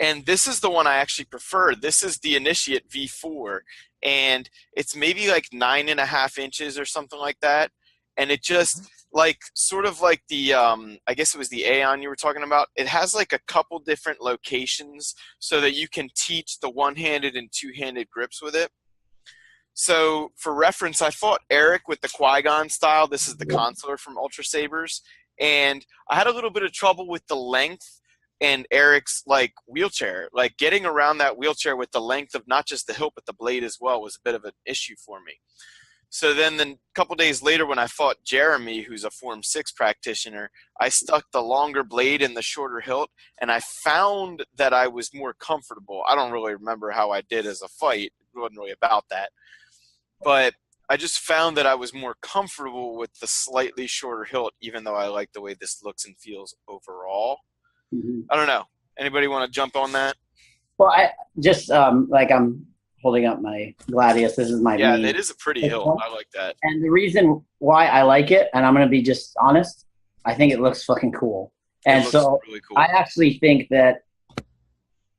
And this is the one I actually prefer. This is the Initiate V4, and it's maybe like 9.5 inches or something like that. And it just like sort of like the I guess it was the Aeon you were talking about. It has like a couple different locations so that you can teach the one-handed and two-handed grips with it. So for reference, I fought Eric with the Qui-Gon style. This is the consular from Ultra Sabers, and I had a little bit of trouble with the length and Eric's like wheelchair. Like getting around that wheelchair with the length of not just the hilt but the blade as well was a bit of an issue for me. So then a couple days later when I fought Jeremy, who's a Form 6 practitioner, I stuck the longer blade in the shorter hilt, and I found that I was more comfortable. I don't really remember how I did as a fight. It wasn't really about that. But I just found that I was more comfortable with the slightly shorter hilt, even though I like the way this looks and feels overall. Mm-hmm. I don't know. Anybody want to jump on that? Well, I just like I'm holding up my Gladius. This is my main. It is a pretty hilt. I like that. And the reason why I like it, and I'm going to be just honest, I think it looks fucking cool. And so really cool. I actually think that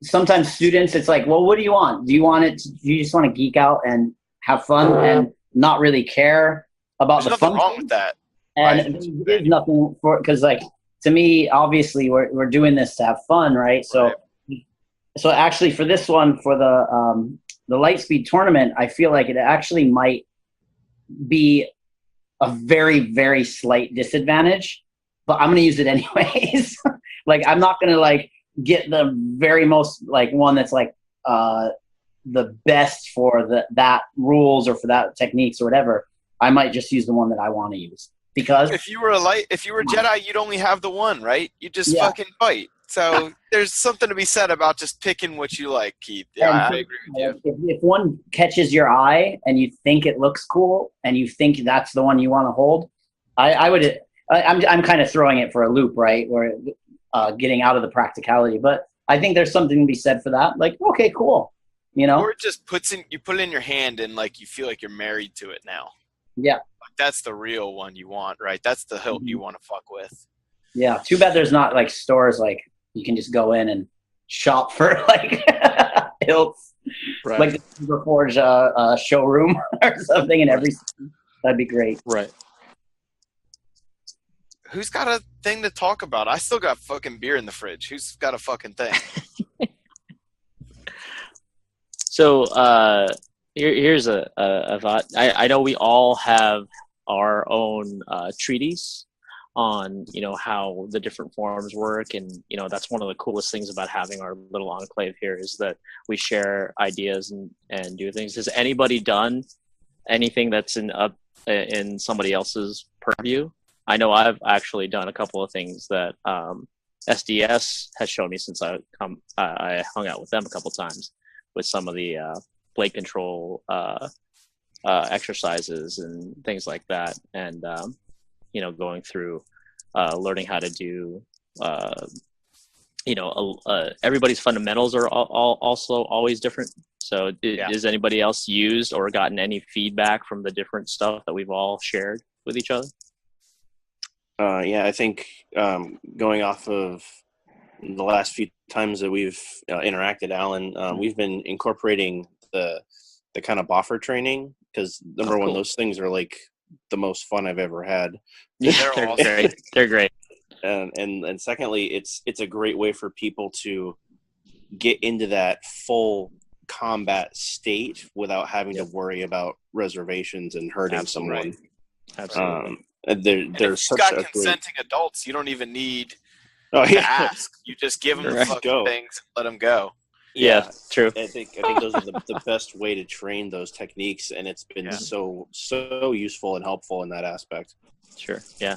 sometimes students, it's like, well, what do you want? Do you just want to geek out and have fun and not really care about There's the fun? nothing wrong with that. And there's nothing for, because like, to me, obviously we're doing this to have fun, right? So, so actually for this one, for the Lightspeed tournament, I feel like it actually might be a very, very slight disadvantage, but I'm going to use it anyways. Like, I'm not going to like get the very most like one that's like the best for that rules or for that techniques or whatever. I might just use the one that I want to use because if you were a Jedi, you'd only have the one, right? You just fucking fight. So there's something to be said about just picking what you like, Keith. Yeah, And I agree with you. if one catches your eye and you think it looks cool and you think that's the one you want to hold, I'm kind of throwing it for a loop, right? Or getting out of the practicality, but I think there's something to be said for that. Like, okay, cool, Or it just you put it in your hand and like you feel like you're married to it now. Yeah, Like, that's the real one you want, right? That's the hilt you want to fuck with. Yeah, too bad there's not like stores like you can just go in and shop for like hilts, Right. like the Superforge showroom or something in every. That'd be great. Right. Who's got a thing to talk about? I still got fucking beer in the fridge. Who's got a fucking thing? So here's a thought. I know we all have our own treaties on how the different forms work, and that's one of the coolest things about having our little enclave here is that we share ideas and do things. Has anybody done anything that's in somebody else's purview? I know I've actually done a couple of things that SDS has shown me since I hung out with them a couple times with some of the blade control exercises and things like that, and going through learning how to do everybody's fundamentals are also always different. So is anybody else used or gotten any feedback from the different stuff that we've all shared with each other? I think going off of the last few times that we've interacted, Alan, we've been incorporating the kind of boffer training because number one, those things are like the most fun I've ever had. Yeah, they're great. They're great. And secondly, it's a great way for people to get into that full combat state without having to worry about reservations and hurting someone. Absolutely. There's such a consenting adults. You don't even need to ask. You just give them the fucking things, let them go. Yeah, true. I think those are the best way to train those techniques, and it's been so useful and helpful in that aspect. Sure. Yeah.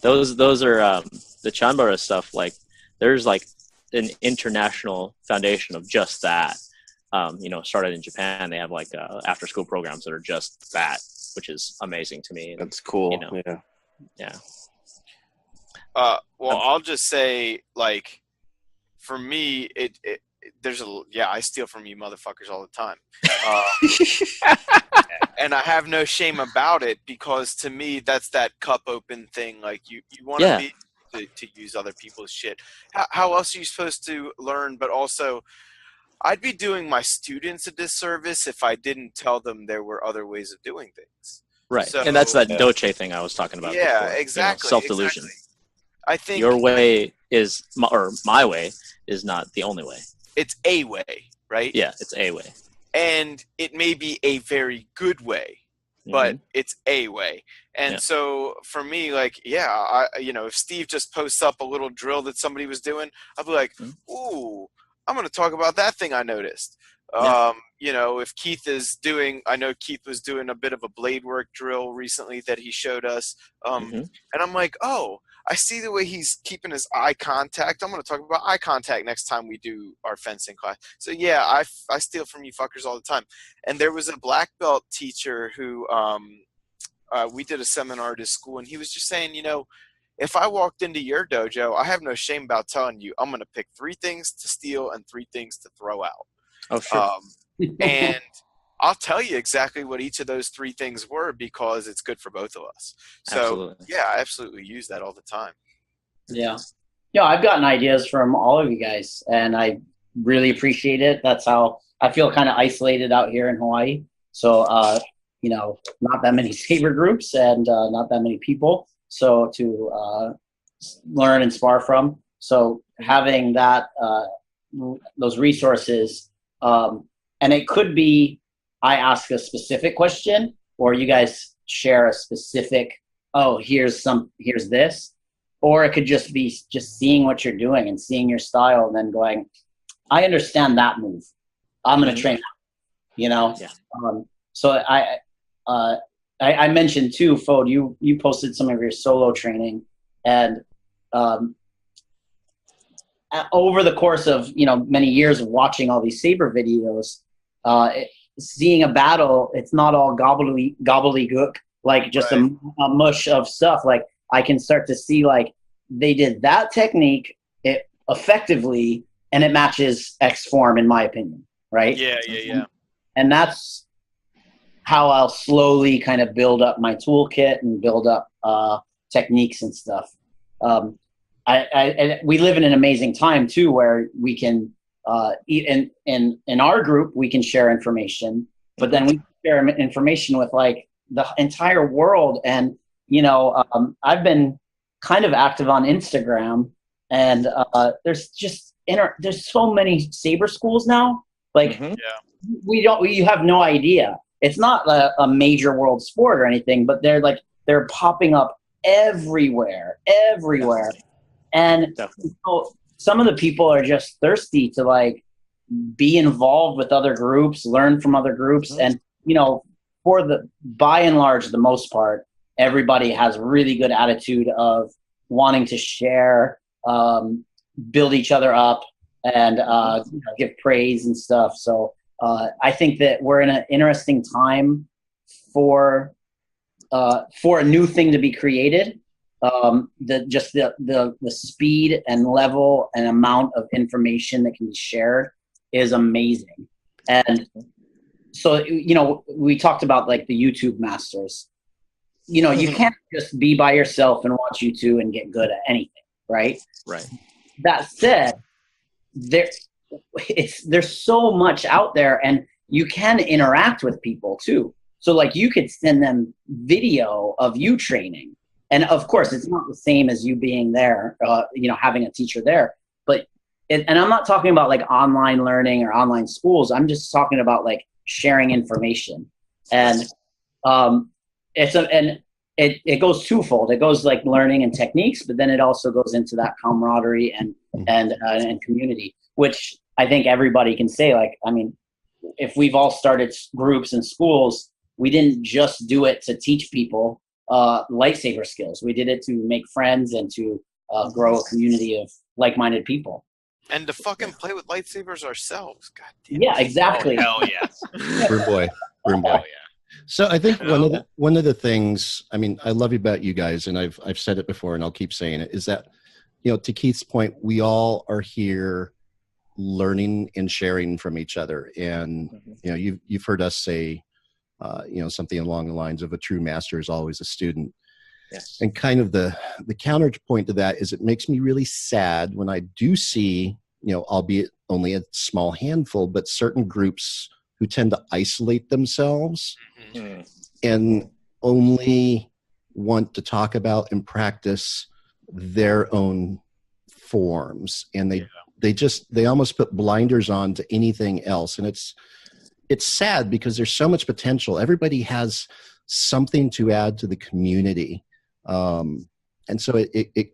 Those are the Chanbara stuff. Like, there's like an international foundation of just that. Started in Japan. They have like after school programs that are just that, which is amazing to me. That's cool. Yeah. I'll just say, like, for me, I steal from you motherfuckers all the time. And I have no shame about it because to me, that's that cup open thing. Like you want to be to use other people's shit. How else are you supposed to learn? But also, I'd be doing my students a disservice if I didn't tell them there were other ways of doing things. Right. So, and that's that Doche thing I was talking about. Yeah, before. exactly. Self-delusion. Exactly. I think your way is, or my way is not the only way. It's a way, right? Yeah, it's a way. And it may be a very good way, but it's a way. And so for me, like, if Steve just posts up a little drill that somebody was doing, I'll be like, ooh, I'm going to talk about that thing I noticed. If Keith is doing, I know Keith was doing a bit of a blade work drill recently that he showed us. And I'm like, oh, I see the way he's keeping his eye contact. I'm going to talk about eye contact next time we do our fencing class. So yeah, I steal from you fuckers all the time. And there was a black belt teacher who, we did a seminar at his school, and he was just saying, if I walked into your dojo, I have no shame about telling you, I'm going to pick 3 things to steal and 3 things to throw out. Oh, sure. And I'll tell you exactly what each of those 3 things were because it's good for both of us. So, absolutely. I absolutely use that all the time. Yeah. I've gotten ideas from all of you guys, and I really appreciate it. That's how I feel kind of isolated out here in Hawaii. So, not that many saber groups and not that many people. So to learn and spar from. So having that, those resources, and it could be I ask a specific question, or you guys share a specific, here's this, or it could just be just seeing what you're doing and seeing your style and then going, I understand that move. I'm going to train that, Yeah. So I mentioned too, Fode, you posted some of your solo training, and over the course of many years of watching all these saber videos, seeing a battle, it's not all gobbledygook, like just a mush of stuff. Like I can start to see like they did that technique it effectively, and it matches X form in my opinion, right? Yeah. And that's how I'll slowly kind of build up my toolkit and build up techniques and stuff. We live in an amazing time too, where we can in our group we can share information, but then we share information with like the entire world. And I've been kind of active on Instagram, and there's just there's so many saber schools now. Like you have no idea. It's not a major world sport or anything, but they're popping up everywhere. And some of the people are just thirsty to like be involved with other groups, learn from other groups. And, for by and large, the most part, everybody has a really good attitude of wanting to share, build each other up, and give praise and stuff. So I think that we're in an interesting time for a new thing to be created. The speed and level and amount of information that can be shared is amazing. And so, we talked about like the YouTube masters. You can't just be by yourself and watch YouTube and get good at anything, right? Right. That said, there's so much out there, and you can interact with people too. So like you could send them video of you training. And of course, it's not the same as you being there, having a teacher there. But and I'm not talking about like online learning or online schools. I'm just talking about like sharing information. And it goes twofold. It goes like learning and techniques, but then it also goes into that camaraderie and community, which I think everybody can say. Like, I mean, if we've all started groups and schools, we didn't just do it to teach people lightsaber skills. We did it to make friends and to grow a community of like-minded people. And to fucking play with lightsabers ourselves. God damn. Yeah, exactly. Oh, hell yeah. Room boy. Hell yeah. So I think one of the things, I mean, I love about you guys, and I've said it before, and I'll keep saying it, is that, to Keith's point, we all are here learning and sharing from each other. And you've heard us say, something along the lines of a true master is always a student. Yes. And kind of the counterpoint to that is it makes me really sad when I do see, albeit only a small handful, but certain groups who tend to isolate themselves and only want to talk about and practice their own forms. And they almost put blinders on to anything else. And it's sad because there's so much potential. Everybody has something to add to the community. And so it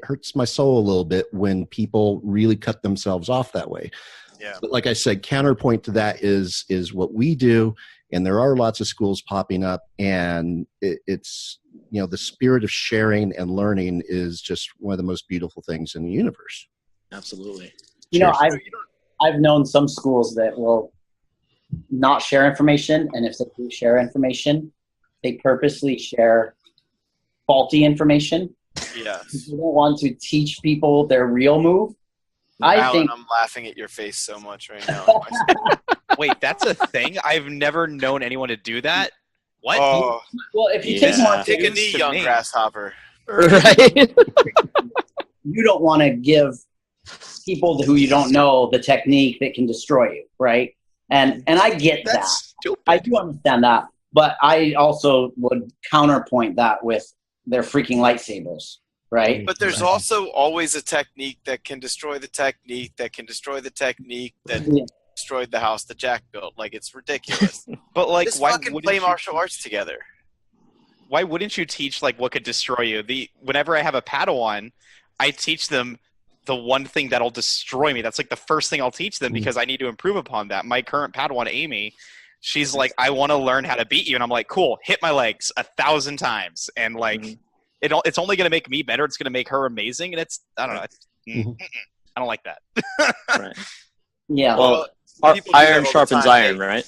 hurts my soul a little bit when people really cut themselves off that way. Yeah. But like I said, counterpoint to that is what we do. And there are lots of schools popping up, and it's, the spirit of sharing and learning is just one of the most beautiful things in the universe. Absolutely. I've known some schools that will not share information. And if they do share information, they purposely share faulty information. Yes. You don't want to teach people their real move. Alan, I'm laughing at your face so much right now. Wait, that's a thing? I've never known anyone to do that. What? Oh, well, if you take a knee, young grasshopper. Right. You don't want to give people who you don't know the technique that can destroy you, right? And I get that. Stupid. I do understand that, but I also would counterpoint that with their freaking lightsabers, right? But there's also always a technique that can destroy the technique that can destroy the technique that destroyed the house that Jack built. Like, it's ridiculous. But like, Just why fucking wouldn't play you martial arts together? Why wouldn't you teach like what could destroy you? Whenever I have a Padawan, I teach them the one thing that'll destroy me. That's like the first thing I'll teach them because I need to improve upon that. My current Padawan, Amy, she's like, I want to learn how to beat you. And I'm like, cool, hit my legs 1,000 times. And like, it's only going to make me better. It's going to make her amazing. And it's, I don't know. I don't like that. Right. Yeah. Well, people do that all iron the sharpens time. iron, They- right?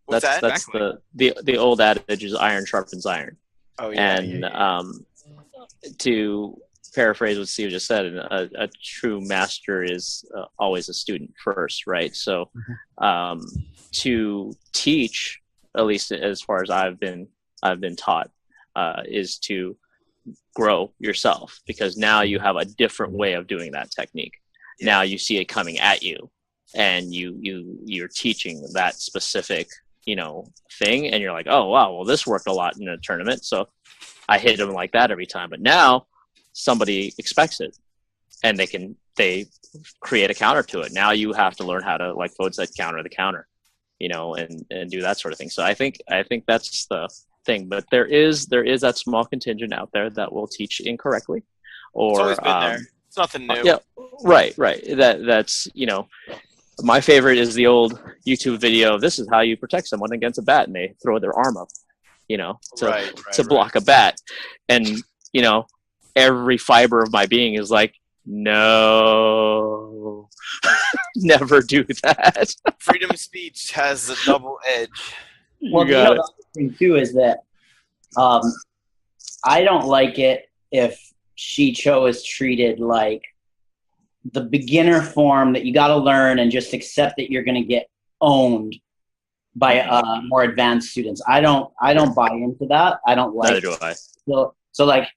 What's that? That's the old adage is iron sharpens iron. Oh yeah. And to paraphrase what Steve just said, a true master is always a student first, right? So to teach, at least as far as I've been taught, is to grow yourself, because now you have a different way of doing that technique. Now you see it coming at you, and you're teaching that specific thing, and you're like, oh wow, well this worked a lot in a tournament, so I hit them like that every time. But now somebody expects it, and they create a counter to it. Now you have to learn how to, like Fode said, counter the counter, and do that sort of thing. So I think that's the thing. But there is that small contingent out there that will teach incorrectly, or It's always been there. It's nothing new. yeah, right. That's my favorite is the old YouTube video of this is how you protect someone against a bat, and they throw their arm up, to block a bat. And, every fiber of my being is like, no, never do that. Freedom of speech has a double edge. Well, You got it. the other thing too is that I don't like it if Shicho is treated like the beginner form that you got to learn and just accept that you're going to get owned by more advanced students. I don't buy into that. I don't like. Neither do I. So like,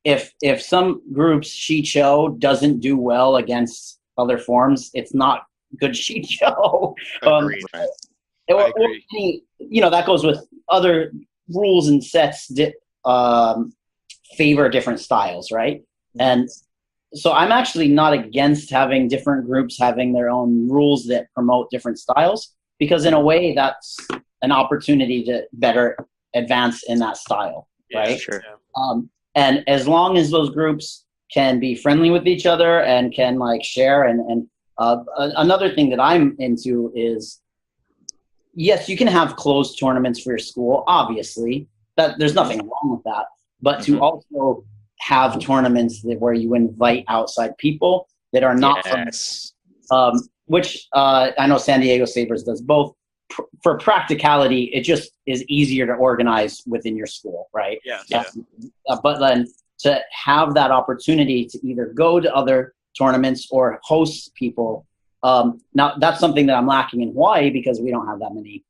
if some groups Shicho doesn't do well against other forms, it's not good Shicho. Agreed. I agree. That goes with other rules and sets that favor different styles, right? And so I'm actually not against having different groups having their own rules that promote different styles, because in a way that's an opportunity to better advance in that style, right? Yeah, sure. And as long as those groups can be friendly with each other and can like share and another thing that I'm into is, yes, you can have closed tournaments for your school, obviously. That there's nothing wrong with that. But to also have tournaments where you invite outside people that are not from, which I know San Diego Sabers does both. For practicality, it just is easier to organize within your school, right? Yeah. But then to have that opportunity to either go to other tournaments or host people, now that's something that I'm lacking in Hawaii because we don't have that many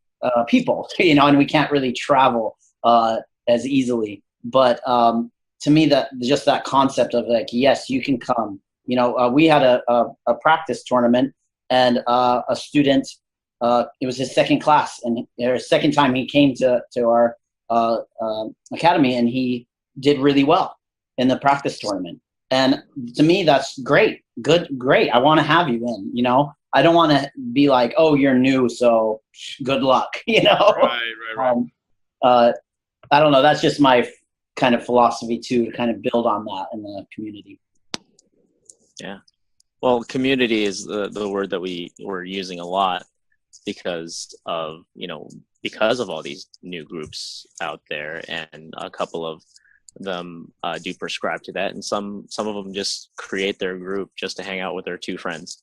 people, and we can't really travel as easily. But to me, that concept of like, yes, you can come. We had a practice tournament, and a student. It was his second class, and second time he came to our academy, and he did really well in the practice tournament. And to me, that's great. Great. I want to have you in. I don't want to be like, oh, you're new, so good luck. Right. I don't know. That's just my kind of philosophy too, to kind of build on that in the community. Yeah. Well, community is the word that we're using a lot because of all these new groups out there, and a couple of them do prescribe to that, and some of them just create their group just to hang out with their two friends,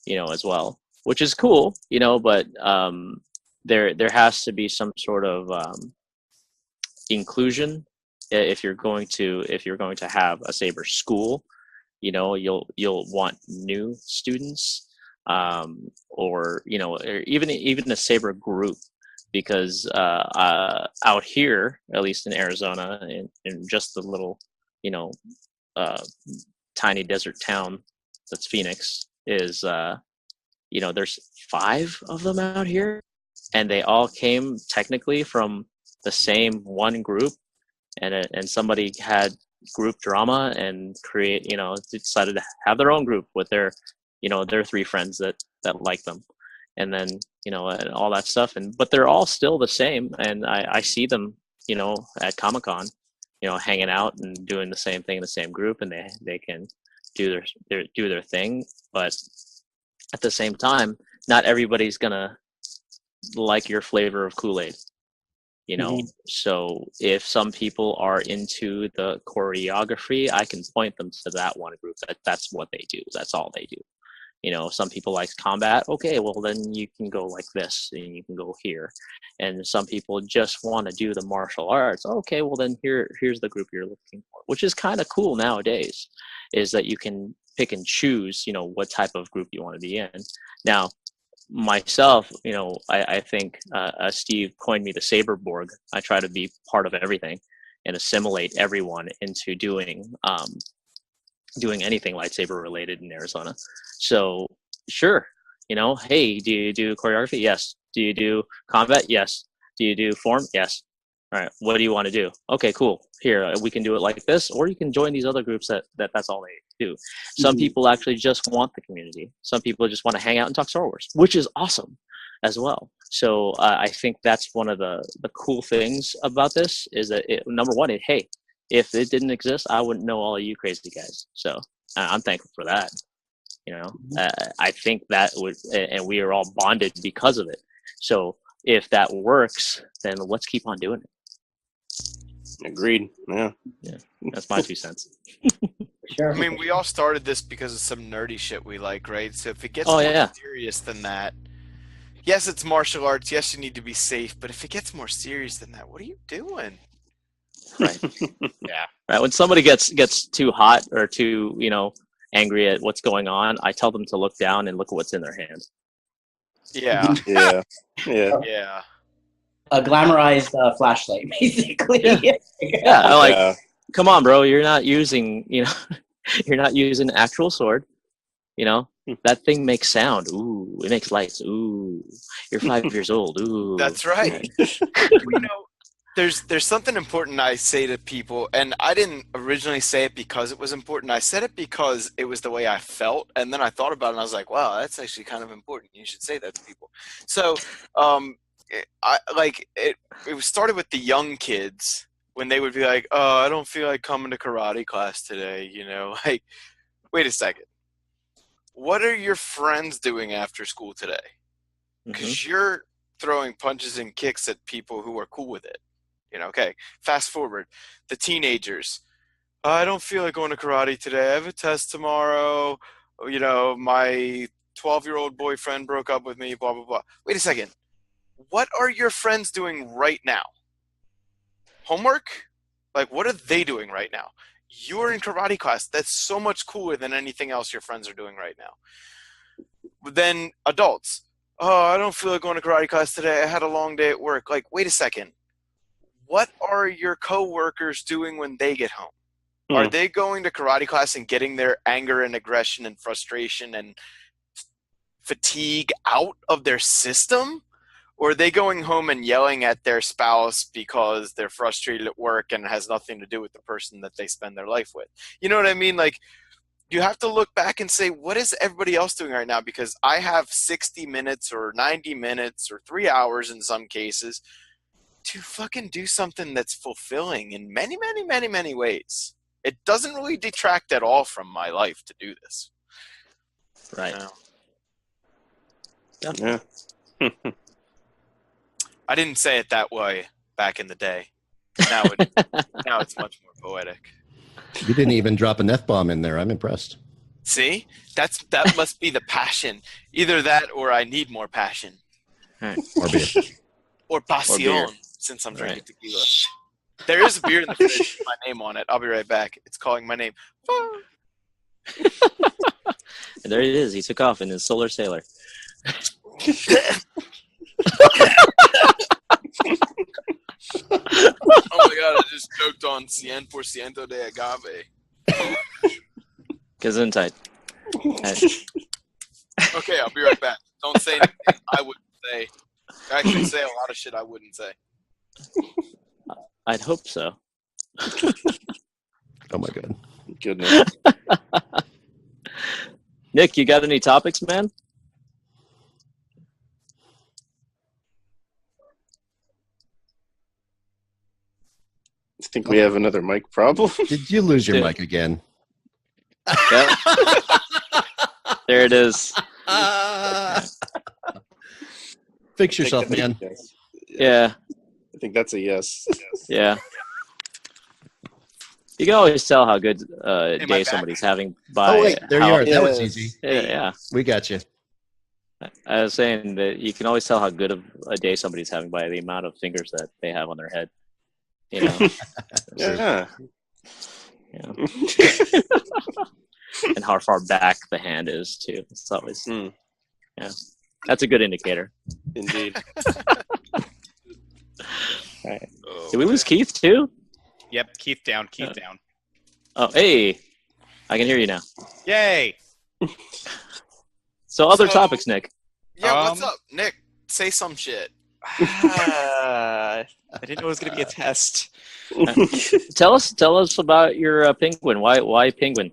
as well, which is cool, but there has to be some sort of inclusion if you're going to have a Saber school. You'll want new students, or even a Saber group, because out here, at least in Arizona, in just the little tiny desert town that's Phoenix, is there's 5 of them out here, and they all came technically from the same one group, and somebody had group drama and decided to have their own group with their 3 friends that like them, and then and all that stuff, but they're all still the same, and I see them at Comic-Con hanging out and doing the same thing in the same group, and they can do their thing. But at the same time, not everybody's gonna like your flavor of Kool-Aid. You know, Mhm. so if some people are into the choreography, I can point them to that one group. That's what they do. That's all they do. You know, some people like combat. Okay, well then you can go like this and you can go here. And some people just want to do the martial arts. Okay, well then here's the group you're looking for, which is kind of cool nowadays, is that you can pick and choose, you know, what type of group you want to be in. Now, myself, you know, I think Steve coined me the Saberborg. I try to be part of everything and assimilate everyone into doing anything lightsaber related in Arizona. So sure, you know, hey, do you do choreography? Yes. Do you do combat? Yes. Do you do form? Yes. All right. What do you want to do? Okay, cool. Here, we can do it like this, or you can join these other groups that's all they do. Some people actually just want the community. Some people just want to hang out and talk Star Wars, which is awesome as well. So I think that's one of the cool things about this is that number one, hey, if it didn't exist, I wouldn't know all of you crazy guys. So I'm thankful for that. You know, I think that would, and we are all bonded because of it. So if that works, then let's keep on doing it. Agreed. Yeah. Yeah, that's my 2 cents. Sure. I mean, we all started this because of some nerdy shit we like, right? So if it gets Oh, more yeah. serious than that, yes, it's martial arts. Yes, you need to be safe. But if it gets more serious than that, what are you doing? Right. Yeah. Right. When somebody gets too hot or too, you know, angry at what's going on, I tell them to look down and look at what's in their hand. Yeah. Yeah. Yeah. Yeah. A glamorized flashlight, basically. Yeah. I'm like, Yeah. come on, bro, you're not using, you know, you're not using an actual sword. You know, that thing makes sound. Ooh, it makes lights. Ooh, you're 5 years old. Ooh. That's right. You know, there's something important I say to people, and I didn't originally say it because it was important. I said it because it was the way I felt, and then I thought about it, and I was like, wow, that's actually kind of important. You should say that to people. So, it was started with the young kids when they would be like, oh, I don't feel like coming to karate class today. You know, like, wait a second. What are your friends doing after school today? Because you're throwing punches and kicks at people who are cool with it. You know, okay, fast forward. The teenagers. I don't feel like going to karate today. I have a test tomorrow. You know, my 12-year-old boyfriend broke up with me, blah, blah, blah. Wait a second. What are your friends doing right now? Homework? Like, what are they doing right now? You're in karate class. That's so much cooler than anything else your friends are doing right now. But then adults. Oh, I don't feel like going to karate class today. I had a long day at work. Like, wait a second. What are your coworkers doing when they get home? Are they going to karate class and getting their anger and aggression and frustration and fatigue out of their system? Or are they going home and yelling at their spouse because they're frustrated at work and it has nothing to do with the person that they spend their life with? You know what I mean? Like, you have to look back and say, what is everybody else doing right now? Because I have 60 minutes or 90 minutes or 3 hours in some cases to fucking do something that's fulfilling in many, many, many, many ways. It doesn't really detract at all from my life to do this. Right. You know? Yeah. I didn't say it that way back in the day. Now it's much more poetic. You didn't even drop an F-bomb in there. I'm impressed. See? That must be the passion. Either that or I need more passion. Right. Or beer. Or passion, beer. since I'm drinking tequila. There is a beer in the fridge with my name on it. I'll be right back. It's calling my name. And there it is. He took off in his Solar Sailor. Oh my god, I just choked on 100% de agave. Gesundheit. Okay, I'll be right back. Don't say anything I wouldn't say. I actually say a lot of shit I wouldn't say. I'd hope so. Oh my god. Goodness. Nick, you got any topics, man? I think we have another mic problem. Did you lose your Dude. mic again? Yep. There it is. Fix yourself, man. Yes. Yeah. think that's a yes. Yeah. You can always tell how good a In my day back. somebody's having by. Oh, wait, there you how- are. That was Yes. easy. Yeah. We got you. I was saying that you can always tell how good of a day somebody's having by the amount of fingers that they have on their head. You know, Yeah. yeah. And how far back the hand is too. It's always, yeah, that's a good indicator. Indeed. All right. Did we lose Keith too? Yep, Keith down, Keith down. Oh, hey, I can hear you now. Yay! So other So- topics, Nick. Yeah, what's up, Nick? Say some shit. I didn't know it was going to be a test. Tell us about your penguin. Why penguin?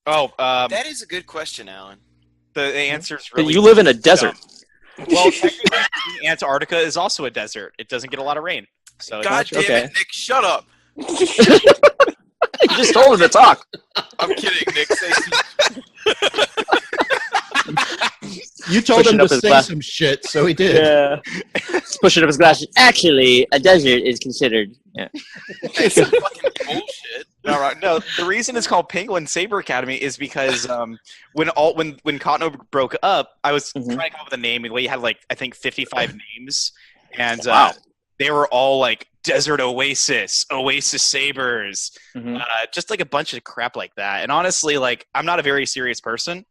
Oh, That is a good question, Alan. the answer's really... You live in a desert. Well, technically, Antarctica is also a desert. It doesn't get a lot of rain. So God damn okay. it, Nick, shut up. You just told him to talk. I'm kidding, Nick. Say some You told Pushing him to up his say glass. some shit, so he did. Yeah. He's pushing up his glasses. Actually, a desert is considered. Yeah. some fucking bullshit. All right. No, the reason it's called Penguin Saber Academy is because when Cotton broke up, I was trying to come up with a name, and we had like I think 55 names, and Wow. they were all like Desert Oasis, Oasis Sabers, just like a bunch of crap like that. And honestly, like I'm not a very serious person.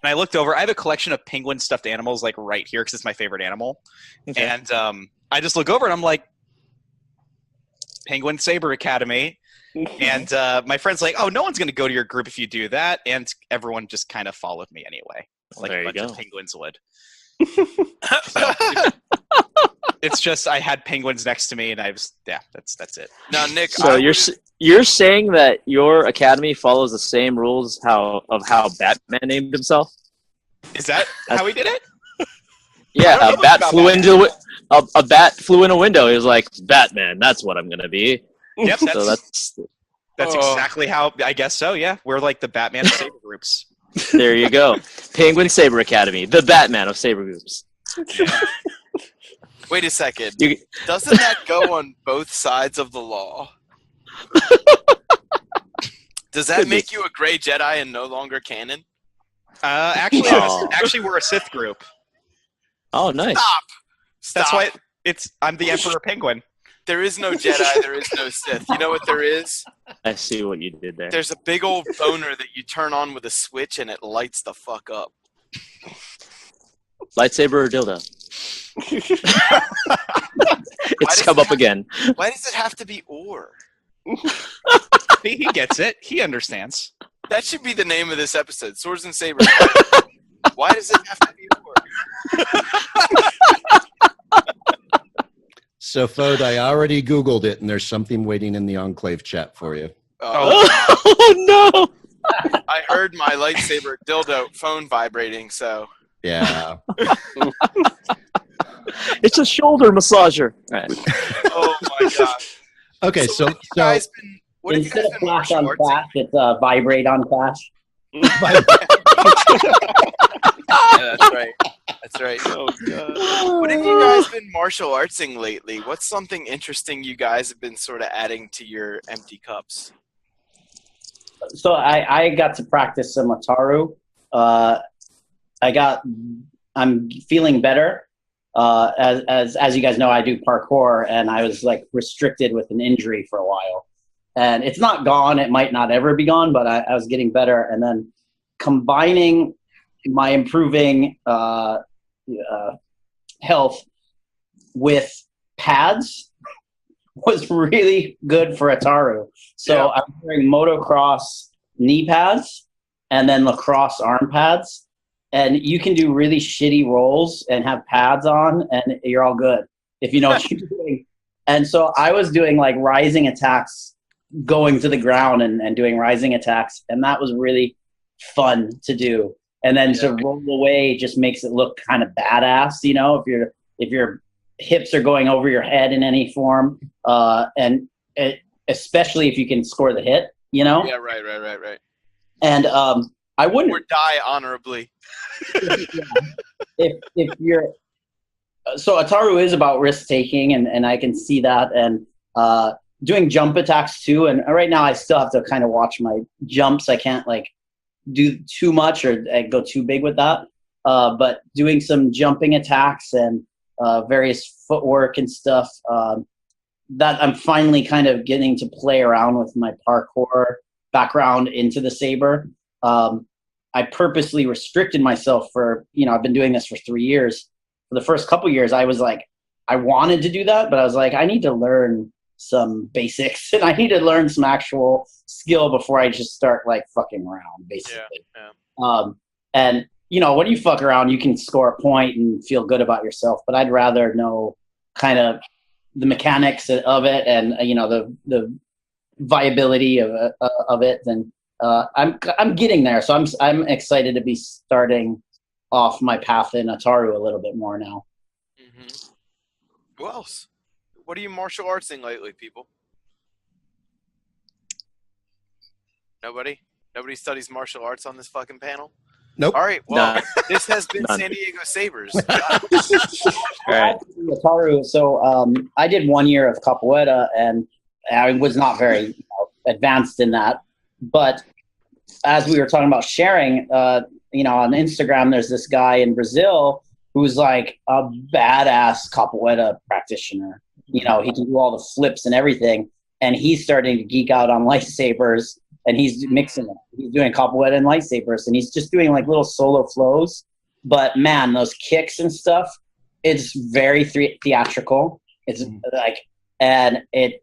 And I looked over. I have a collection of penguin stuffed animals like right here because it's my favorite animal. Okay. And I just look over and I'm like, Penguin Saber Academy. And my friend's like, oh, no one's going to go to your group if you do that. And everyone just kind of followed me anyway. Like There a you bunch go. of penguins would. So, it's just I had penguins next to me and that's it. Now, Nick, So you're saying that your academy follows the same rules of how Batman named himself? Is that how we did it? Yeah, I don't know a bat about flew Batman. into a bat flew in a window. He was like, Batman, that's what I'm gonna be. Yep, So that's exactly how I guess so, yeah. We're like the Batman and Saber groups. there you go. Penguin Saber Academy, the Batman of Saber groups. wait a second. You- Doesn't that go on both sides of the law? Does that Could be. make you a gray Jedi and no longer canon? Actually, Oh. we're a Sith group. Oh, nice. Stop. That's why I'm the Emperor Penguin. There is no Jedi. There is no Sith. You know what there is? I see what you did there. There's a big old boner that you turn on with a switch and it lights the fuck up. Lightsaber or dildo? It's does come it up have- again. Why does it have to be or? He gets it. He understands. That should be the name of this episode. Swords and Sabers. Why does it have to be or? So, Fode, I already Googled it, and there's something waiting in the Enclave chat for you. Oh no! I heard my lightsaber dildo phone vibrating, so Yeah. It's a shoulder massager. All right. oh my god. Okay, so, what have you guys been Instead of flash martial on arts? flash, it's vibrate on flash. Yeah, that's right. That's right. Oh god. What have you guys been martial artsing lately? What's something interesting you guys have been sort of adding to your empty cups? So I got to practice some Ataru. I'm feeling better. As you guys know, I do parkour, and I was like restricted with an injury for a while. And it's not gone. It might not ever be gone, but I was getting better. And then combining my improving health with pads was really good for Ataru. So Yeah. I'm wearing motocross knee pads and then lacrosse arm pads. And you can do really shitty rolls and have pads on, and you're all good if you know what you're doing. And so I was doing like rising attacks, going to the ground and doing rising attacks. And that was really fun to do. And then to roll away just makes it look kind of badass, you know, if your hips are going over your head in any form, especially if you can score the hit, you know. Yeah, right. And I wouldn't Or die honorably. if you're So Ataru is about risk taking, and I can see that, and doing jump attacks too. And right now, I still have to kind of watch my jumps. I can't like do too much or go too big with that. But doing some jumping attacks and various footwork and stuff, that I'm finally kind of getting to play around with my parkour background into the Saber. I purposely restricted myself for, I've been doing this for 3 years. For the first couple years, I was like, I wanted to do that, but I was like, I need to learn some basics and I need to learn some actual skill before I just start like fucking around, basically. Yeah. And when you fuck around, you can score a point and feel good about yourself, but I'd rather know kind of the mechanics of it and the viability of it than I'm getting there. So I'm excited to be starting off my path in Ataru a little bit more now. Mm-hmm. Who else? What are you martial artsing lately, people? Nobody studies martial arts on this fucking panel. Nope. All right. Well, None. this has been None. San Diego Sabers. All right. Ataru. So I did 1 year of capoeira, and I was not very advanced in that. But as we were talking about sharing, on Instagram, there's this guy in Brazil who's like a badass capoeira practitioner. He can do all the flips and everything. And he's starting to geek out on lightsabers, and he's mixing it. He's doing capoeira and lightsabers, and he's just doing like little solo flows. But man, those kicks and stuff, it's very theatrical. It's like, and it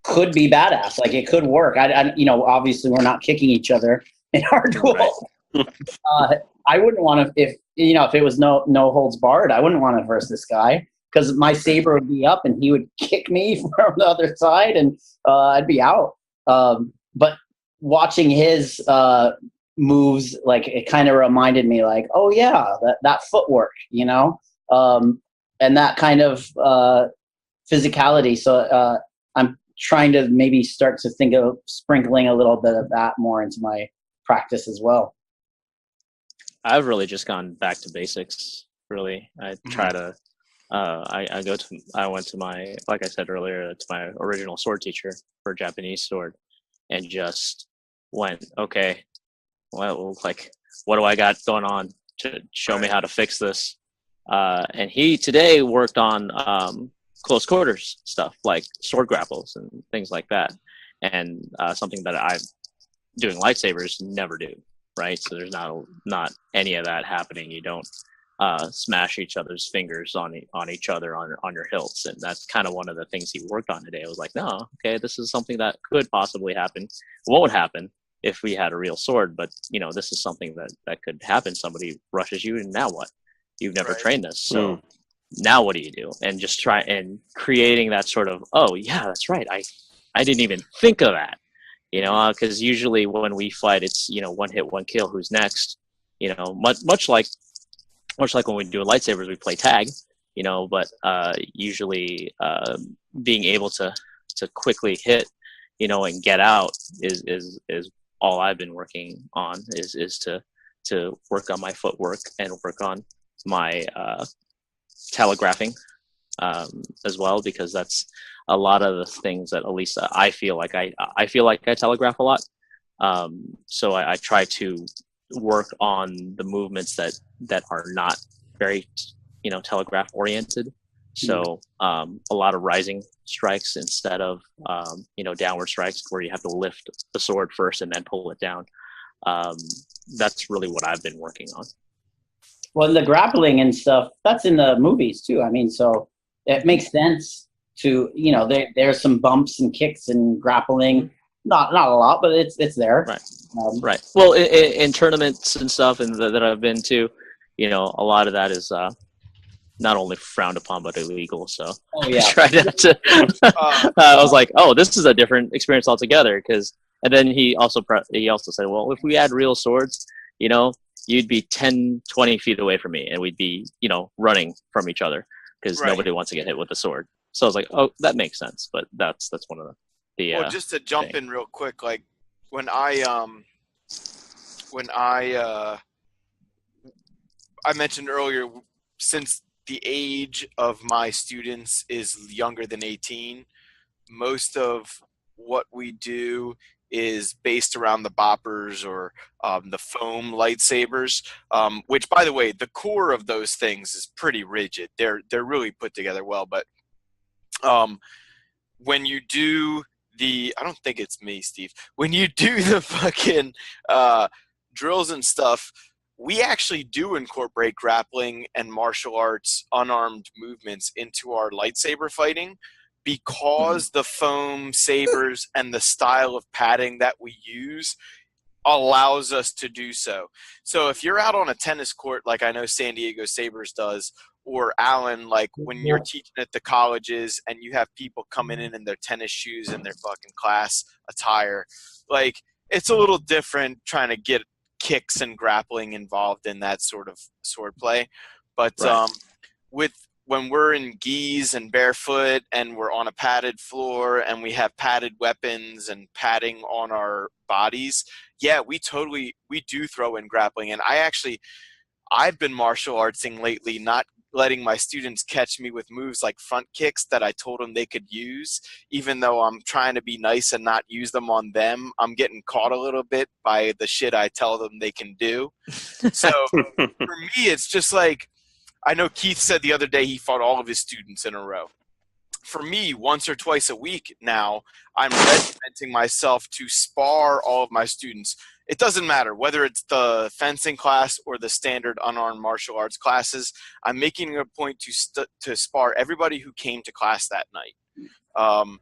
could be badass. Like it could work. Obviously we're not kicking each other in our duel. Right. I wouldn't want to, if it was no holds barred, I wouldn't want to verse this guy because my saber would be up and he would kick me from the other side and I'd be out. But watching his moves, like it kind of reminded me like, oh yeah, that footwork, and that kind of physicality. So I'm trying to maybe start to think of sprinkling a little bit of that more into my practice as well. I've really just gone back to basics. Really, I try to. I went to my, like I said earlier, to my original sword teacher for Japanese sword, and just went, okay, well, like, what do I got going on to show me how to fix this? And he today worked on close quarters stuff like sword grapples and things like that, and something that I'm doing lightsabers never do. Right, so there's not any of that happening. You don't smash each other's fingers on each other on your hilts, and that's kind of one of the things he worked on today. I was like, no, okay, this is something that could possibly happen. Won't happen if we had a real sword, but this is something that could happen. Somebody rushes you, and now what? You've never trained this, so now what do you do? And just try and creating that sort of, oh yeah, that's right. I didn't even think of that. Because usually when we fight, it's one hit, one kill. Who's next? Much like when we do lightsabers, we play tag. But usually being able to quickly hit, and get out is all I've been working on. Is to work on my footwork and work on my telegraphing as well, because that's a lot of the things that at least I feel like I feel like I telegraph a lot. So I try to work on the movements that are not very telegraph oriented. So a lot of rising strikes instead of downward strikes where you have to lift the sword first and then pull it down. That's really what I've been working on. Well, the grappling and stuff, that's in the movies too. I mean, so it makes sense to, there's some bumps and kicks and grappling. Not a lot, but it's there. Right. Right. Well, in tournaments and stuff and that I've been to, a lot of that is not only frowned upon but illegal. So I tried to. I was like, oh, this is a different experience altogether. And then he also said, well, if we had real swords, you'd be 10, 20 feet away from me, and we'd be, running from each other because nobody wants to get hit with a sword. So I was like, oh, that makes sense. But that's one of the. Well, just to jump in real quick, like when I mentioned earlier, since the age of my students is younger than 18. Most of what we do is based around the boppers or the foam lightsabers, which, by the way, the core of those things is pretty rigid. They're really put together well. But when you do I don't think it's me, Steve. When you do the fucking drills and stuff, we actually do incorporate grappling and martial arts unarmed movements into our lightsaber fighting, because the foam sabers and the style of padding that we use allows us to do so. So if you're out on a tennis court, like I know San Diego Sabers does, or Alan, like when you're teaching at the colleges and you have people coming in their tennis shoes and their fucking class attire, like it's a little different trying to get kicks and grappling involved in that sort of sword play. But when we're in gis and barefoot and we're on a padded floor and we have padded weapons and padding on our bodies, yeah, we do throw in grappling. And I've been martial artsing lately, not letting my students catch me with moves like front kicks that I told them they could use. Even though I'm trying to be nice and not use them on them, I'm getting caught a little bit by the shit I tell them they can do. So for me, it's just like, I know Keith said the other day he fought all of his students in a row. For me, once or twice a week now, I'm regimenting myself to spar all of my students. It doesn't matter whether it's the fencing class or the standard unarmed martial arts classes. I'm making a point to spar everybody who came to class that night.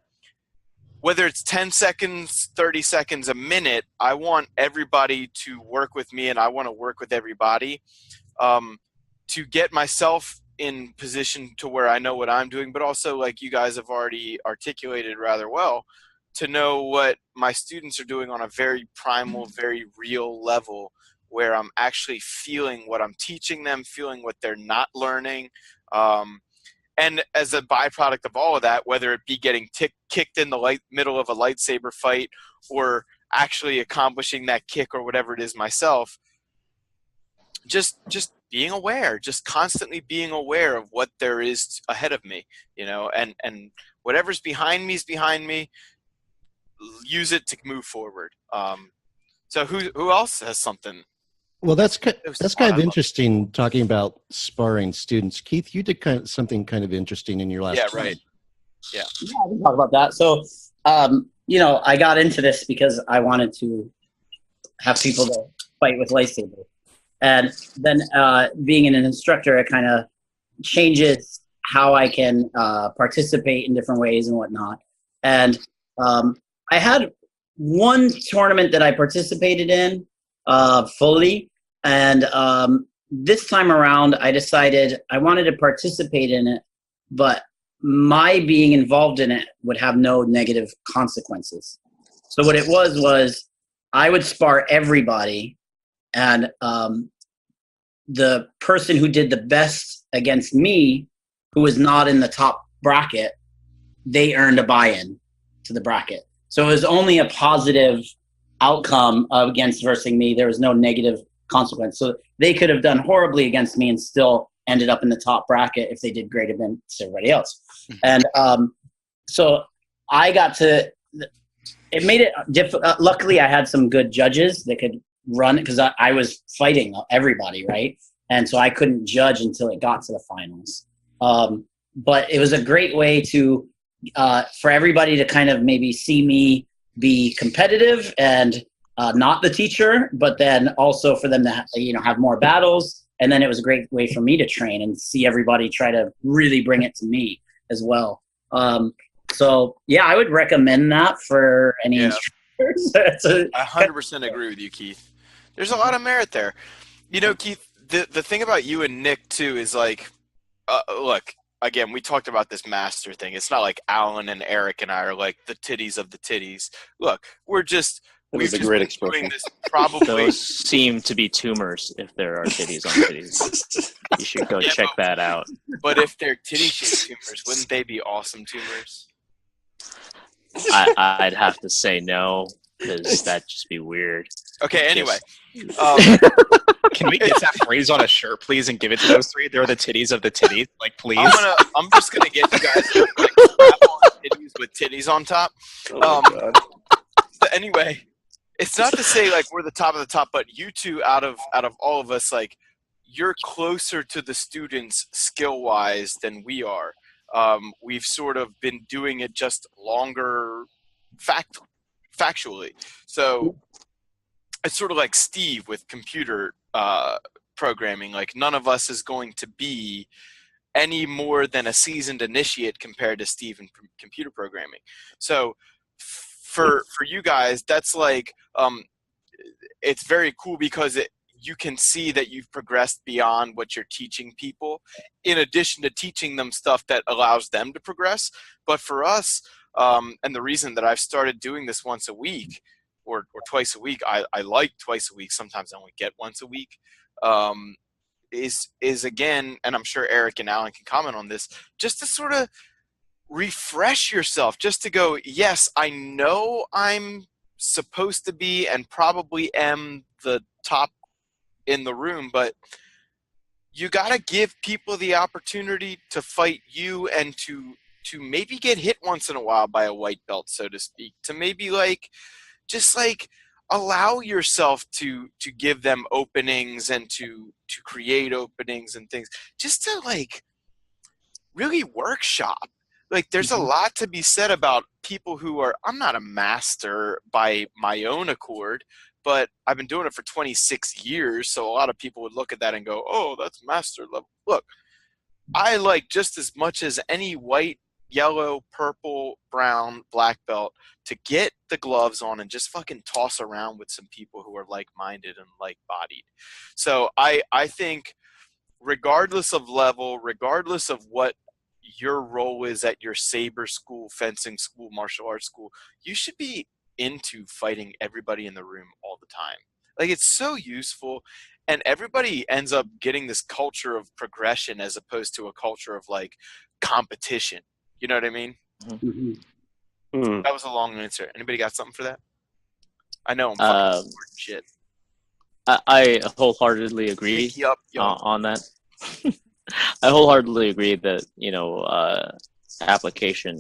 Whether it's 10 seconds, 30 seconds, a minute, I want everybody to work with me, and I want to work with everybody to get myself in position to where I know what I'm doing, but also, like you guys have already articulated rather well, to know what my students are doing on a very primal, very real level, where I'm actually feeling what I'm teaching them, feeling what they're not learning. And as a byproduct of all of that, whether it be getting kicked in the middle of a lightsaber fight or actually accomplishing that kick or whatever it is myself, just being aware, just constantly being aware of what there is ahead of me, and whatever's behind me is behind me. Use it to move forward. So who else has something? Well, that's kind of interesting, talking about sparring students. Keith, you did something kind of interesting in your last. Yeah, right. Yeah, I can talk about that. So, I got into this because I wanted to have people to fight with lightsabers. And then being an instructor, it kind of changes how I can participate in different ways and whatnot. And I had one tournament that I participated in fully. And this time around, I decided I wanted to participate in it, but my being involved in it would have no negative consequences. So what it was I would spar everybody, and the person who did the best against me, who was not in the top bracket, they earned a buy-in to the bracket. So it was only a positive outcome against versing me. There was no negative consequence. So they could have done horribly against me and still ended up in the top bracket if they did great against everybody else. And so I got to – it made it – luckily, I had some good judges that could run it because I was fighting everybody, right? And so I couldn't judge until it got to the finals. But it was a great way to for everybody to kind of maybe see me be competitive and not the teacher, but then also for them to have more battles. And then it was a great way for me to train and see everybody try to really bring it to me as well. So yeah, I would recommend that for any instructors. I 100% agree with you, Keith. There's a lot of merit there. Keith, the thing about you and Nick too is like, look, again, we talked about this master thing. It's not like Alan and Eric and I are like the titties of the titties. Look, we've just been doing this probably. Those seem to be tumors if there are titties on titties. You should go check that out. But if they're titty-shaped tumors, wouldn't they be awesome tumors? I'd have to say no. because that'd just be weird. Okay, anyway. Can we get that phrase on a shirt, please, and give it to those three? They're the titties of the titties. Like, please. I'm just gonna get you guys to like strap on titties with titties on top. Oh my God. But anyway, it's not to say like we're the top of the top, but you two out of all of us, like you're closer to the students skill wise than we are. We've sort of been doing it just longer factually. So it's sort of like Steve with computer programming. Like none of us is going to be any more than a seasoned initiate compared to Steve in computer programming. So for you guys, that's like it's very cool because you can see that you've progressed beyond what you're teaching people, in addition to teaching them stuff that allows them to progress. But for us, and the reason that I've started doing this once a week or twice a week, I like twice a week. Sometimes I only get once a week. Is again, and I'm sure Eric and Alan can comment on this, just to sort of refresh yourself, just to go, yes, I know I'm supposed to be and probably am the top in the room, but you got to give people the opportunity to fight you and to maybe get hit once in a while by a white belt, so to speak, to maybe like just like allow yourself to give them openings and to create openings and things, just to like really workshop. Like there's a lot to be said about people who are, I'm not a master by my own accord, but I've been doing it for 26 years. So a lot of people would look at that and go, oh, that's master level. Look, I like just as much as any white, yellow, purple, brown, black belt to get the gloves on and just fucking toss around with some people who are like-minded and like-bodied. So I think regardless of level, regardless of what your role is at your saber school, fencing school, martial arts school, you should be into fighting everybody in the room all the time. Like it's so useful, and everybody ends up getting this culture of progression as opposed to a culture of like competition. You know what I mean? Mm. That was a long answer. Anybody got something for that? I know I'm fucking smart shit. I wholeheartedly agree on that. I wholeheartedly agree that, you know, application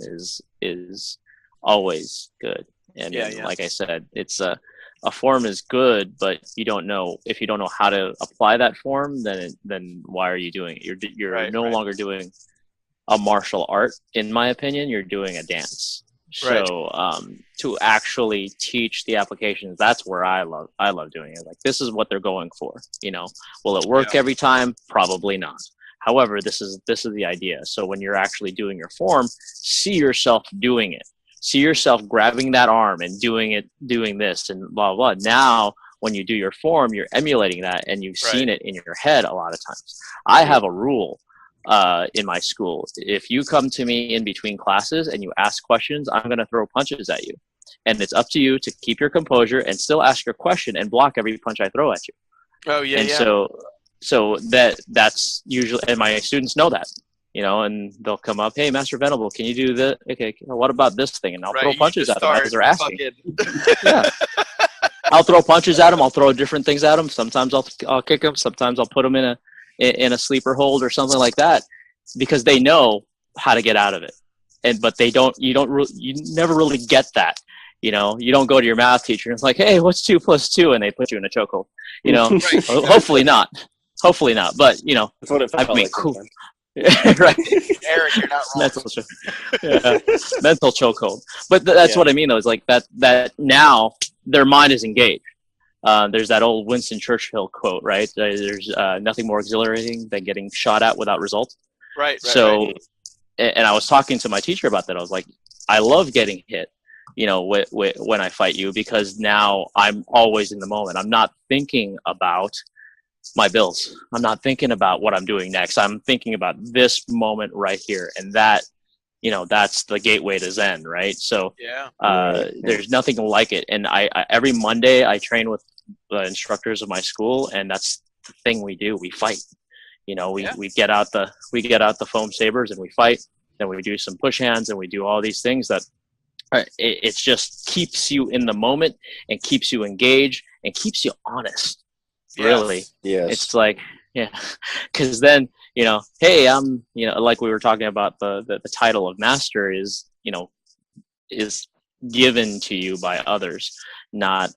is always good. And like I said, it's a form is good, but you don't know, if you don't know how to apply that form, then why are you doing it? You're no longer doing a martial art, in my opinion. You're doing a dance. So to actually teach the applications, that's where I love doing it. Like this is what they're going for. You know, will it work every time? Probably not. However, this is the idea. So when you're actually doing your form, see yourself doing it. See yourself grabbing that arm and doing this and blah, blah, blah. Now, when you do your form, you're emulating that, and you've seen it in your head a lot of times. I have a rule in my school. If you come to me in between classes and you ask questions, I'm going to throw punches at you. And it's up to you to keep your composure and still ask your question and block every punch I throw at you. Oh, yeah, and so that's usually, and my students know that, you know, and they'll come up, hey, Master Venable, can you do that? Okay, what about this thing? And I'll throw punches at them because they're asking. Yeah. I'll throw punches at them. I'll throw different things at them. Sometimes I'll kick them. Sometimes I'll put them in a sleeper hold or something like that, because they know how to get out of it. But you never really get that. You know, you don't go to your math teacher and it's like, hey, what's 2 + 2? And they put you in a chokehold. You know, hopefully not. But, you know, that's what it felt like. Cool. Right. Eric, you're not wrong. Mental chokehold. But that's what I mean, though, is like that now their mind is engaged. There's that old Winston Churchill quote, right? There's nothing more exhilarating than getting shot at without results. Right. So, and I was talking to my teacher about that. I was like, I love getting hit, you know, when I fight you, because now I'm always in the moment. I'm not thinking about my bills. I'm not thinking about what I'm doing next. I'm thinking about this moment right here. And that, you know, that's the gateway to Zen, right? So there's nothing like it. And I every Monday I train with the instructors of my school, and that's the thing we do. We fight. You know, we get out the foam sabers and we fight. Then we do some push hands and we do all these things that It just keeps you in the moment and keeps you engaged and keeps you honest. Really, Yes. it's like, yeah, because then, hey, I'm, like we were talking about, the title of master is, is given to you by others, not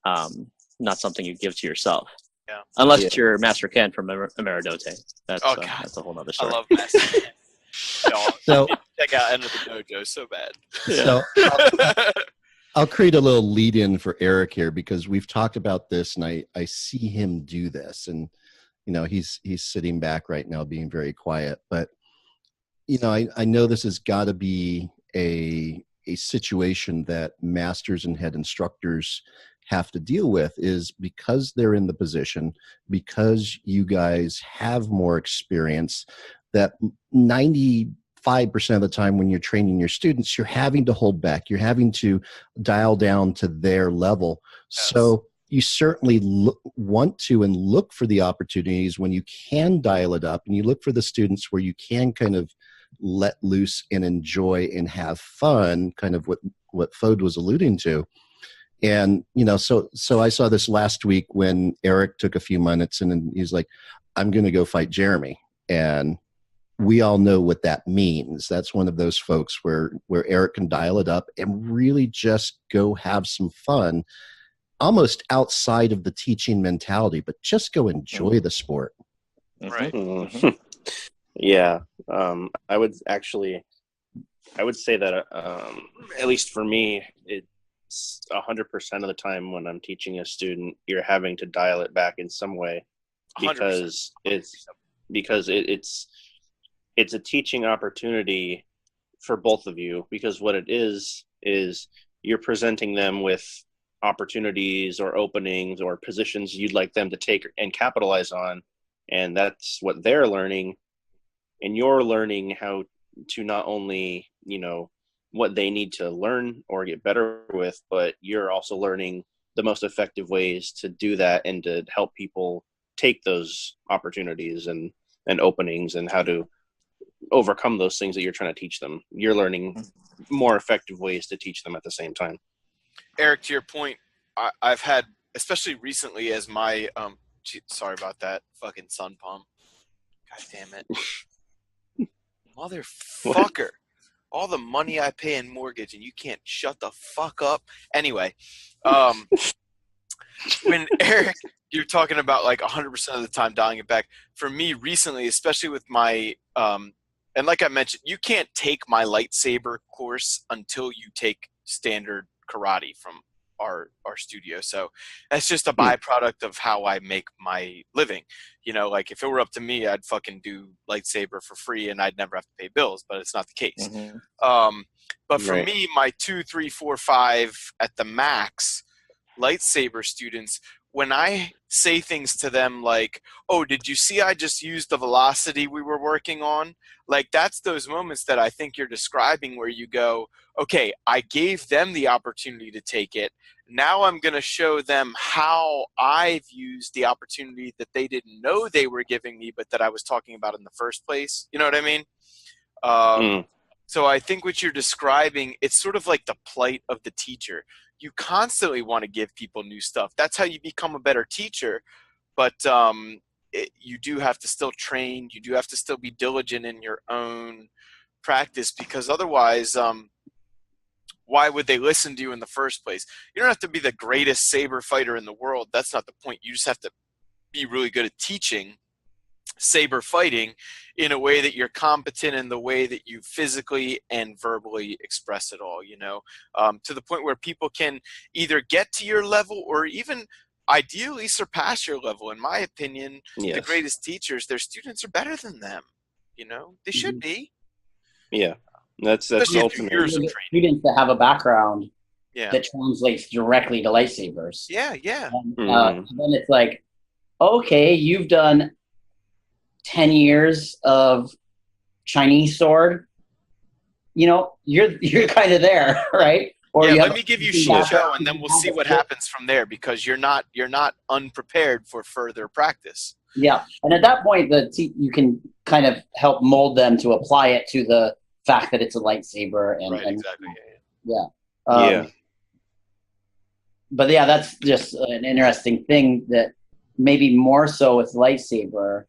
something you give to yourself. Yeah. Unless you're Master Ken from Emeridote. That's Oh, God. that's a whole other I story. love Master Ken. So, Check out Enter the Dojo so bad. so I'll create a little lead in for Eric here, because we've talked about this, and I see him do this, and he's sitting back right now being very quiet. But I know this has got to be a situation that masters and head instructors have to deal with, is because they're in the position, because you guys have more experience, that 95% of the time when you're training your students, you're having to hold back, you're having to dial down to their level. Yes. So you certainly want to and look for the opportunities when you can dial it up, and you look for the students where you can kind of let loose and enjoy and have fun, kind of what Fode was alluding to. And, so I saw this last week when Eric took a few minutes and then he's like, I'm going to go fight Jeremy. And we all know what that means. That's one of those folks where Eric can dial it up and really just go have some fun, almost outside of the teaching mentality, but just go enjoy the sport. Right. Mm-hmm. Yeah. I would say that, at least for me, it's 100% of the time when I'm teaching a student, you're having to dial it back in some way, because 100%. It's a teaching opportunity for both of you, because what it is you're presenting them with opportunities or openings or positions you'd like them to take and capitalize on. And that's what they're learning. And you're learning how to not only, what they need to learn or get better with, but you're also learning the most effective ways to do that and to help people take those opportunities and openings and how to overcome those things that you're trying to teach them. You're learning more effective ways to teach them at the same time. Eric, to your point, I've had, especially recently, as my sorry about that fucking sun pump. God damn it, motherfucker! All the money I pay in mortgage, and you can't shut the fuck up. Anyway, when Eric, you're talking about like 100% of the time dialing it back. For me recently, especially with my and like I mentioned, you can't take my lightsaber course until you take standard karate from our studio. So that's just a byproduct of how I make my living. Like if it were up to me, I'd fucking do lightsaber for free and I'd never have to pay bills, but it's not the case. Mm-hmm. But for me, my 2, 3, 4, 5 at the max lightsaber students, when I say things to them like, oh, did you see I just used the velocity we were working on? Like, that's those moments that I think you're describing where you go, okay, I gave them the opportunity to take it. Now I'm going to show them how I've used the opportunity that they didn't know they were giving me, but that I was talking about in the first place. You know what I mean? So I think what you're describing, it's sort of like the plight of the teacher. You constantly want to give people new stuff. That's how you become a better teacher. But you do have to still train. You do have to still be diligent in your own practice, because otherwise, why would they listen to you in the first place? You don't have to be the greatest saber fighter in the world. That's not the point. You just have to be really good at teaching saber fighting in a way that you're competent in the way that you physically and verbally express it all, to the point where people can either get to your level or even ideally surpass your level. In my opinion, the greatest teachers, their students are better than them. They should be. Yeah. That's the ultimate. Years of training. Students that have a background that translates directly to lightsabers. Yeah. And then it's like, okay, you've done 10 years of Chinese sword. You're kind of there, right? Or let me give you Shinjo, and then we'll see what happens from there, because you're not unprepared for further practice. Yeah, and at that point, you can kind of help mold them to apply it to the fact that it's a lightsaber. And exactly. Yeah. Yeah. But yeah, that's just an interesting thing that maybe more so with lightsaber,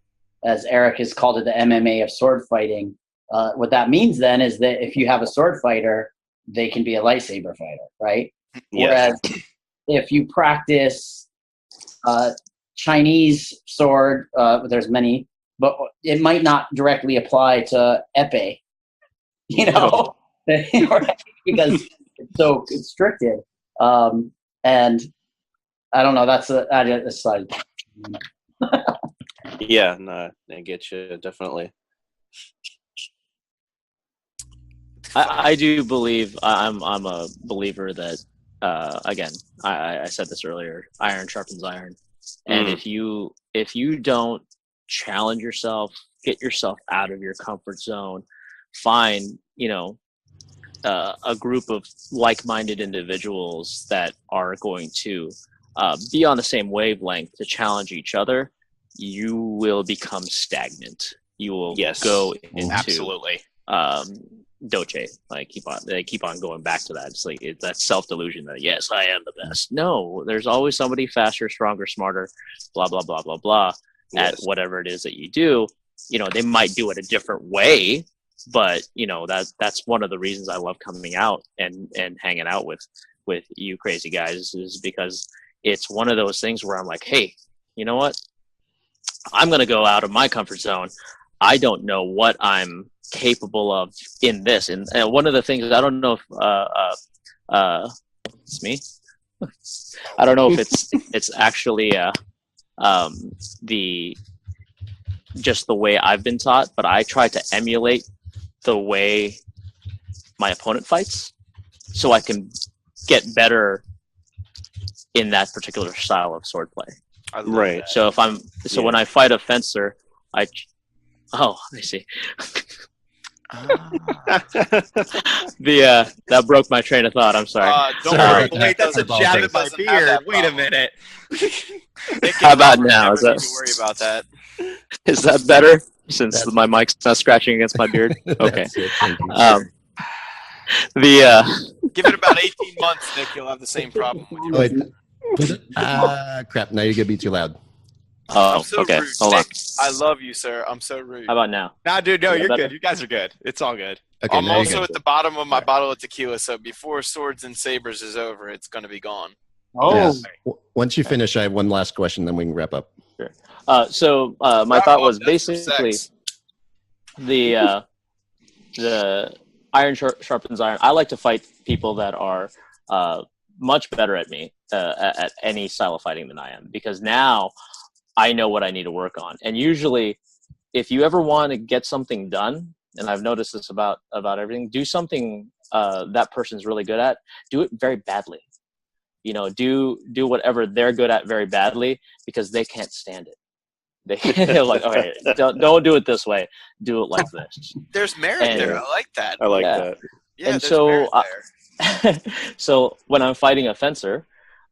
as Eric has called it, the MMA of sword fighting. What that means then is that if you have a sword fighter, they can be a lightsaber fighter, right? Yes. Whereas if you practice Chinese sword, there's many, but it might not directly apply to epee, right? Because it's so constricted. And I don't know. That's a side. Yeah, no, I get you definitely. I do believe I'm a believer that again I said this earlier, iron sharpens iron, and if you don't challenge yourself, get yourself out of your comfort zone, find a group of like-minded individuals that are going to be on the same wavelength to challenge each other, you will become stagnant. You will go into Absolutely. Doce. They keep on going back to that. It's like that self-delusion that yes, I am the best. No, there's always somebody faster, stronger, smarter, blah blah blah blah blah at whatever it is that you do. They might do it a different way, but that's one of the reasons I love coming out and hanging out with you crazy guys, is because it's one of those things where I'm like, hey, you know what? I'm going to go out of my comfort zone. I don't know what I'm capable of in this. And one of the things, I don't know if it's me. I don't know if it's actually just the way I've been taught, but I try to emulate the way my opponent fights so I can get better in that particular style of swordplay. Right. That. So when I fight a fencer, I see. That broke my train of thought. I'm sorry. Don't worry. Wait, that's a jab at my beard. Wait a minute. How about now? Never need to worry about that. Is that better? Since my mic's not scratching against my beard. Okay. Give it about 18 months, Nick. You'll have the same problem with your Crap! Now you're gonna be too loud. Oh, I'm so okay. rude. Hold on. Nick, I love you, sir. I'm so rude. How about now? Nah, dude, no, you're better? good. You guys are good. It's all good. Okay, I'm now you're also good. at the bottom of my bottle of tequila, so before Swords and Sabers is over, it's going to be gone. Oh, Yes. Once you finish, I have one last question, then we can wrap up. Sure. So my thought was basically the iron sharpens iron. I like to fight people that are much better at me at any style of fighting than I am, because now I know what I need to work on. And usually, if you ever want to get something done, and I've noticed this about everything, do something that person's really good at. Do it very badly. Do whatever they're good at very badly, because they can't stand it. They're like, okay, don't do it this way. Do it like this. There's merit there. I like that. I like that. Yeah, and there's so merit there. so when I'm fighting a fencer,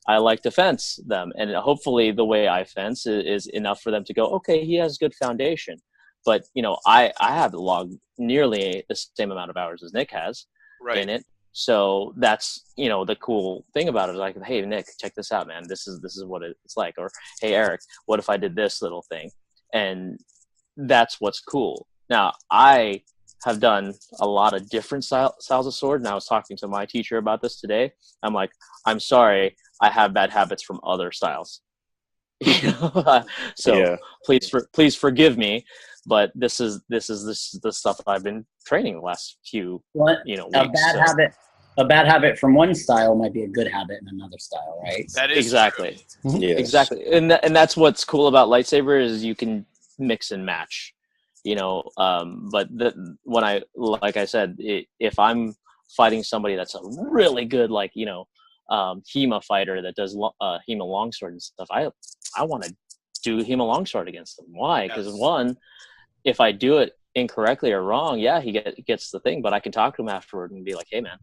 I like to fence them, and hopefully the way I fence is enough for them to go, okay, he has good foundation. But I have logged nearly the same amount of hours as Nick has in it. So that's the cool thing about it is like, hey Nick, check this out, man. This is what it's like. Or hey Eric, what if I did this little thing? And that's what's cool. Now I have done a lot of different styles of sword, and I was talking to my teacher about this today. I'm like, I'm sorry, I have bad habits from other styles. So please forgive me, but this is the stuff I've been training the last few weeks. A bad habit from one style might be a good habit in another style, right? That is exactly true. Yes. Exactly, and that's what's cool about lightsaber is you can mix and match. But when like I said, if I'm fighting somebody that's a really good, HEMA fighter that does HEMA longsword and stuff, I want to do HEMA longsword against them. Why? Because one, if I do it incorrectly or wrong, he gets the thing, but I can talk to him afterward and be like, hey man,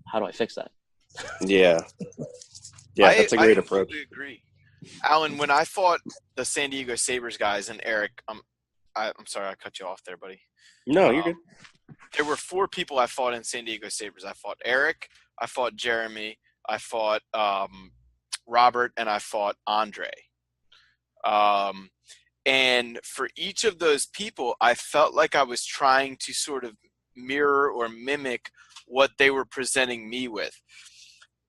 how do I fix that? Yeah, that's a great approach. I agree. Alan, when I fought the San Diego Sabers guys, and Eric, I'm sorry I cut you off there, buddy. No, you're good. there were 4 people I fought in San Diego Sabers. I fought Eric, I fought Jeremy, I fought Robert, and I fought Andre. And for each of those people, I felt like I was trying to sort of mirror or mimic what they were presenting me with.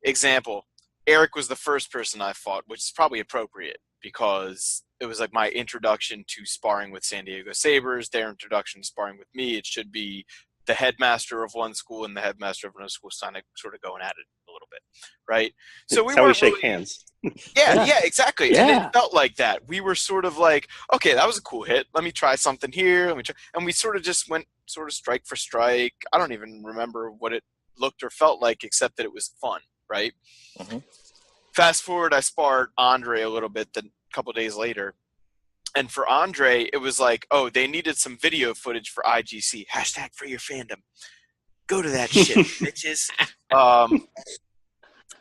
Example, Eric was the first person I fought, which is probably appropriate because it was like my introduction to sparring with San Diego Sabers, their introduction to sparring with me. It should be the headmaster of one school and the headmaster of another school sort of going at it a little bit, right? So That's how we shake hands. Yeah, exactly. Yeah. And it felt like that. We were sort of like, okay, that was a cool hit. Let me try something here. And we sort of just went sort of strike for strike. I don't even remember what it looked or felt like, except that it was fun, right? Mm-hmm. Fast forward, I sparred Andre a little bit a couple days later. And for Andre, it was like, oh, they needed some video footage for IGC. # for your fandom. Go to that shit, bitches.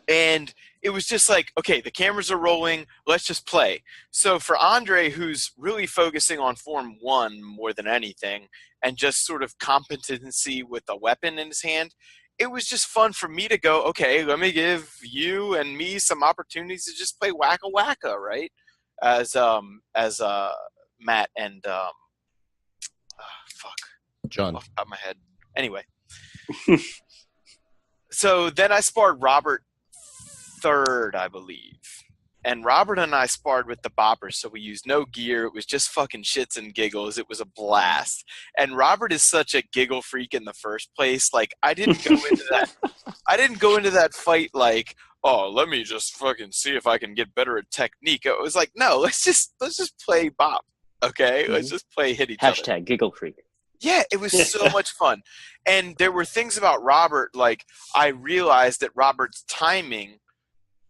And it was just like, okay, the cameras are rolling. Let's just play. So for Andre, who's really focusing on Form 1 more than anything and just sort of competency with a weapon in his hand, it was just fun for me to go, okay, let me give you and me some opportunities to just play wacka-wacka, right? As Matt and John. off the top of my head. Anyway. So then I sparred Robert third, I believe. And Robert and I sparred with the boppers, so we used no gear. It was just fucking shits and giggles. It was a blast. And Robert is such a giggle freak in the first place. Like, I didn't go into that fight like, oh, let me just fucking see if I can get better at technique. It was like, no, let's just play bop. Okay? Mm-hmm. Let's just play hit each other. # giggle freak. Yeah, it was so much fun. And there were things about Robert, like I realized that Robert's timing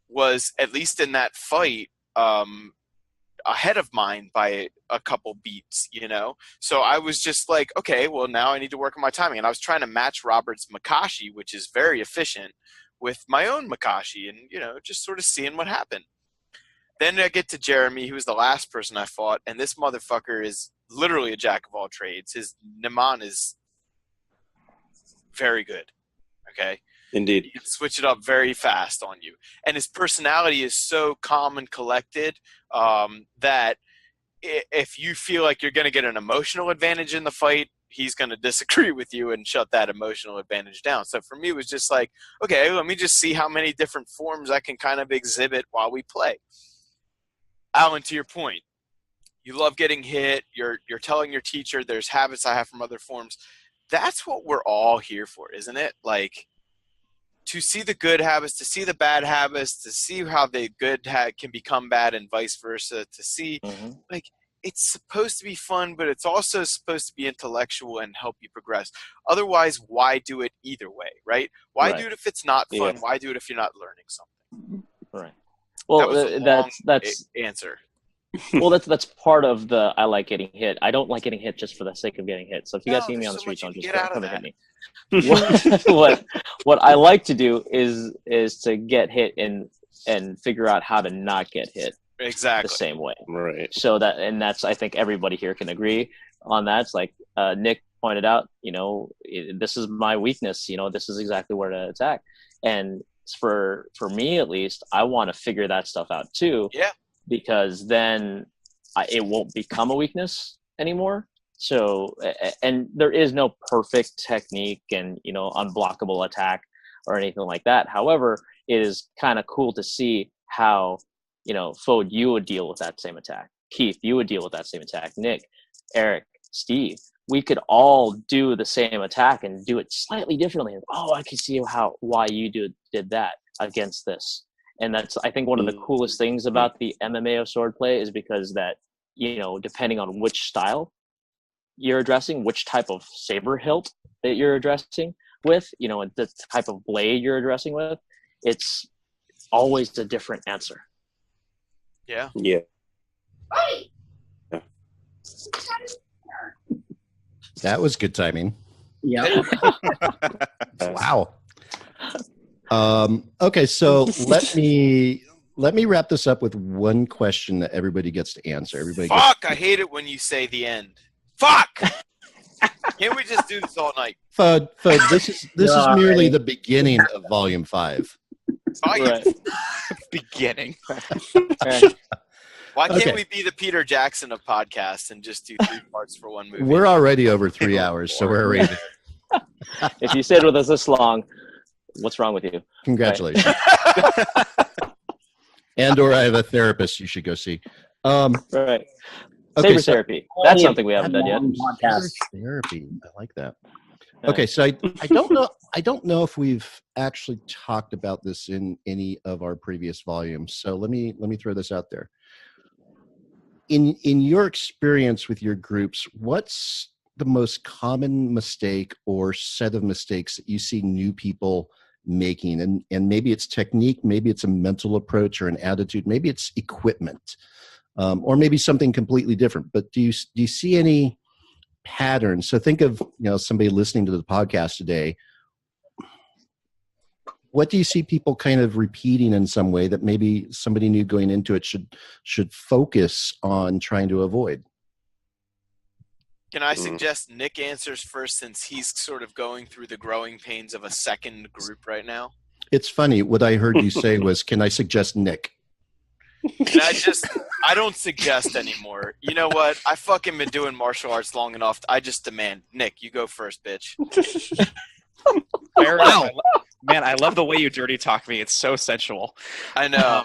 was, at least in that fight, ahead of mine by a couple beats, you know? So I was just like, okay, well, now I need to work on my timing. And I was trying to match Robert's Makashi, which is very efficient, with my own Makashi and, you know, just sort of seeing what happened. Then I get to Jeremy, who was the last person I fought, and this motherfucker is literally a jack of all trades. His Niman is very good, okay? Indeed. He can switch it up very fast on you. And his personality is so calm and collected that if you feel like you're going to get an emotional advantage in the fight, he's going to disagree with you and shut that emotional advantage down. So for me, it was just like, okay, let me just see how many different forms I can kind of exhibit while we play. Alan, to your point, you love getting hit. You're telling your teacher there's habits I have from other forms. That's what we're all here for, isn't it? Like, to see the good habits, to see the bad habits, to see how the good can become bad and vice versa, to see, like, it's supposed to be fun, but it's also supposed to be intellectual and help you progress. Otherwise, why do it either way, right? Why do it if it's not fun? Yeah. Why do it if you're not learning something? Right. Well, that's answer. Well, that's part of the I like getting hit. I don't like getting hit just for the sake of getting hit. So if you guys see me on the street, don't just come and hit me. What I like to do is to get hit and figure out how to not get hit exactly the same way. Right. So that's I think everybody here can agree on that. It's like Nick pointed out, you know, this is my weakness. You know, this is exactly where to attack. And for me at least, I want to figure that stuff out too. Yeah. Because then it won't become a weakness anymore. So, and there is no perfect technique and, you know, unblockable attack or anything like that. However, it is kind of cool to see how, you know, Fode, you would deal with that same attack. Keith, you would deal with that same attack. Nick, Eric, Steve, we could all do the same attack and do it slightly differently. Oh, I can see why you did that against this. And that's, I think, one of the coolest things about the MMA of swordplay is because that, you know, depending on which style you're addressing, which type of saber hilt that you're addressing with, you know, and the type of blade you're addressing with, it's always a different answer. Yeah. Yeah. That was good timing. Yeah. Wow. Okay, so let me wrap this up with one question that everybody gets to answer. I hate it when you say the end. Fuck! Can't we just do this all night? Fud, this is Yeah, merely right. the beginning of Volume 5. Right. Beginning. Right. Why can't Okay. we be the Peter Jackson of podcasts and just do 3 parts for one movie? We're already over 3 hours, so we're already there. If you stayed with us this long, what's wrong with you? Congratulations. And or I have a therapist you should go see. Right. Okay, Saber so- therapy. That's something we haven't done yet. Podcast. Therapy. I like that. Yeah. Okay, so I don't know. I don't know if we've actually talked about this in any of our previous volumes. So let me throw this out there. In your experience with your groups, what's the most common mistake or set of mistakes that you see new people making? And maybe it's technique, maybe it's a mental approach or an attitude, maybe it's equipment, or maybe something completely different. But do you see any patterns? So think of somebody listening to the podcast today. What do you see people kind of repeating in some way that maybe somebody new going into it should focus on trying to avoid? Can I suggest Nick answers first, since he's sort of going through the growing pains of a second group right now? It's funny. What I heard you say was, can I suggest Nick? And I don't suggest anymore. You know what? I fucking been doing martial arts long enough. I just demand, Nick, you go first, bitch. Wow. Man, I love the way you dirty talk me. It's so sensual. I know.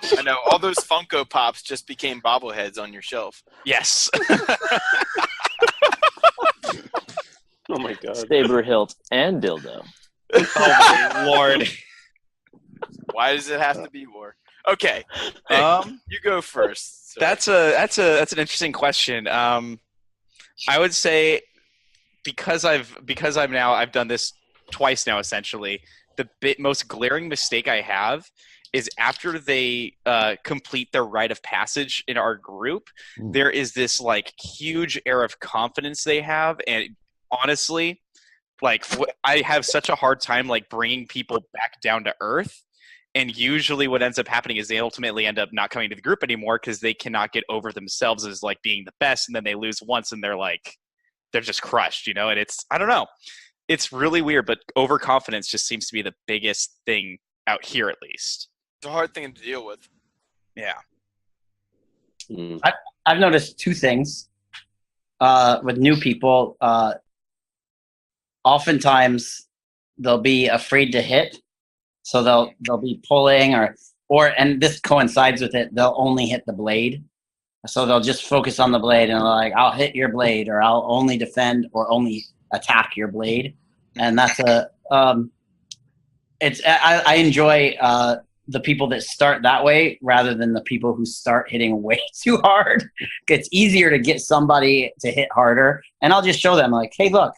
All those Funko Pops just became bobbleheads on your shelf. Yes. Oh my god. Saber hilt and dildo. Oh my lord. Why does it have to be war? Okay, Nick, you go first. Sorry. That's an interesting question. I would say because I've done this twice now, essentially. The most glaring mistake I have is after they complete their rite of passage in our group, there is this like huge air of confidence they have, and honestly, like I have such a hard time like bringing people back down to earth. And usually what ends up happening is they ultimately end up not coming to the group anymore because they cannot get over themselves as like being the best, and then they lose once and they're just crushed, and it's, I don't know. It's really weird, but overconfidence just seems to be the biggest thing out here, at least. It's a hard thing to deal with. Yeah. I've noticed two things with new people. Oftentimes, they'll be afraid to hit, so they'll be pulling or and this coincides with it. They'll only hit the blade, so they'll just focus on the blade and they're like, "I'll hit your blade," or "I'll only defend or only attack your blade." And that's I enjoy the people that start that way rather than the people who start hitting way too hard. It's easier to get somebody to hit harder, and I'll just show them like, "Hey, look,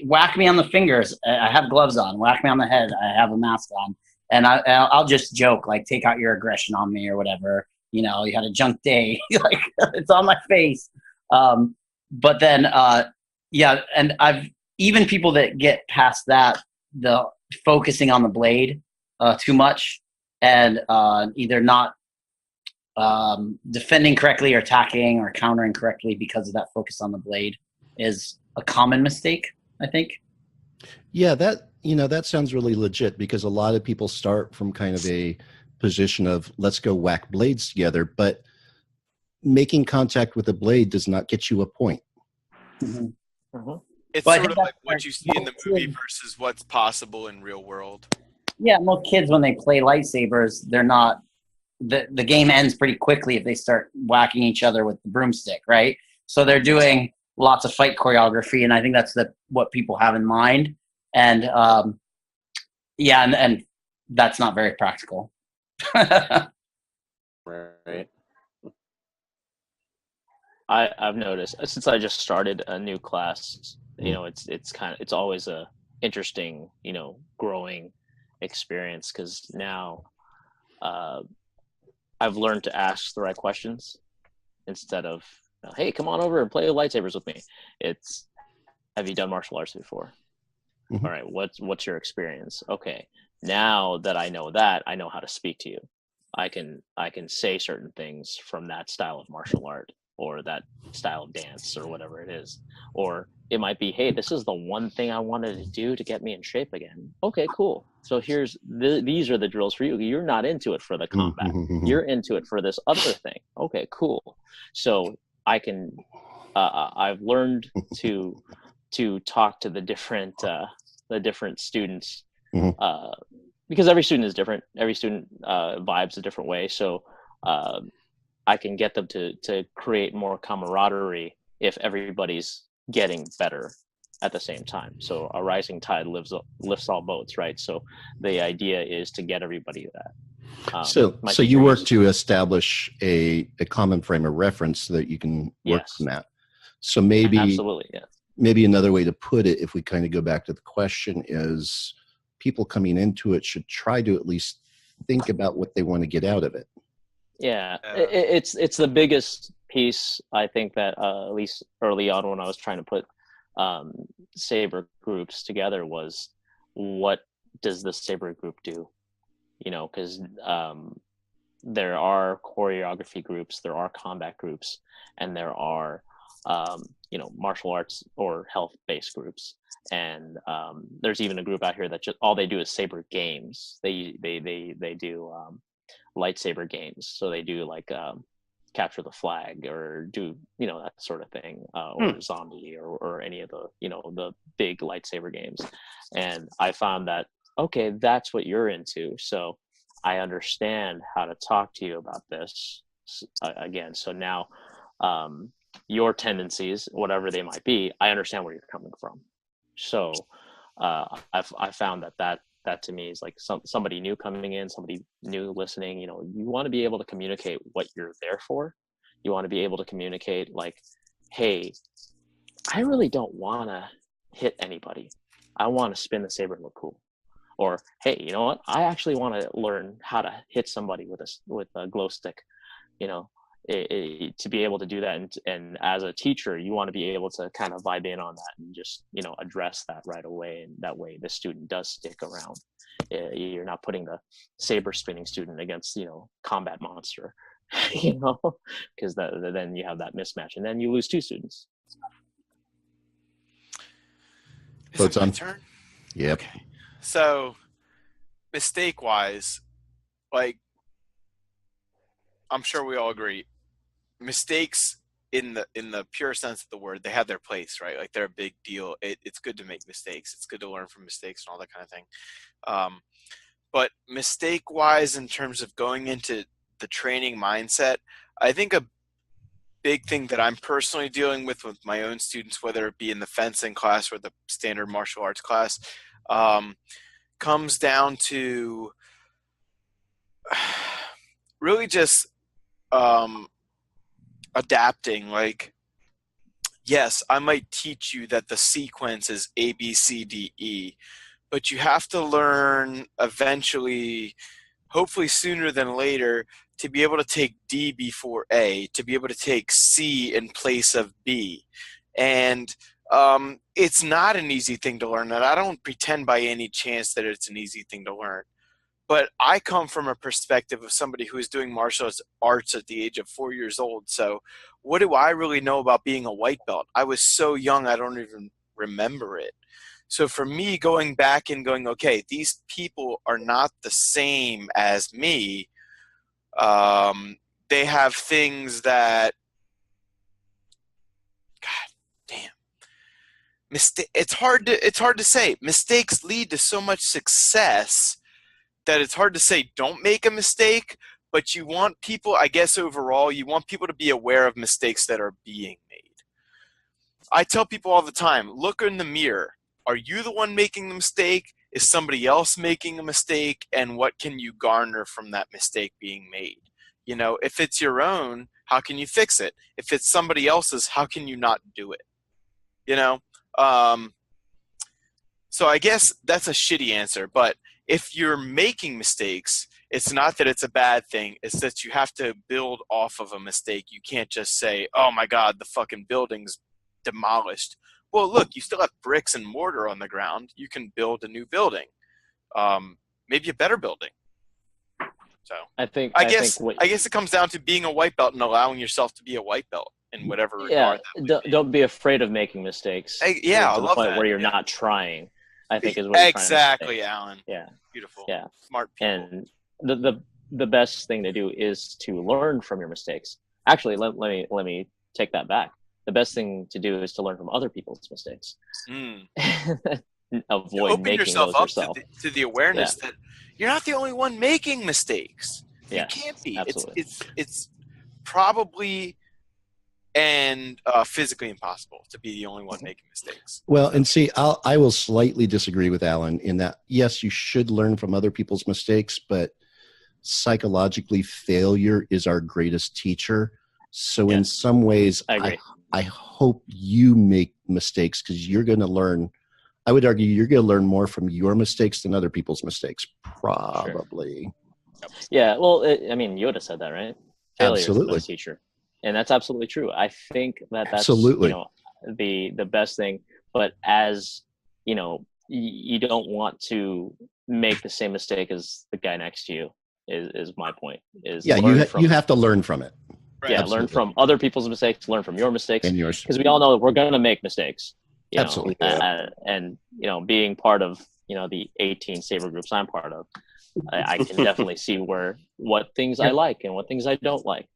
whack me on the fingers. I have gloves on. Whack me on the head. I have a mask on." And I'll just joke like, "Take out your aggression on me," or whatever. You had a junk day. Like it's on my face. But then, yeah, and even people that get past that, the focusing on the blade too much and either not defending correctly or attacking or countering correctly because of that focus on the blade is a common mistake, I think. Yeah, that sounds really legit, because a lot of people start from kind of a position of let's go whack blades together, but making contact with a blade does not get you a point. Mm-hmm. Mm-hmm. It's But I sort think of like that's what you see in the movie versus what's possible in real world. Yeah, most kids, when they play lightsabers, they're not the game ends pretty quickly if they start whacking each other with the broomstick, right? So they're doing lots of fight choreography, and I think that's what people have in mind. And yeah, and that's not very practical. Right. I've noticed since I just started a new class, it's always a interesting, growing experience, because now I've learned to ask the right questions instead of, "Hey, come on over and play lightsabers with me." It's, "Have you done martial arts before?" Mhm. All right, what's your experience? Okay, now that I know that, I know how to speak to you. I can say certain things from that style of martial art or that style of dance or whatever it is. Or it might be, hey, this is the one thing I wanted to do to get me in shape again. Okay, cool. So here's these are the drills for you. You're not into it for the combat. You're into it for this other thing. Okay, cool. So I can, I've learned to talk to the different students, because every student is different. Every student vibes a different way. So I can get them to create more camaraderie if everybody's getting better at the same time. So a rising tide lifts all boats, right? So the idea is to get everybody that. So you work to establish a common frame of reference so that you can work from that. So maybe absolutely, yeah. Maybe another way to put it, if we kind of go back to the question, is people coming into it should try to at least think about what they want to get out of it. Yeah, it's the biggest piece, I think, that at least early on when I was trying to put Saber groups together was, what does the Saber group do? You know, because there are choreography groups, there are combat groups, and there are martial arts or health-based groups. And there's even a group out here that just all they do is Saber games. They do lightsaber games. So they do like capture the flag, or do that sort of thing, or zombie, or any of the the big lightsaber games. And I found that, okay, that's what you're into, so I understand how to talk to you about this again. So now your tendencies, whatever they might be, I understand where you're coming from. So I found that to me is like somebody new coming in, somebody new listening. You want to be able to communicate what you're there for. You want to be able to communicate like, hey, I really don't want to hit anybody. I want to spin the saber and look cool. Or, hey, you know what? I actually want to learn how to hit somebody with a glow stick. To be able to do that, and as a teacher, you want to be able to kind of vibe in on that and just address that right away, and that way the student does stick around. You're not putting the saber spinning student against combat monster, because then you have that mismatch, and then you lose two students. Is it my turn? Yep. Okay. So, mistake-wise, like, I'm sure we all agree, mistakes in the pure sense of the word, they have their place, right? Like, they're a big deal. It's good to make mistakes. It's good to learn from mistakes and all that kind of thing. But mistake-wise, in terms of going into the training mindset, I think a big thing that I'm personally dealing with my own students, whether it be in the fencing class or the standard martial arts class, comes down to really just adapting. Like, yes, I might teach you that the sequence is A, B, C, D, E, but you have to learn eventually, hopefully sooner than later, to be able to take D before A, to be able to take C in place of B. And it's not an easy thing to learn, and I don't pretend by any chance that it's an easy thing to learn. But I come from a perspective of somebody who is doing martial arts at the age of 4 years old. So what do I really know about being a white belt? I was so young, I don't even remember it. So for me, going back and going, okay, these people are not the same as me. They have things that, God damn. It's hard to say. Mistakes lead to so much success that it's hard to say don't make a mistake, but you want people, I guess overall, you want people to be aware of mistakes that are being made. I tell people all the time, look in the mirror. Are you the one making the mistake? Is somebody else making a mistake? And what can you garner from that mistake being made? If it's your own, how can you fix it? If it's somebody else's, how can you not do it? So I guess that's a shitty answer, but if you're making mistakes, it's not that it's a bad thing. It's that you have to build off of a mistake. You can't just say, oh my God, the fucking building's demolished. Well, look, you still have bricks and mortar on the ground. You can build a new building, maybe a better building. So I guess think what, I guess it comes down to being a white belt and allowing yourself to be a white belt in whatever regard that would be. don't be afraid of making mistakes. Yeah, I to the love point that. where you're Yeah. not trying, I think is what you're trying to say. Exactly, Alan. Yeah. Beautiful. Yeah. Smart people. And the best thing to do is to learn from your mistakes. Actually, let me take that back. The best thing to do is to learn from other people's mistakes. Avoid open making yourself those up yourself. to the awareness that you're not the only one making mistakes. Yes, you can't be. Absolutely. It's probably and physically impossible to be the only one making mistakes. Well, and see, I will slightly disagree with Alan in that, yes, you should learn from other people's mistakes, but psychologically, failure is our greatest teacher. So in some ways, I agree. I hope you make mistakes because you're going to learn. I would argue you're going to learn more from your mistakes than other people's mistakes, probably. Sure. Yeah, well, I mean, Yoda said that, right? Failure Absolutely. is the best teacher, and that's absolutely true. I think that's Absolutely. the best thing. But as you don't want to make the same mistake as the guy next to you. Is my point. You have to learn from it. Right. Yeah, Absolutely. learn from other people's mistakes, learn from your mistakes, And yours. because we all know that we're going to make mistakes. Absolutely. And being part of the 18 Saber groups I'm part of, I can definitely see what things I like and what things I don't like.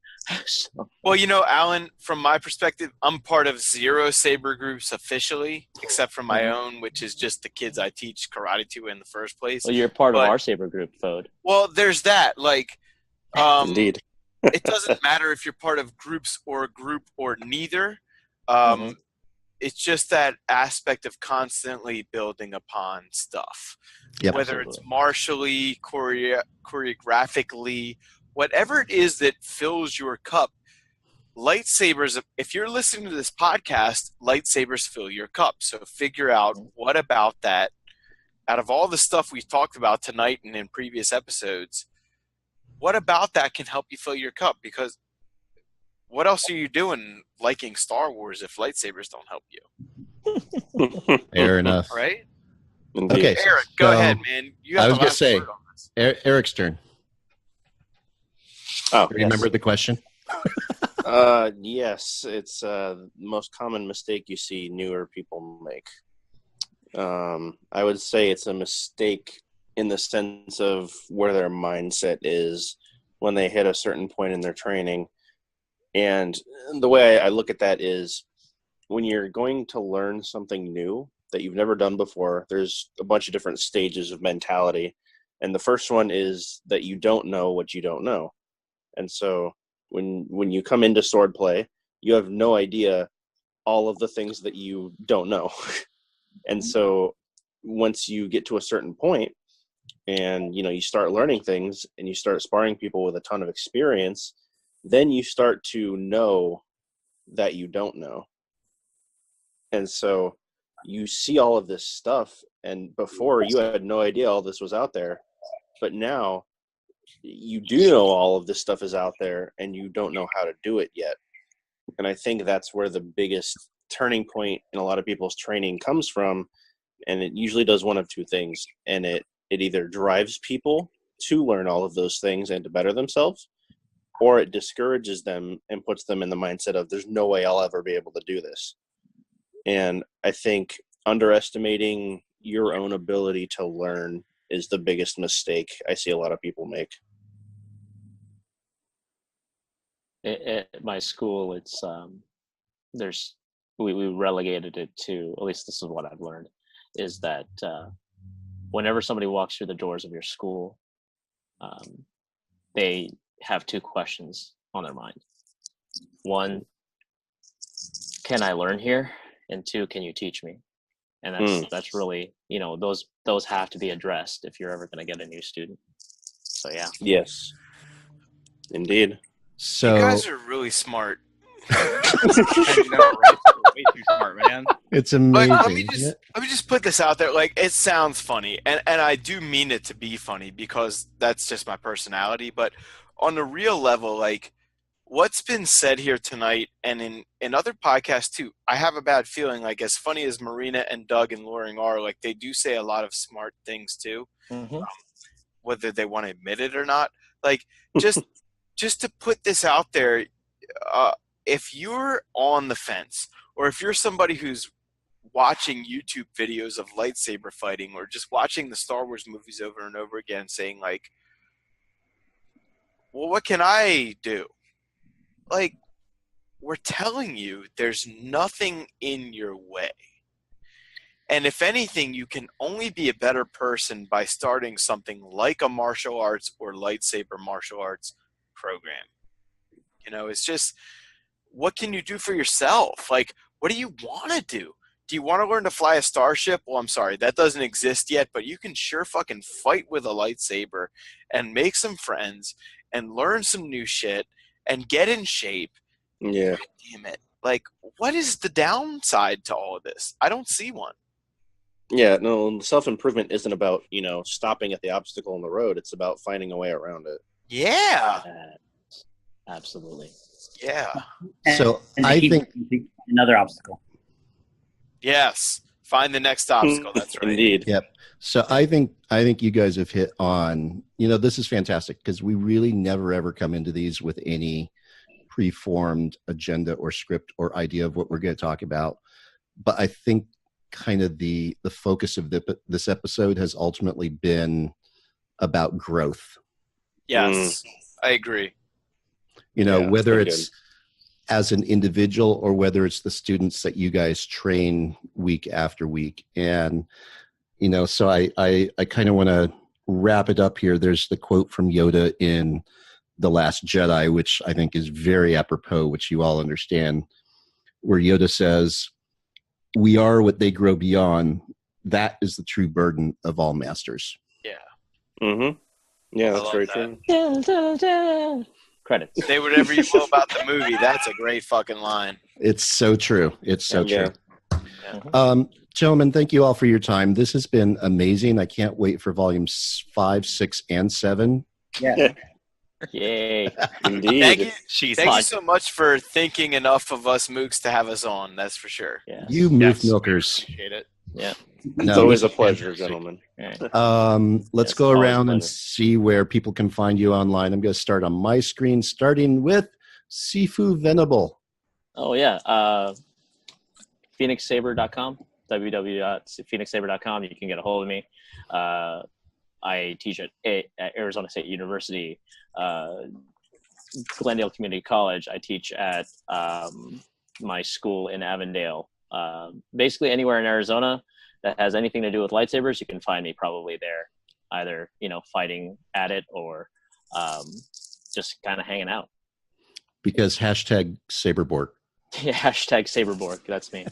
So. Well, Alan, from my perspective, I'm part of 0 Saber groups officially, except for my own, which is just the kids I teach karate to in the first place. Well, you're part of our Saber group, Fode. Well, there's that. Like, Indeed. it doesn't matter if you're part of groups or a group or neither. It's just that aspect of constantly building upon stuff. Yep. Whether it's martially, choreographically, whatever it is that fills your cup. Lightsabers, if you're listening to this podcast, lightsabers fill your cup. So figure out what about that, out of all the stuff we've talked about tonight and in previous episodes, what about that can help you fill your cup? Because what else are you doing liking Star Wars if lightsabers don't help you? Fair enough. Right? Indeed. Okay. Eric, go ahead, man. You have I was the going to last say, word on this. Eric's turn. Oh, Remember the question? yes, it's the most common mistake you see newer people make. I would say it's a mistake in the sense of where their mindset is when they hit a certain point in their training. And the way I look at that is when you're going to learn something new that you've never done before, there's a bunch of different stages of mentality. And the first one is that you don't know what you don't know. And so when you come into sword play, you have no idea all of the things that you don't know. And so once you get to a certain point and you start learning things and you start sparring people with a ton of experience, then you start to know that you don't know. And so you see all of this stuff, and before you had no idea all this was out there, but now you do know all of this stuff is out there and you don't know how to do it yet. And I think that's where the biggest turning point in a lot of people's training comes from. And it usually does one of two things. And it either drives people to learn all of those things and to better themselves, or it discourages them and puts them in the mindset of there's no way I'll ever be able to do this. And I think underestimating your own ability to learn is the biggest mistake I see a lot of people make. At my school, it's we relegated it to, at least this is what I've learned, is that whenever somebody walks through the doors of your school, they have 2 questions on their mind. 1, can I learn here? And 2, can you teach me? And that's really, those have to be addressed if you're ever going to get a new student. So yeah. Yes, indeed. So You guys are really smart. I know, right? Way too smart, man. it's Like, amazing. let me just put this out there. Like, it sounds funny, and I do mean it to be funny because that's just my personality. But on the real level, like, what's been said here tonight and in other podcasts too, I have a bad feeling, like, as funny as Marina and Doug and Loring are, like, they do say a lot of smart things too, whether they want to admit it or not. Like, just to put this out there, if you're on the fence, or if you're somebody who's watching YouTube videos of lightsaber fighting, or just watching the Star Wars movies over and over again, saying like, well, what can I do? Like, we're telling you there's nothing in your way. And if anything, you can only be a better person by starting something like a martial arts or lightsaber martial arts program. You know, it's just, what can you do for yourself? Like, what do you want to do? Do you want to learn to fly a starship? Well, I'm sorry, that doesn't exist yet, but you can sure fucking fight with a lightsaber and make some friends and learn some new shit and get in shape. Yeah. God damn it. Like, what is the downside to all of this? I don't see one. Yeah, no, self-improvement isn't about, stopping at the obstacle on the road. It's about finding a way around it. Yeah. Absolutely. Yeah. So And I keep think another obstacle. Yes. Find the next obstacle. That's right. Indeed. Yep. So I think you guys have hit on, this is fantastic because we really never ever come into these with any preformed agenda or script or idea of what we're going to talk about. But I think kind of the focus of this episode has ultimately been about growth. Yes. I agree. Whether that's it's as an individual or whether it's the students that you guys train week after week. And, so I kind of want to wrap it up here. There's the quote from Yoda in The Last Jedi, which I think is very apropos, which you all understand, where Yoda says, "We are what they grow beyond. That is the true burden of all masters." Yeah. Mm-hmm. Yeah, I that's love very that. true. Credits. Say whatever you will about the movie. That's a great fucking line. It's so true. It's so Yeah. true. Gentlemen, thank you all for your time. This has been amazing. I can't wait for volumes 5, 6, and 7. Yeah. Yay. Indeed. Thank you. She's Thank you so much for thinking enough of us mooks to have us on. That's for sure. Yeah. You moof milkers. Appreciate it. Yeah. It's always a pleasure, gentlemen. Right. Let's Yes, go always around a and pleasure. see where people can find you online. I'm going to start on my screen, starting with Sifu Venable. Oh, yeah. PhoenixSaber.com, www.phoenixsaber.com. You can get a hold of me. I teach at Arizona State University, Glendale Community College. I teach at my school in Avondale. Basically anywhere in Arizona that has anything to do with lightsabers, you can find me probably there, either, fighting at it or just kind of hanging out. Because hashtag Saberborg. Yeah, hashtag Saberborg. That's me.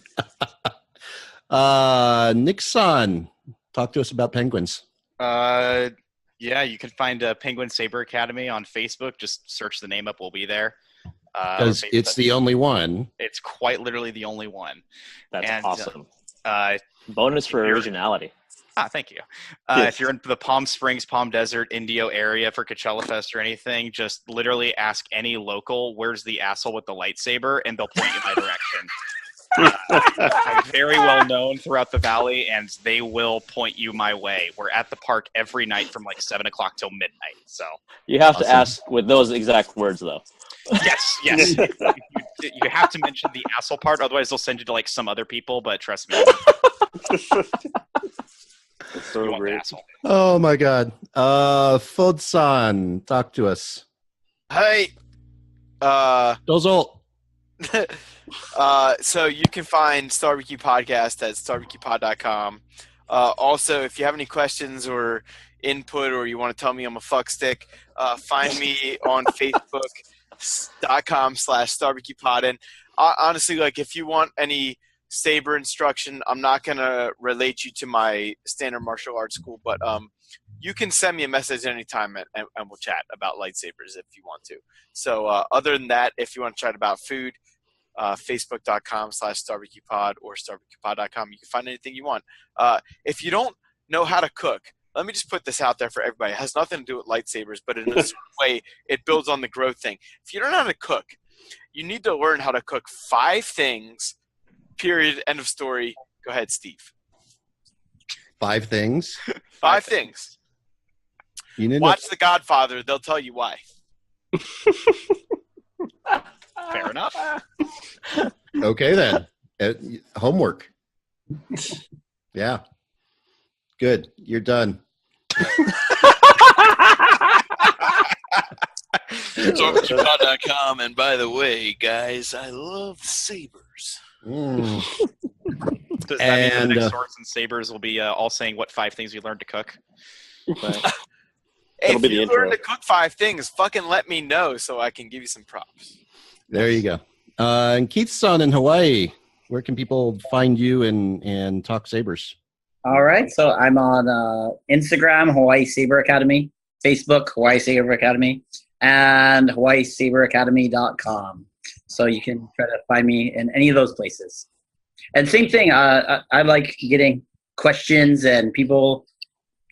Nixon, talk to us about penguins. Yeah, you can find Penguin Saber Academy on Facebook. Just search the name up; we'll be there. Because it's the only one. It's quite literally the only one. That's And, awesome. Uh, Bonus for originality. thank you. If you're in the Palm Springs, Palm Desert, Indio area for Coachella Fest or anything, just literally ask any local, "Where's the asshole with the lightsaber?" and they'll point you in my direction. I'm very well known throughout the valley, and they will point you my way. We're at the park every night from like 7 o'clock till midnight. So You have Awesome. to ask with those exact words, though. yes, you have to mention the asshole part, otherwise they'll send you to like some other people. But trust me, So you want the great. asshole. Oh my God. Fodsan, talk to us. Hey. Dozol. So you can find Starbarbecue Podcast at starbarbecuepod.com. Also, if you have any questions or input, or you want to tell me I'm a fuckstick, find me on Facebook.com/starbarbecuepod. And honestly, like, if you want any saber instruction, I'm not gonna relate you to my standard martial arts school, but you can send me a message anytime and we'll chat about lightsabers if you want to. So other than that, if you want to chat about food, Facebook.com/starbarbecuepod or starbarbecuepod.com. You can find anything you want. If you don't know how to cook, let me just put this out there for everybody. It has nothing to do with lightsabers, but in a certain way, it builds on the growth thing. If you don't know how to cook, you need to learn how to cook 5 things, period, end of story. Go ahead, Steve. 5 things. 5 things. You need Watch The Godfather. They'll tell you why. Fair enough. Okay, then. Homework. Yeah. Good. You're done. Talktojapan.com. And by the way, guys, I love Sabers. Mm. Does that mean the And, next Swords and Sabers will be all saying what 5 things we learned to cook? That'll Hey, if be the you intro. learn to cook 5 things, fucking let me know so I can give you some props. There you go. And Keith's on in Hawaii. Where can people find you and talk sabers? All right. So I'm on Instagram, Hawaii Saber Academy, Facebook, Hawaii Saber Academy, and HawaiiSaberAcademy.com. So you can try to find me in any of those places. And same thing, I like getting questions and people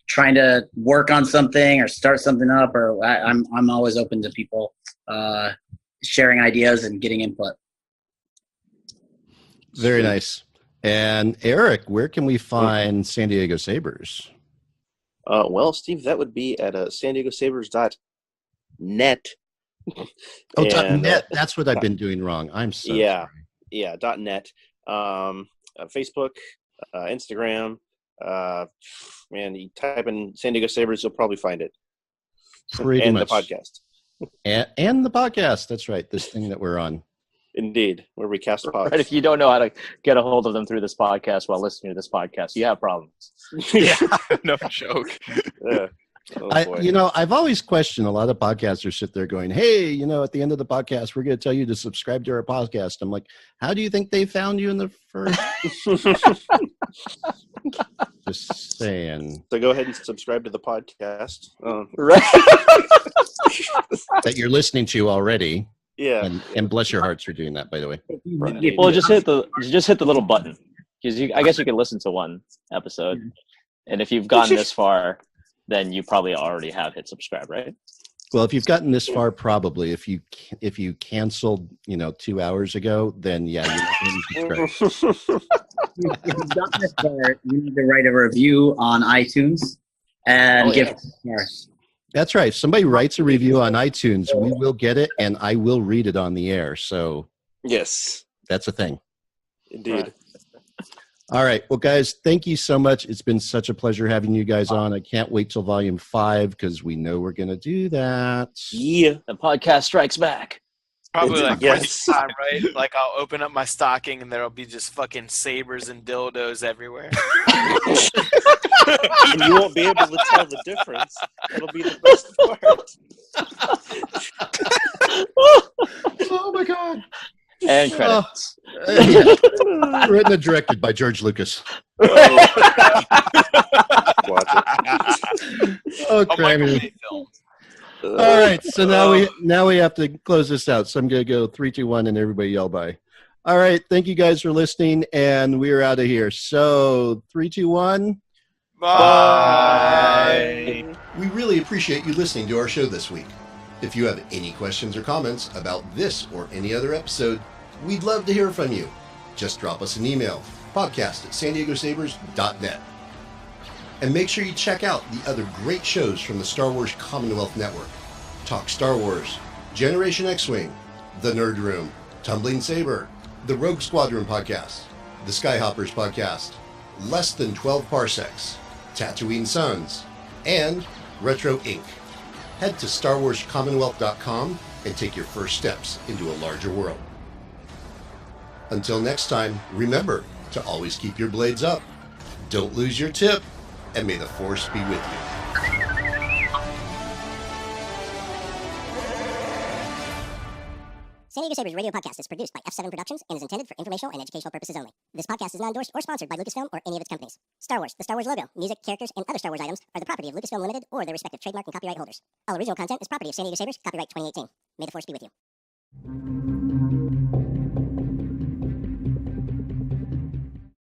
trying to work on something or start something up, or I'm always open to people sharing ideas and getting input. Very nice. And Eric, where can we find San Diego Sabers? Well, Steve, that would be at sandiegosabers.net. Oh, And, .net. That's what I've been doing wrong. I'm so Yeah. sorry. Yeah, .net. Facebook, Instagram. Man, you type in San Diego Sabers, you'll probably find it. Pretty and much. the podcast. And the podcast. That's right. This thing that we're on. Indeed, where we cast pods. Right, if you don't know how to get a hold of them through this podcast while listening to this podcast, you have problems. Yeah, no joke. Yeah. Oh, boy. I've always questioned a lot of podcasters sit there going, hey, at the end of the podcast, we're going to tell you to subscribe to our podcast. I'm like, how do you think they found you in the first? Just saying. So go ahead and subscribe to the podcast. Right. That you're listening to already. Yeah. And bless your hearts for doing that, by the way. Indeed. Well, just hit the little button, because I guess you can listen to one episode, and if you've gotten this far, then you probably already have hit subscribe, right? Well, if you've gotten this far, probably. If you canceled, 2 hours ago, then yeah, you're subscribed. If you've gotten this far, you need to write a review on iTunes and give it stars. That's right. If somebody writes a review on iTunes, we will get it, and I will read it on the air. So Yes. that's a thing. Indeed. Right. All right. Well, guys, thank you so much. It's been such a pleasure having you guys on. I can't wait till volume 5 because we know we're going to do that. Yeah. The podcast strikes back. Probably like Yes. one time, right? Like I'll open up my stocking and there'll be just fucking sabers and dildos everywhere. And you won't be able to tell the difference. It'll be the best part. Oh, my God. And credits. Written and directed by George Lucas. Watch it. Oh, Michael criminy. Bay film. All right, so now we have to close this out. So I'm going to go 3, 2, 1, and everybody yell bye. All right, thank you guys for listening, and we're out of here. So 3, 2, 1. Bye. We really appreciate you listening to our show this week. If you have any questions or comments about this or any other episode, we'd love to hear from you. Just drop us an email, podcast@sandiegosabers.net. And make sure you check out the other great shows from the Star Wars Commonwealth Network. Talk Star Wars, Generation X-Wing, The Nerd Room, Tumbling Saber, the Rogue Squadron Podcast, the Skyhoppers Podcast, Less Than 12 Parsecs, Tatooine Sons, and Retro Inc. Head to StarWarsCommonwealth.com and take your first steps into a larger world. Until next time, remember to always keep your blades up. Don't lose your tip, and may the Force be with you. San Diego Sabers Radio Podcast is produced by F7 Productions and is intended for informational and educational purposes only. This podcast is not endorsed or sponsored by Lucasfilm or any of its companies. Star Wars, the Star Wars logo, music, characters, and other Star Wars items are the property of Lucasfilm Limited or their respective trademark and copyright holders. All original content is property of San Diego Sabers, copyright 2018. May the Force be with you.